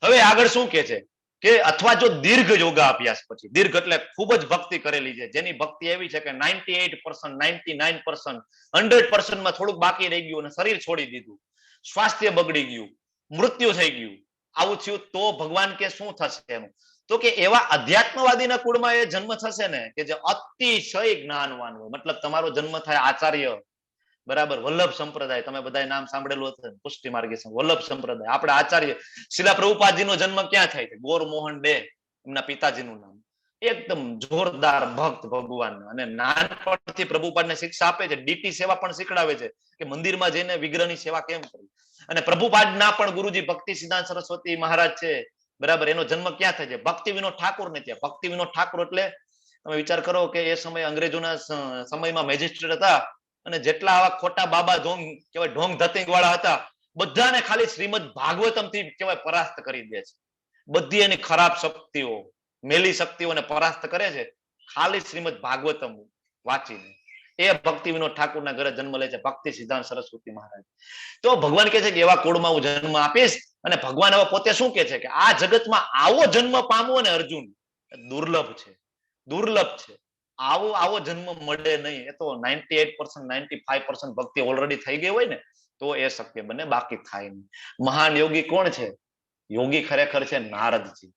હવે આગળ શું કે છે કે અથવા જો દીર્ઘ યોગા અભ્યાસ પછી, દીર્ઘ એટલે ખૂબ જ ભક્તિ કરેલી છે, જેની ભક્તિ એવી છે કે 98%, 99%, 100% માં થોડુંક બાકી રહી ગયું અને શરીર છોડી દીધું, સ્વાસ્થ્ય બગડી ગયું, મૃત્યુ થઈ ગયું, આવું થયું તો ભગવાન કે શું થશે એનું? તો કે એવા અધ્યાત્મવાદીના કુળમાં એ જન્મ થશે ને કે જે અતિશય જ્ઞાનવાન હોય. મતલબ તમારો જન્મ થાય આચાર્ય, બરાબર, વલ્લભ સંપ્રદાય, તમે બધા નામ સાંભળેલું હશે, પુષ્ટિ માર્ગી વલ્લભ સંપ્રદાય. આપણે આચાર્ય શિલા પ્રભુપાદજીનો જન્મ ક્યાં થાય છે? ગોરમોહન ડે, એમના પિતાજીનું નામ. એકદમ જોરદાર ભક્ત ભગવાન, અને નાનપણથી પ્રભુપાદને શિક્ષા આપે છે, ડીટી સેવા પણ શીખડાવે છે કે મંદિરમાં જઈને વિગ્રહની સેવા કેમ કરવી. અને પ્રભુપાદના પણ ગુરુજી ભક્તિ સિદ્ધાંત સરસ્વતી મહારાજ છે, બરાબર, એનો જન્મ ક્યાં થાય છે? ભક્તિ વિનોદ ઠાકોર ને ત્યાં. ભક્તિ વિનોદ ઠાકોર એટલે તમે વિચાર કરો કે એ સમયે અંગ્રેજોના સમયમાં મેજિસ્ટ્રેટ હતા, અને જેટલા આવા ખોટા બાબા ઢોંગ કહેવાય, ઢોંગ ધતિંગ વાળા હતા, બધાને ખાલી શ્રીમદ ભાગવતમ થી કહેવાય પરાસ્ત કરી દે છે. બધી એની ખરાબ શક્તિઓ, મેલી શક્તિઓને પરાસ્ત કરે છે ખાલી શ્રીમદ ભાગવતમ વાંચીને. એ ભક્તિ વિનોદ ઠાકોરના ઘરે જન્મ લે છે, ભક્તિ સિદ્ધાંત સરસ્વતી મહારાજ. તો ભગવાન કહે છે કે એવા કુળમાં હું જન્મ આપીશ. અને ભગવાન હવે પોતે શું કહે છે કે આ જગતમાં આવો જન્મ પામવો ને અર્જુન દુર્લભ છે, દુર્લભ છે. આવો જન્મ મળે નહીં. એ તો 98% 95% ભક્તિ ઓલરેડી થઈ ગઈ હોય ને તો એ શક્ય બને, બાકી થાય નહીં. મહાન યોગી કોણ છે? યોગી ખરેખર છે નારદજી,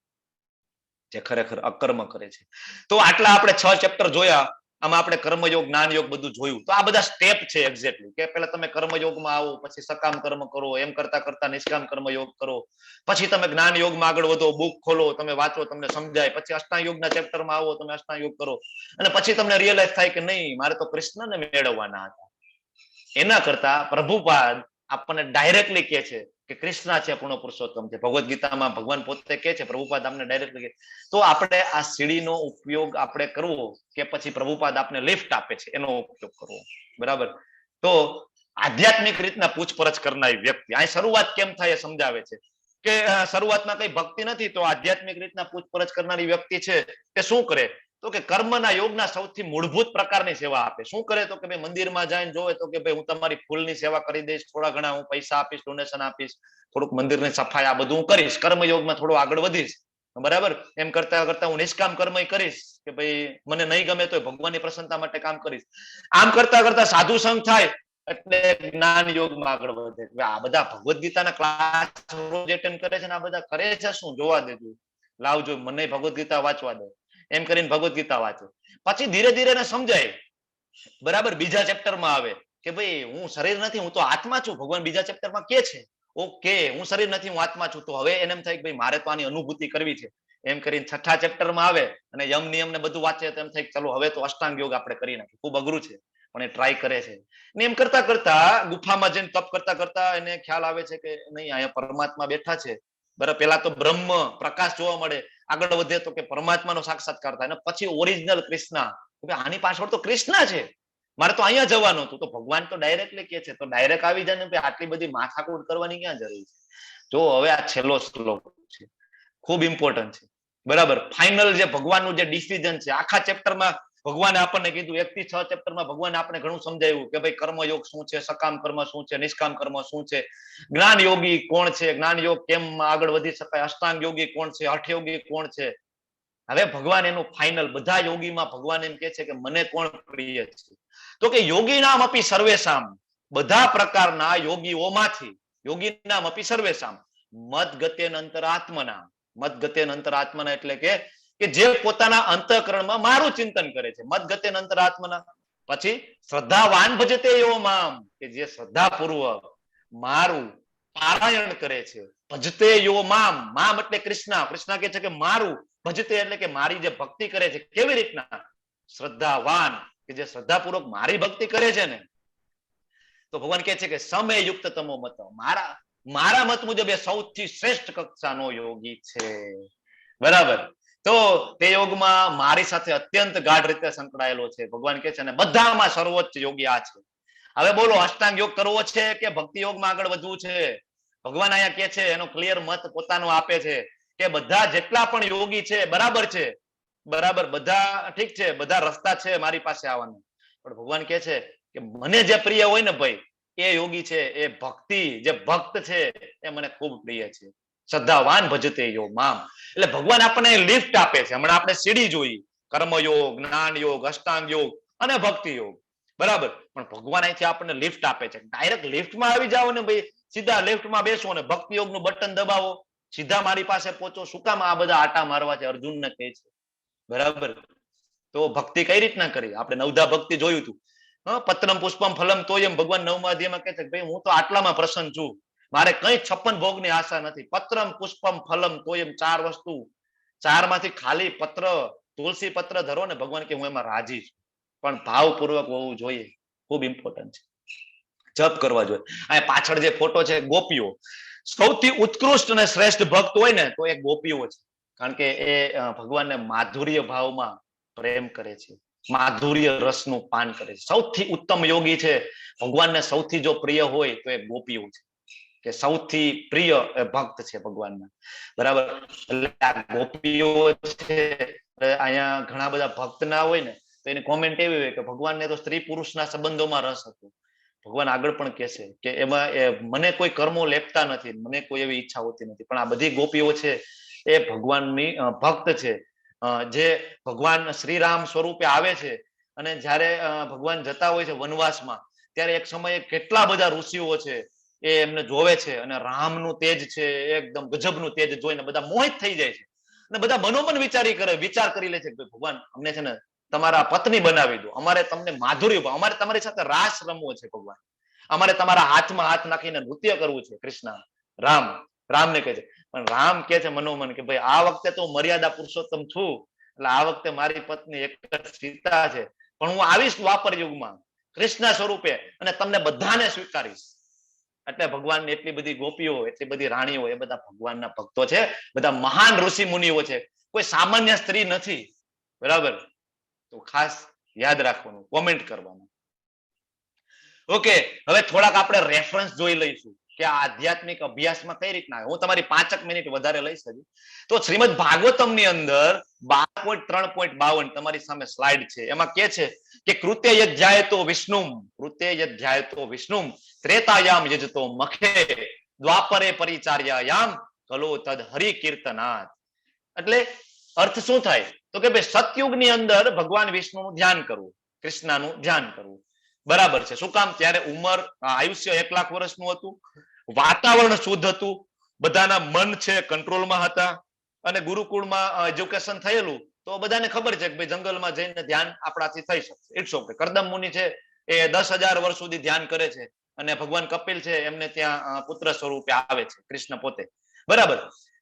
જે ખરેખર અકર્મ કરે છે. તો આટલા આપણે 6 ચેપ્ટર જોયા. આમાં આપણે કર્મયોગ, જ્ઞાનયોગ બધું જોયું. તો આ બધા સ્ટેપ છે એક્ઝેક્ટલી, કે પહેલા તમે કર્મયોગમાં આવો, પછી સકામ કર્મ કરો, એમ કરતા કરતા નિષ્કામ કર્મયોગ કરો, પછી તમે જ્ઞાન યોગમાં આગળ વધો, બુક ખોલો, તમે વાંચો, તમને સમજાય, પછી અષ્ટાંગ યોગના ચેપ્ટરમાં આવો, તમે અષ્ટાંગ યોગ કરો, અને પછી તમને રિયલાઇઝ થાય કે નહીં, મારે તો કૃષ્ણને મેળવવાના હતા. એના કરતા પ્રભુપાદ આપણને ડાયરેક્ટલી કહે છે કે કૃષ્ણ છે પૂર્ણ પુરુષોત્તમ છે. ભગવદ્ ગીતામાં ભગવાન પોતે કહે છે, પ્રભુપાદ આપણે ડાયરેક્ટલી કહે. તો આપણે આ સીડીનો ઉપયોગ આપણે કરવો કે પછી પ્રભુપાદ આપણે લિફ્ટ આપે છે એનો ઉપયોગ કરવો, બરાબર? તો આધ્યાત્મિક રીતના પૂછપરછ કરનારી વ્યક્તિ અહીં શરૂઆત કેમ થાય એ સમજાવે છે કે શરૂઆતમાં કઈ ભક્તિ નથી, તો આધ્યાત્મિક રીતના પૂછપરછ કરનારી વ્યક્તિ છે તે શું કરે? તો કે કર્મના યોગના સૌથી મૂળભૂત પ્રકારની સેવા આપે. શું કરે? તો કે ભાઈ મંદિરમાં જઈને જોવે તો કે ભાઈ હું તમારી ફૂલની સેવા કરી દઈશ, થોડા ઘણા હું પૈસા આપીશ, ડોનેશન આપીશ, થોડુંક મંદિરની સફાઈ, આ બધું હું કરીશ. કર્મયોગમાં થોડું આગળ વધીશ, બરાબર? એમ કરતા કરતા હું નિષ્કામ કર્મ કરીશ કે ભાઈ મને નહીં ગમે તો ભગવાનની પ્રસન્નતા માટે કામ કરીશ. આમ કરતા કરતા સાધુ સંગ થાય એટલે જ્ઞાન યોગમાં આગળ વધે. આ બધા ભગવદ્ ગીતાના ક્લાસ રોજ એટેન્ડ કરે છે ને આ બધા કરે છે શું? જોવા દેજો, લાવજો, મને ભગવદ્ ગીતા વાંચવા દે. એમ કરીને ભગવદ્ ગીતા વાંચે. પછી ધીરે ધીરે એને સમજાય, બરાબર? બીજા ચેપ્ટરમાં આવે કે ભાઈ હું શરીર નથી, હું તો આત્મા છું. ભગવાન બીજા ચેપ્ટરમાં કે છે ઓકે હું શરીર નથી, હું આત્મા છું. તો હવે એને એમ થાય કે ભાઈ મારે તો આની અનુભૂતિ કરવી છે. એમ કરીને છઠ્ઠા ચેપ્ટરમાં આવે અને યમ નિયમ ને બધું વાંચે તો એમ થાય ચલો હવે તો અષ્ટાંગ યોગ આપણે કરી નાખીએ. ખૂબ અઘરું છે પણ એ ટ્રાય કરે છે. ને એમ કરતા કરતા ગુફામાં જઈને તપ કરતા કરતા એને ખ્યાલ આવે છે કે નહીં, અહીંયા પરમાત્મા બેઠા છે, બરાબર? પેલા તો બ્રહ્મ પ્રકાશ જોવા મળે, આગળ વધે તો કે પરમાત્માનો સાક્ષાત્કાર થાય, અને પછી ઓરિજિનલ કૃષ્ણ, આની પાછળ તો કૃષ્ણ છે, મારે તો અહીંયા જવાનું હતું. તો ભગવાન તો ડાયરેક્ટલી કે છે, તો ડાયરેક્ટ આવી જાય ને, આટલી બધી માથાકૂટ કરવાની ક્યાં જરૂર છે? જો હવે આ છેલ્લો શ્લોક છે, ખૂબ ઇમ્પોર્ટન્ટ છે, બરાબર? ફાઇનલ જે ભગવાનનું જે ડિસિઝન છે આખા ચેપ્ટરમાં ભગવાને આપણને કીધું. 1 થી 6 ચેપ્ટરમાં ભગવાને આપણે ઘણું સમજાવ્યું કે ભાઈ કર્મયોગ શું છે, સકામ કર્મ શું છે, નિષ્કામ કર્મ શું છે, જ્ઞાન યોગી કોણ છે, જ્ઞાન યોગ કેમ આગળ વધી શકાય, અષ્ટાંગ યોગી કોણ છે, હઠ યોગી કોણ છે. હવે ભગવાન એનું ફાઇનલ બધા યોગીમાં ભગવાન એમ કે છે કે મને કોણ પ્રિય છે? તો કે યોગી નામ અપી સર્વેશામ, બધા પ્રકારના યોગીઓમાંથી, યોગી નામ અપી સર્વેશામ મદ ગતેન અંતરાત્મના. મદ ગતેન અંતરાત્મના એટલે કે જે પોતાના અંતઃકરણમાં મારું ચિંતન કરે છે. મદ ગતેન અંતરાત્મના. પછી શ્રદ્ધાવાન ભજતે યો મામ, કે જે શ્રદ્ધાપૂર્વક મારું પારાયણ કરે છે. ભજતે યો મામ, મામ એટલે કૃષ્ણ. કૃષ્ણ કહે છે કે મારું, ભજતે એટલે કે મારી જે ભક્તિ કરે છે. કેવી રીતના? શ્રદ્ધાવાન, કે જે શ્રદ્ધાપૂર્વક મારી ભક્તિ કરે છે ને. તો ભગવાન કહે છે કે સમય યુક્ત તમો મત, મારા મત મુજબ એ સૌથી શ્રેષ્ઠ કક્ષાનો યોગી છે, બરાબર? તો તે યોગમાં મારી સાથે અત્યંત ગાઢ રીતે સંકળાયેલો છે. ભગવાન કહે છે અને બધામાં સર્વોચ્ચ યોગી આ છે. હવે બોલો અષ્ટાંગ યોગ કરવો છે કે ભક્તિ યોગમાં આગળ વધવું છે? ભગવાન અહીંયા કે છે, એનો ક્લિયર મત પોતાનો આપે છે કે બધા જેટલા પણ યોગી છે બરાબર છે, બરાબર? બધા ઠીક છે, બધા રસ્તા છે મારી પાસે આવવાનો. પણ ભગવાન કહે છે કે મને જે પ્રિય હોય ને ભાઈ, એ યોગી છે, એ ભક્તિ જે ભક્ત છે એ મને ખૂબ પ્રિય છે. શ્રદ્ધાવાન ભજતે યો મામ. એટલે ભગવાન આપણને લિફ્ટ આપે છે. હમણાં આપણે સીડી જોઈ, કર્મયોગ, જ્ઞાન યોગ, અષ્ટાંગ યોગ અને ભક્તિ યોગ, બરાબર? પણ ભગવાન અહીંથી આપણને લિફ્ટ આપે છે. ડાયરેક્ટ લિફ્ટમાં આવી જાઓ ને ભાઈ, સીધા લિફ્ટમાં બેસો ને ભક્તિ યોગનું બટન દબાવો, સીધા મારી પાસે પહોંચો. શું કામ આ બધા આટા મારવા છે? અર્જુનને કહે છે, બરાબર? તો ભક્તિ કઈ રીતના કરી? આપણે નવધા ભક્તિ જોયું હતું. પત્રમ પુષ્પમ ફલમ તોયમ. ભગવાન 9મા અધ્યાયમાં કહે છે કે ભાઈ હું તો આટલામાં પ્રસન્ન છું, મારે કઈ 56 ભોગની આશા નથી. પત્રમ પુષ્પમ ફલમ તોયમ, 4 વસ્તુ, 4 માંથી ખાલી પત્ર, તુલસી પત્ર ધરો ને ભગવાન કે હું એમાં રાજી છું, પણ ભાવપૂર્વક હોવું જોઈએ. ખૂબ ઇમ્પોર્ટન્ટ છે. જપ કરવા જોઈએ. આ પાછળ જે ફોટો છે ગોપીઓ, સૌથી ઉત્કૃષ્ટ અને શ્રેષ્ઠ ભક્ત હોય ને તો એ ગોપીઓ છે, કારણ કે એ ભગવાનને માધુર્ય ભાવમાં પ્રેમ કરે છે, માધુર્ય રસનું પાન કરે છે. સૌથી ઉત્તમ યોગી છે, ભગવાનને સૌથી જો પ્રિય હોય તો એ ગોપીઓ છે, કે સૌથી પ્રિય ભક્ત છે ભગવાનના. બરાબર, એટલે આ ગોપીઓ છે. અહીંયા ઘણા બધા ભક્ત ના હોય ને તો એની કોમેન્ટ એવી હોય કે ભગવાનને તો સ્ત્રી પુરુષના સંબંધોમાં રસ હતો. ભગવાન આગળ પણ કહેશે કે એમાં મને કોઈ કર્મો લેપતા નથી, મને કોઈ એવી ઈચ્છા હોતી નથી. પણ આ બધી ગોપીઓ છે એ ભગવાનની ભક્ત છે, જે ભગવાન શ્રીરામ સ્વરૂપે આવે છે. અને જ્યારે ભગવાન જતા હોય છે વનવાસમાં, ત્યારે એક સમયે કેટલા બધા ઋષિઓ છે એ એમને જોવે છે, અને રામનું તેજ છે એકદમ ગજબનું તેજ જોઈને બધા મોહિત થઈ જાય છે. અને બધા મનોમન વિચાર કરી લે છે કે ભગવાન અમને છે ને તમારા પત્ની બનાવી દો, અમારે તમને માધુર્ય, અમારે તમારી સાથે રાસ રમવો છે ભગવાન, અમારે તમારા હાથમાં હાથ નાખીને નૃત્ય કરવું છે. કૃષ્ણ રામને કહે છે, પણ રામ કહે છે મનોમન કે ભાઈ આ વખતે તો મર્યાદા પુરુષોત્તમ છું, એટલે આ વખતે મારી પત્ની એક જ સીતા છે, પણ હું આવીશ દ્વાપર યુગમાં કૃષ્ણ સ્વરૂપે અને તમને બધાને સ્વીકારીશ. એટલે ભગવાન એટલી બધી ગોપીઓ, એટલી બધી રાણીઓ, એ બધા ભગવાનના ભક્તો છે, બધા મહાન ઋષિ મુનિઓ છે, કોઈ સામાન્ય સ્ત્રી નથી. બરાબર, તો ખાસ યાદ રાખવાનું, કોમેન્ટ કરવાનું. ઓકે, હવે થોડાક આપણે રેફરન્સ જોઈ લઈશું કે આ આધ્યાત્મિક અભ્યાસમાં કઈ રીતના. હું તમારી 5 મિનિટ વધારે લઈશ હજી. તો શ્રીમદ ભાગવતમની અંદર 12.3.52 તમારી સામે સ્લાઇડ છે, એમાં કે છે કે કૃત્ય યજ્ઞાયતો વિષ્ણુમ ત્રેતાયામ યજતો મખે દ્વાપરે પરિચાર્યાયામ કલો તદ હરિ કીર્તનાથ. એટલે અર્થ શું થાય તો કે ભાઈ સતયુગની અંદર ભગવાન વિષ્ણુનું ધ્યાન કરવું, કૃષ્ણનું ધ્યાન કરવું. બરાબર છે. શું કામ? ત્યારે ઉંમર, આયુષ્ય 1 લાખ વર્ષનું હતું, વાતાવરણ શુદ્ધ હતું, બધાના મન છે કંટ્રોલમાં હતા, અને ગુરુકુળમાં એજ્યુકેશન થયેલું, તો બધાને ખબર છે કે ભાઈ જંગલમાં જઈને ધ્યાન આપણાથી થઈ શકશે. It's okay. કરદમ મુનિ છે એ 10,000 વર્ષ સુધી ધ્યાન કરે છે, અને ભગવાન કપિલ છે એમને ત્યાં પુત્ર સ્વરૂપે આવે છે, કૃષ્ણ પોતે. બરાબર.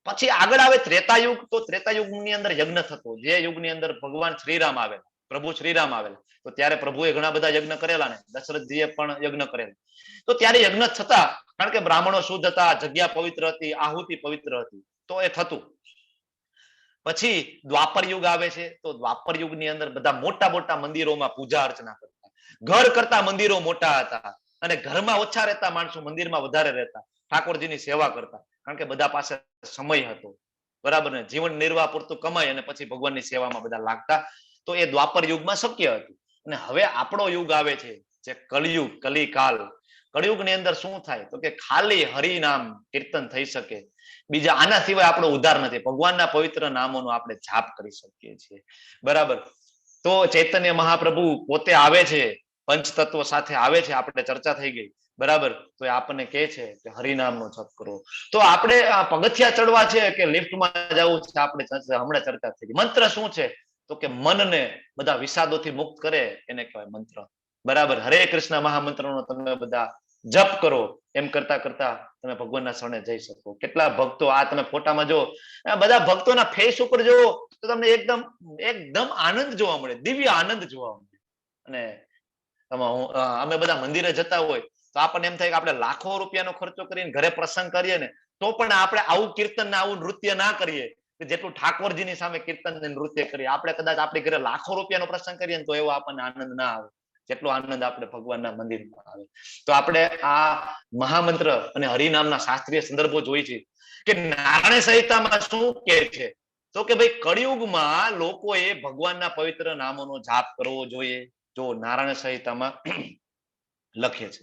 પછી આગળ આવે ત્રેતાયુગ. તો ત્રેતાયુગની અંદર યજ્ઞ થતો, જે યુગની અંદર ભગવાન શ્રીરામ આવેલા, પ્રભુ શ્રીરામ આવેલા, તો ત્યારે પ્રભુએ ઘણા બધા યજ્ઞ કરેલા ને દશરથજીએ પણ યજ્ઞ કરેલા. તો ત્યારે યજ્ઞ થતા, કારણ કે બ્રાહ્મણો શુદ્ધ હતા, જગ્યા પવિત્ર હતી, આહુતિ પવિત્ર હતી, તો એ થતું. પછી દ્વાપર યુગ આવે છે. તો દ્વાપર યુગની અંદર બધા મોટા મોટા મંદિરોમાં પૂજા અર્ચના કરતા, ઘર કરતા મંદિરો મોટા હતા, અને ઘરમાં ઓછા રહેતા માણસો મંદિરમાં વધારે રહેતા, ઠાકોરજીની સેવા કરતા, કારણ કે બધા પાસે સમય હતો. બરાબર ને, જીવન નિર્વાહ પૂરતું કમાય અને પછી ભગવાનની સેવામાં બધા લાગતા. તો એ દ્વાપર યુગમાં શક્ય હતું. અને હવે આપણો યુગ આવે છે જે કલયુગ, કલિકાલ. કળિયુગની અંદર શું થાય તો કે ખાલી હરિનામ કીર્તન થઈ શકે, બીજા આના સિવાય આપણો ઉદ્ધાર નથી. ભગવાનના પવિત્ર નામોનો આપણે જાપ કરી શકીએ છીએ. બરાબર. તો ચૈતન્ય મહાપ્રભુ પોતે આવે છે, પંચતત્વ સાથે આવે છે, આપણે ચર્ચા થઈ ગઈ. બરાબર. તો એ આપણને કહે છે કે હરિનામનો જપ કરો. તો આપણે પગથિયા ચડવા છે કે લિફ્ટમાં જવું છે, આપણે હમણાં ચર્ચા થઈ ગઈ. મંત્ર શું છે તો કે મનને બધા વિષાદોથી મુક્ત કરે એને કહેવાય મંત્ર. બરાબર. હરે કૃષ્ણ મહામંત્રનો તમે બધા જપ કરો, એમ કરતા કરતા તમે ભગવાનના શરણે જઈ શકો. કેટલા ભક્તો, આ તમે ફોટામાં જો, બધા ભક્તોના ફેસ ઉપર જો તો તમને એકદમ આનંદ જોવા મળે, દિવ્ય આનંદ જોવા મળે. અને અમે બધા મંદિરે જતા હોય તો આપણને એમ થાય કે આપણે લાખો રૂપિયાનો ખર્ચો કરીને ઘરે પ્રસંગ કરીએ ને, તો પણ આપણે આવું કીર્તન ને આવું નૃત્ય ના કરીએ જેટલું ઠાકોરજીની સામે કીર્તન ને નૃત્ય કરીએ. આપણે કદાચ આપણી ઘરે લાખો રૂપિયાનો પ્રસંગ કરીએ ને તો એવો આપણને આનંદ ના આવે જેટલો આનંદ આપણે ભગવાનના મંદિરમાં આવે. તો આપણે આ મહામંત્ર અને હરિનામના શાસ્ત્રીય સંદર્ભો જોઈ છે કે નારાયણ સંહિતામાં શું કહે છે તો કે ભાઈ કળિયુગમાં લોકોએ ભગવાનના પવિત્ર નામોનો જાપ કરવો જોઈએ. જો નારાયણ સંહિતામાં લખે છે.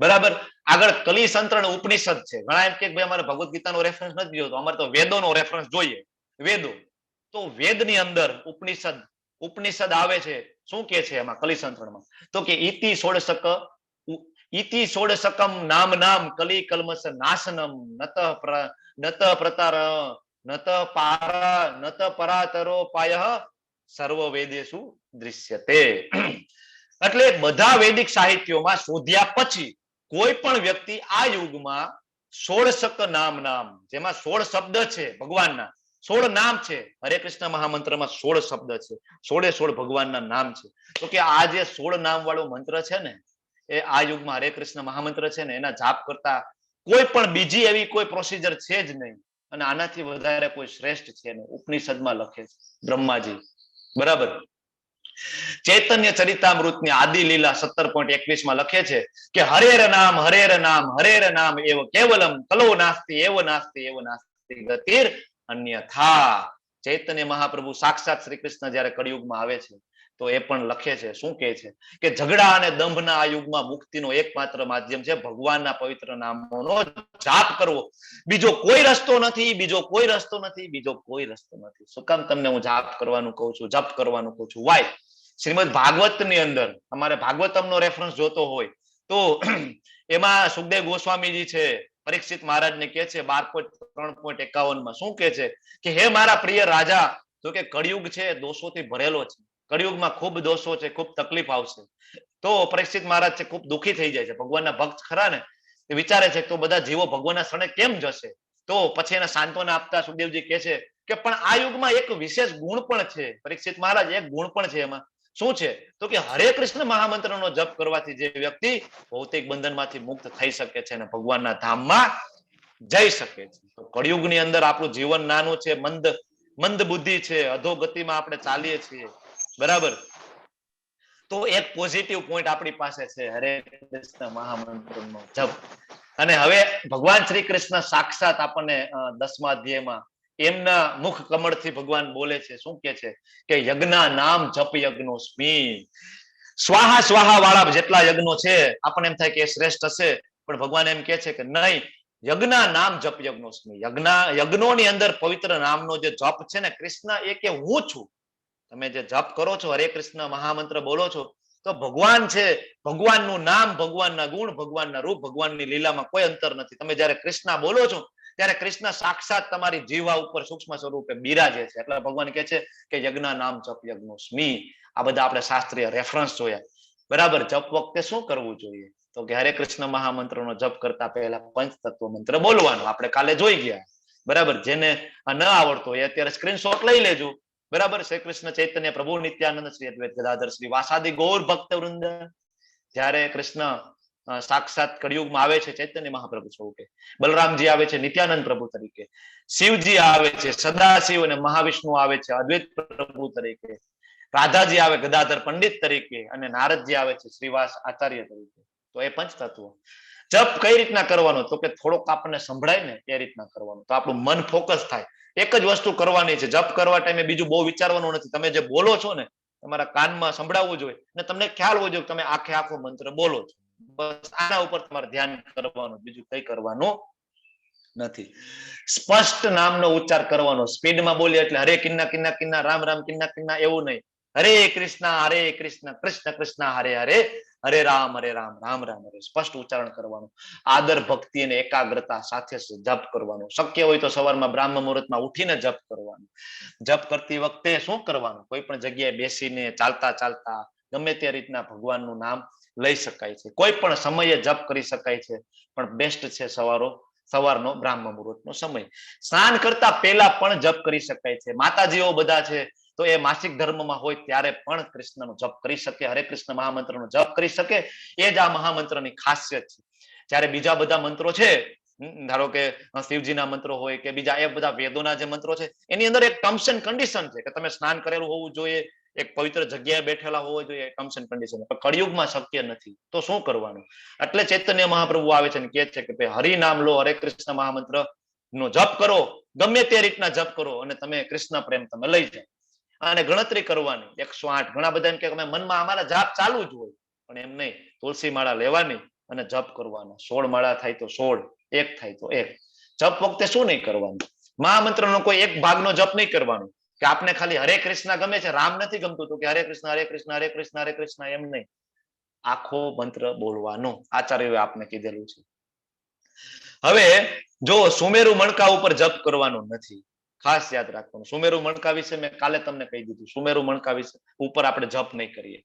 બરાબર. આગળ કલિસંત્રણ ઉપનિષદ છે. ઘણા એમ કે ભાઈ અમારે ભગવદ ગીતાનો રેફરન્સ નથી જોતો, અમારે તો વેદોનો રેફરન્સ જોઈએ. વેદો, તો વેદની અંદર ઉપનિષદ આવે છે. શું કે છે એમાં કલિસંત્રણમાં તો કે ઇતિ ષોડશકમ નામ કલી કલ્મસ નાશનમ નત પરાતરો પાયઃ સર્વ વેદેશુ દૃશ્યતે. એટલે બધા વૈદિક સાહિત્યોમાં શોધ્યા પછી કોઈ પણ વ્યક્તિ આ યુગમાં ષોડશક નામ, જેમાં 16 શબ્દ છે ભગવાનના, 16 નામ છે. હરે કૃષ્ણ મહામંત્રમાં 16 શબ્દ છે, 16 ભગવાનના નામ છે. તો કે આ જે 16 નામ વાળો મંત્ર છે ને, એ આ યુગમાં હરે કૃષ્ણ મહામંત્ર છે ને, એના જાપ કરતા કોઈ પણ બીજી એવી કોઈ પ્રોસિજર છે જ નહીં, અને આનાથી વધારે કોઈ શ્રેષ્ઠ છે નહીં. ઉપનિષદમાં લખે છે બ્રહ્માજી. બરાબર. ચૈતન્ય ચરિતામૃતની આદિ લીલા 17.21 લખે છે કે હરેર નામ હરેર નામ એવ કેવલમ કલો નાસ્તિ એવ નાસ્તિ ગતિર અન્યથા. ચૈતન્ય મહાપ્રભુ સાક્ષાત શ્રી કૃષ્ણ જયારે કળિયુગમાં આવે છે તો એ પણ લખે છે, શું કહે છે કે ઝઘડા અને દંભના આ યુગમાં મુક્તિનો એકમાત્ર માધ્યમ છે ભગવાનના પવિત્ર નામોનો જાપ કરવો. બીજો કોઈ રસ્તો નથી, બીજો કોઈ રસ્તો નથી, બીજો કોઈ રસ્તો નથી. શું કામ તમને હું જાપ કરવાનું કહું છું, જપ કરવાનું કહું છું? વાય? શ્રીમદ ભાગવત ની અંદર અમારે ભાગવતમનો રેફરન્સ જોતો હોય તો એમાં સુખદેવ ગોસ્વામીજી છે પરીક્ષિત મહારાજને કહે છે 12.3.51 શું કહે છે કે હે મારા પ્રિય રાજા, જો કે કળિયુગ છે દોષોથી ભરેલો છે, કળિયુગમાં ખૂબ દોષો છે, ખૂબ તકલીફ આવશે. તો પરીક્ષિત મહારાજ છે ખૂબ દુઃખી થઈ જાય છે. ભગવાનના ભક્ત ખરા ને, એ વિચારે છે તો બધા જીવો ભગવાનના શરણે કેમ જશે? તો પછી એને સાંત્વના આપતા સુખદેવજી કહે છે કે પણ આ યુગમાં એક વિશેષ ગુણ પણ છે પરીક્ષિત મહારાજ, એક ગુણ પણ છે. એમાં શું છે તો કે હરે કૃષ્ણ મહામંત્રનો જપ કરવાથી જે વ્યક્તિ ભૌતિક બંધનમાંથી મુક્ત થઈ શકે છે અને ભગવાનના ધામમાં જઈ શકે છે. તો કળિયુગની અંદર આપણું જીવન નાનું છે, મંદ બુદ્ધિ છે, અધોગતિમાં આપણે ચાલીએ છીએ. બરાબર. તો એક પોઝિટિવ પોઈન્ટ આપણી પાસે છે હરે કૃષ્ણ મહામંત્રનો જપ. અને હવે ભગવાન શ્રી કૃષ્ણ સાક્ષાત આપણને 10મા અધ્યાયમાં એમના મુખ કમળથી ભગવાન બોલે છે, શું કે છે કે યજ્ઞા નામ જપ યજ્ઞો સ્મી. સ્વાહા સ્વાહા વાળા જેટલા યજ્ઞો છે આપણને એમ થાય કે એ શ્રેષ્ઠ હશે, પણ ભગવાન એમ કે છે કે નહીં, યજ્ઞા નામ જપ યજ્ઞો સ્મી. યજ્ઞોની અંદર પવિત્ર નામનો જે જપ છે ને કૃષ્ણ એ કે હું છું. તમે જે જપ કરો છો, હરે કૃષ્ણ મહામંત્ર બોલો છો, તો ભગવાન છે, ભગવાનનું નામ, ભગવાનના ગુણ, ભગવાનના રૂપ, ભગવાનની લીલામાં કોઈ અંતર નથી. તમે જયારે કૃષ્ણ બોલો છો ત્યારે કૃષ્ણ સાક્ષાત તમારી જીવા ઉપર સૂક્ષ્મ સ્વરૂપે બિરાજે છે. એટલે ભગવાન કહે છે કે યજ્ઞ નામ જપ યજ્ઞો સ્મી. આ બધા આપણે શાસ્ત્રીય રેફરન્સ જોયા. બરાબર. જપ વખતે શું કરવું જોઈએ તો કે હરે કૃષ્ણ મહામંત્રનો જપ કરતા પહેલા પંચતત્વ મંત્ર બોલવાનો. આપણે કાલે જોઈ ગયા. બરાબર. જેને ન આવડતો હોય અત્યારે સ્ક્રીનશોટ લઈ લેજો. બરાબર. શ્રી કૃષ્ણ ચૈતન્ય પ્રભુ નિત્યાનંદ શ્રી અદ્વૈત ગદાધર શ્રી વાસાદિ ગૌર ભક્ત વૃંદ, જયારે કૃષ્ણ સાક્ષાત કળિયુગમાં આવે છે ચૈતન્ય મહાપ્રભુ સ્વરૂપે, બલરામજી આવે છે નિત્યાનંદ પ્રભુ તરીકે, શિવજી આવે છે સદાશિવ અને મહાવિષ્ણુ આવે છે અદ્વૈત પ્રભુ તરીકે, રાધાજી આવે ગદાધર પંડિત તરીકે, અને નારદજી આવે છે શ્રીવાસ આચાર્ય તરીકે. તો એ પંચતત્વો. જપ કઈ રીતના કરવાનો તો કે થોડોક આપણને સંભળાય ને એ રીતના કરવાનું, તો આપણું મન ફોકસ થાય. એક જ વસ્તુ કરવાની છે. જપ કરવા ટાઈમે બીજું બહુ વિચારવાનું નથી. તમે જે બોલો છો ને તમારા કાનમાં સંભળાવવું જોઈએ અને તમને ખ્યાલ હોવો જોઈએ કે તમે આખે આખો મંત્ર બોલો છો. બસ આના ઉપર તમારે ધ્યાન કરવાનું, બીજું કઈ કરવાનું નથી. સ્પષ્ટ નામનો ઉચ્ચાર કરવાનો. સ્પીડમાં બોલીએ એટલે હરે કિન્ના કિન્ના કિન્ના રામ રામ કિન્ના કિન્ના એવું નહીં. હરે કૃષ્ણ કૃષ્ણ કૃષ્ણ હરે હરે, હરે રામ રામ રામ હરે. સ્પષ્ટ ઉચ્ચારણ કરવાનું. આદર ભક્તિ અને એકાગ્રતા સાથે જપ કરવાનું. શક્ય હોય તો સવારમાં બ્રાહ્મ મુહૂર્તમાં ઉઠીને જપ કરવાનું. જપ કરતી વખતે શું કરવાનું, કોઈ પણ જગ્યાએ બેસીને ચાલતા ચાલતા ગમે તે રીતના ભગવાનનું નામ લઈ શકાય છે. કોઈ પણ સમયે જપ કરી શકાય છે, પણ બેસ્ટ છે સવારનો બ્રાહ્મ મુહૂર્તનો સમય. સ્નાન કરતા પહેલા પણ જપ કરી શકાય છે. માતાજીઓ બધા છે તો એ માસિક ધર્મમાં હોય ત્યારે પણ કૃષ્ણનો જપ કરી શકે, હરે કૃષ્ણ મહામંત્રનો જપ કરી શકે. એ જ આ મહામંત્રની ખાસિયત છે. જ્યારે બીજા બધા મંત્રો છે, ધારો કે શિવજીના મંત્રો હોય કે બીજા એ બધા વેદોના જે મંત્રો છે, એની અંદર એક ટર્મ્સ એન્ડ કન્ડિશન છે કે તમે સ્નાન કરેલું હોવું જોઈએ, એક પવિત્ર જગ્યાએ બેઠેલા હોવો જોઈએ, ટર્મ્સ એન્ડ કન્ડિશન. પણ કળિયુગમાં શક્ય નથી, તો શું કરવાનું? એટલે ચૈતન્ય મહાપ્રભુ આવે છે અને કહે છે કે ભાઈ હરિનામ લો, હરે કૃષ્ણ મહામંત્ર નો જપ કરો, ગમે તે રીતના જપ કરો અને તમે કૃષ્ણ પ્રેમ તમે લઈ જાઓ. અને ગણતરી કરવાની 108. ઘણા બધા એમ કે મનમાં અમારા જાપ ચાલુ જ હોય, પણ એમ નહીં. તુલસી માળા લેવાની અને જપ કરવાનો. 16 માળા થાય તો 16, 1 થાય તો 1. જપ વખતે શું નહીં કરવાનું, મહામંત્રનો કોઈ એક ભાગનો જપ નહીં કરવાનો કે આપને ખાલી હરે કૃષ્ણ ગમે છે, રામ નથી ગમતું તો કે હરે કૃષ્ણ હરે કૃષ્ણ હરે કૃષ્ણ હરે કૃષ્ણ, એમ નહીં. આખો મંત્ર બોલવાનો આચાર્યોએ આપને કીધેલું છે. હવે જો સુમેરુ મણકા ઉપર જપ કરવાનો નથી, ખાસ યાદ રાખવાનું. સુમેરુ મણકા વિશે મેં કાલે તમને કહી દીધું. સુમેરુ મણકા વિશે ઉપર આપણે જપ નહીં કરીએ.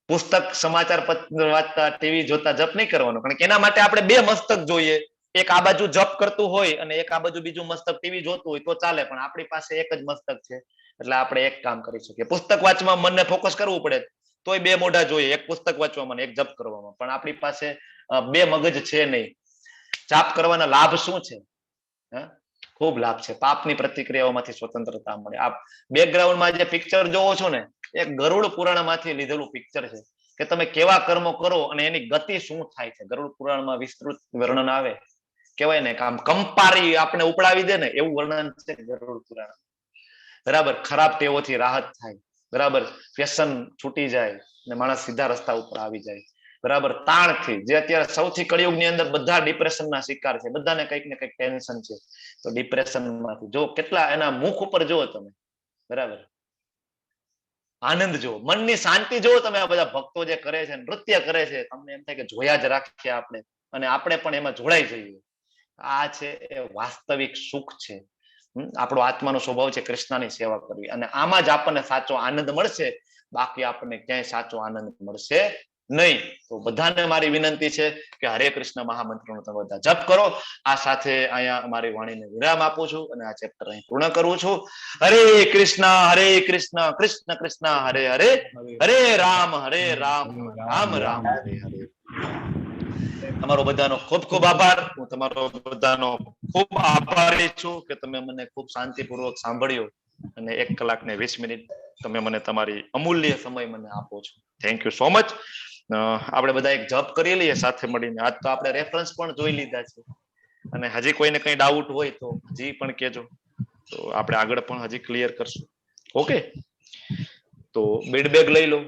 પુસ્તક સમાચાર પત્ર વાંચતા ટીવી જોતા જપ નહીં કરવાનો, કારણ કે એના માટે આપણે 2 મસ્તક જોઈએ. એક આ બાજુ જપ કરતું હોય અને એક આ બાજુ બીજું મસ્તક ટીવી જોતું હોય તો ચાલે, પણ આપણી પાસે એક જ મસ્તક છે એટલે આપણે એક કામ કરી શકીએ. પુસ્તક વાંચવામાં મનને ફોકસ કરવું પડે તોય 2 મોઢા જોઈએ, એક પુસ્તક વાંચવામાં એક જપ કરવામાં. પણ આપણી પાસે 2 મગજ છે નહીં. જાપ કરવાના લાભ શું છે? ખૂબ લાભ છે. પાપની પ્રતિક્રિયાઓમાંથી સ્વતંત્રતા મળે. આપ બેકગ્રાઉન્ડમાં જે પિક્ચર જોવો છો ને, એ ગરુડ પુરાણમાંથી લીધેલું પિક્ચર છે કે તમે કેવા કર્મો કરો અને એની ગતિ શું થાય છે. ગરુડ પુરાણમાં વિસ્તૃત વર્ણન આવે. કહેવાય ને કે આમ કંપારી આપણે ઉપડાવી દે ને એવું વર્ણન છે ગરુડ પુરાણ. બરાબર. ખરાબ ટેવોથી રાહત થાય. બરાબર. વ્યસન છૂટી જાય ને માણસ સીધા રસ્તા ઉપર આવી જાય. બરાબર. તાણથી, જે અત્યારે સૌથી કળિયુગની અંદર બધા ડિપ્રેશનના શિકાર છે, બધાને કંઈક ને કંઈક ટેન્શન છે, તો ડિપ્રેશનમાંથી જો કેટલા એના મુખ ઉપર જુઓ તમે. બરાબર. આનંદ જુઓ, મનની શાંતિ જુઓ તમે. આ બધા ભક્તો જે કરે છે, નૃત્ય કરે છે, તમને એમ થાય કે જોયા જ રાખીએ આપણે, અને આપણે પણ એમાં જોડાઈ જઈએ. આ છે એ વાસ્તવિક સુખ છે. આપણો આત્માનો સ્વભાવ છે કૃષ્ણની સેવા કરવી, અને આમાં જ આપણને સાચો આનંદ મળશે. બાકી આપણને ક્યાંય સાચો આનંદ મળશે નહીં. તો બધાને મારી વિનંતી છે કે હરે કૃષ્ણ મહામંત્રનો તમે બધા જપ કરો. આ સાથે અહીંયા મારી વાણીને વિરામ આપું છું અને આ ચેપ્ટર અહીં પૂર્ણ કરું છું. હરે કૃષ્ણ કૃષ્ણ કૃષ્ણ હરે હરે, હરે રામ રામ રામ હરે હરે. તમારો બધાનો ખૂબ ખૂબ આભાર. હું તમારો બધાનો ખૂબ આભારી છું કે તમે મને ખૂબ શાંતિપૂર્વક સાંભળ્યો અને 1 કલાક ને 20 મિનિટ તમે મને તમારી અમૂલ્ય સમય મને આપો છો. Thank you so much. આપણે બધા એક જપ કરી લઈએ સાથે મળીને. આજ તો આપણે રેફરન્સ પણ જોઈ લીધા છે, અને હજી કોઈને કઈ ડાઉટ હોય તો હજી પણ કહેજો, તો આપણે આગળ પણ હજી ક્લિયર કરશું. ઓકે, તો બેડ બેગ લઈ લો.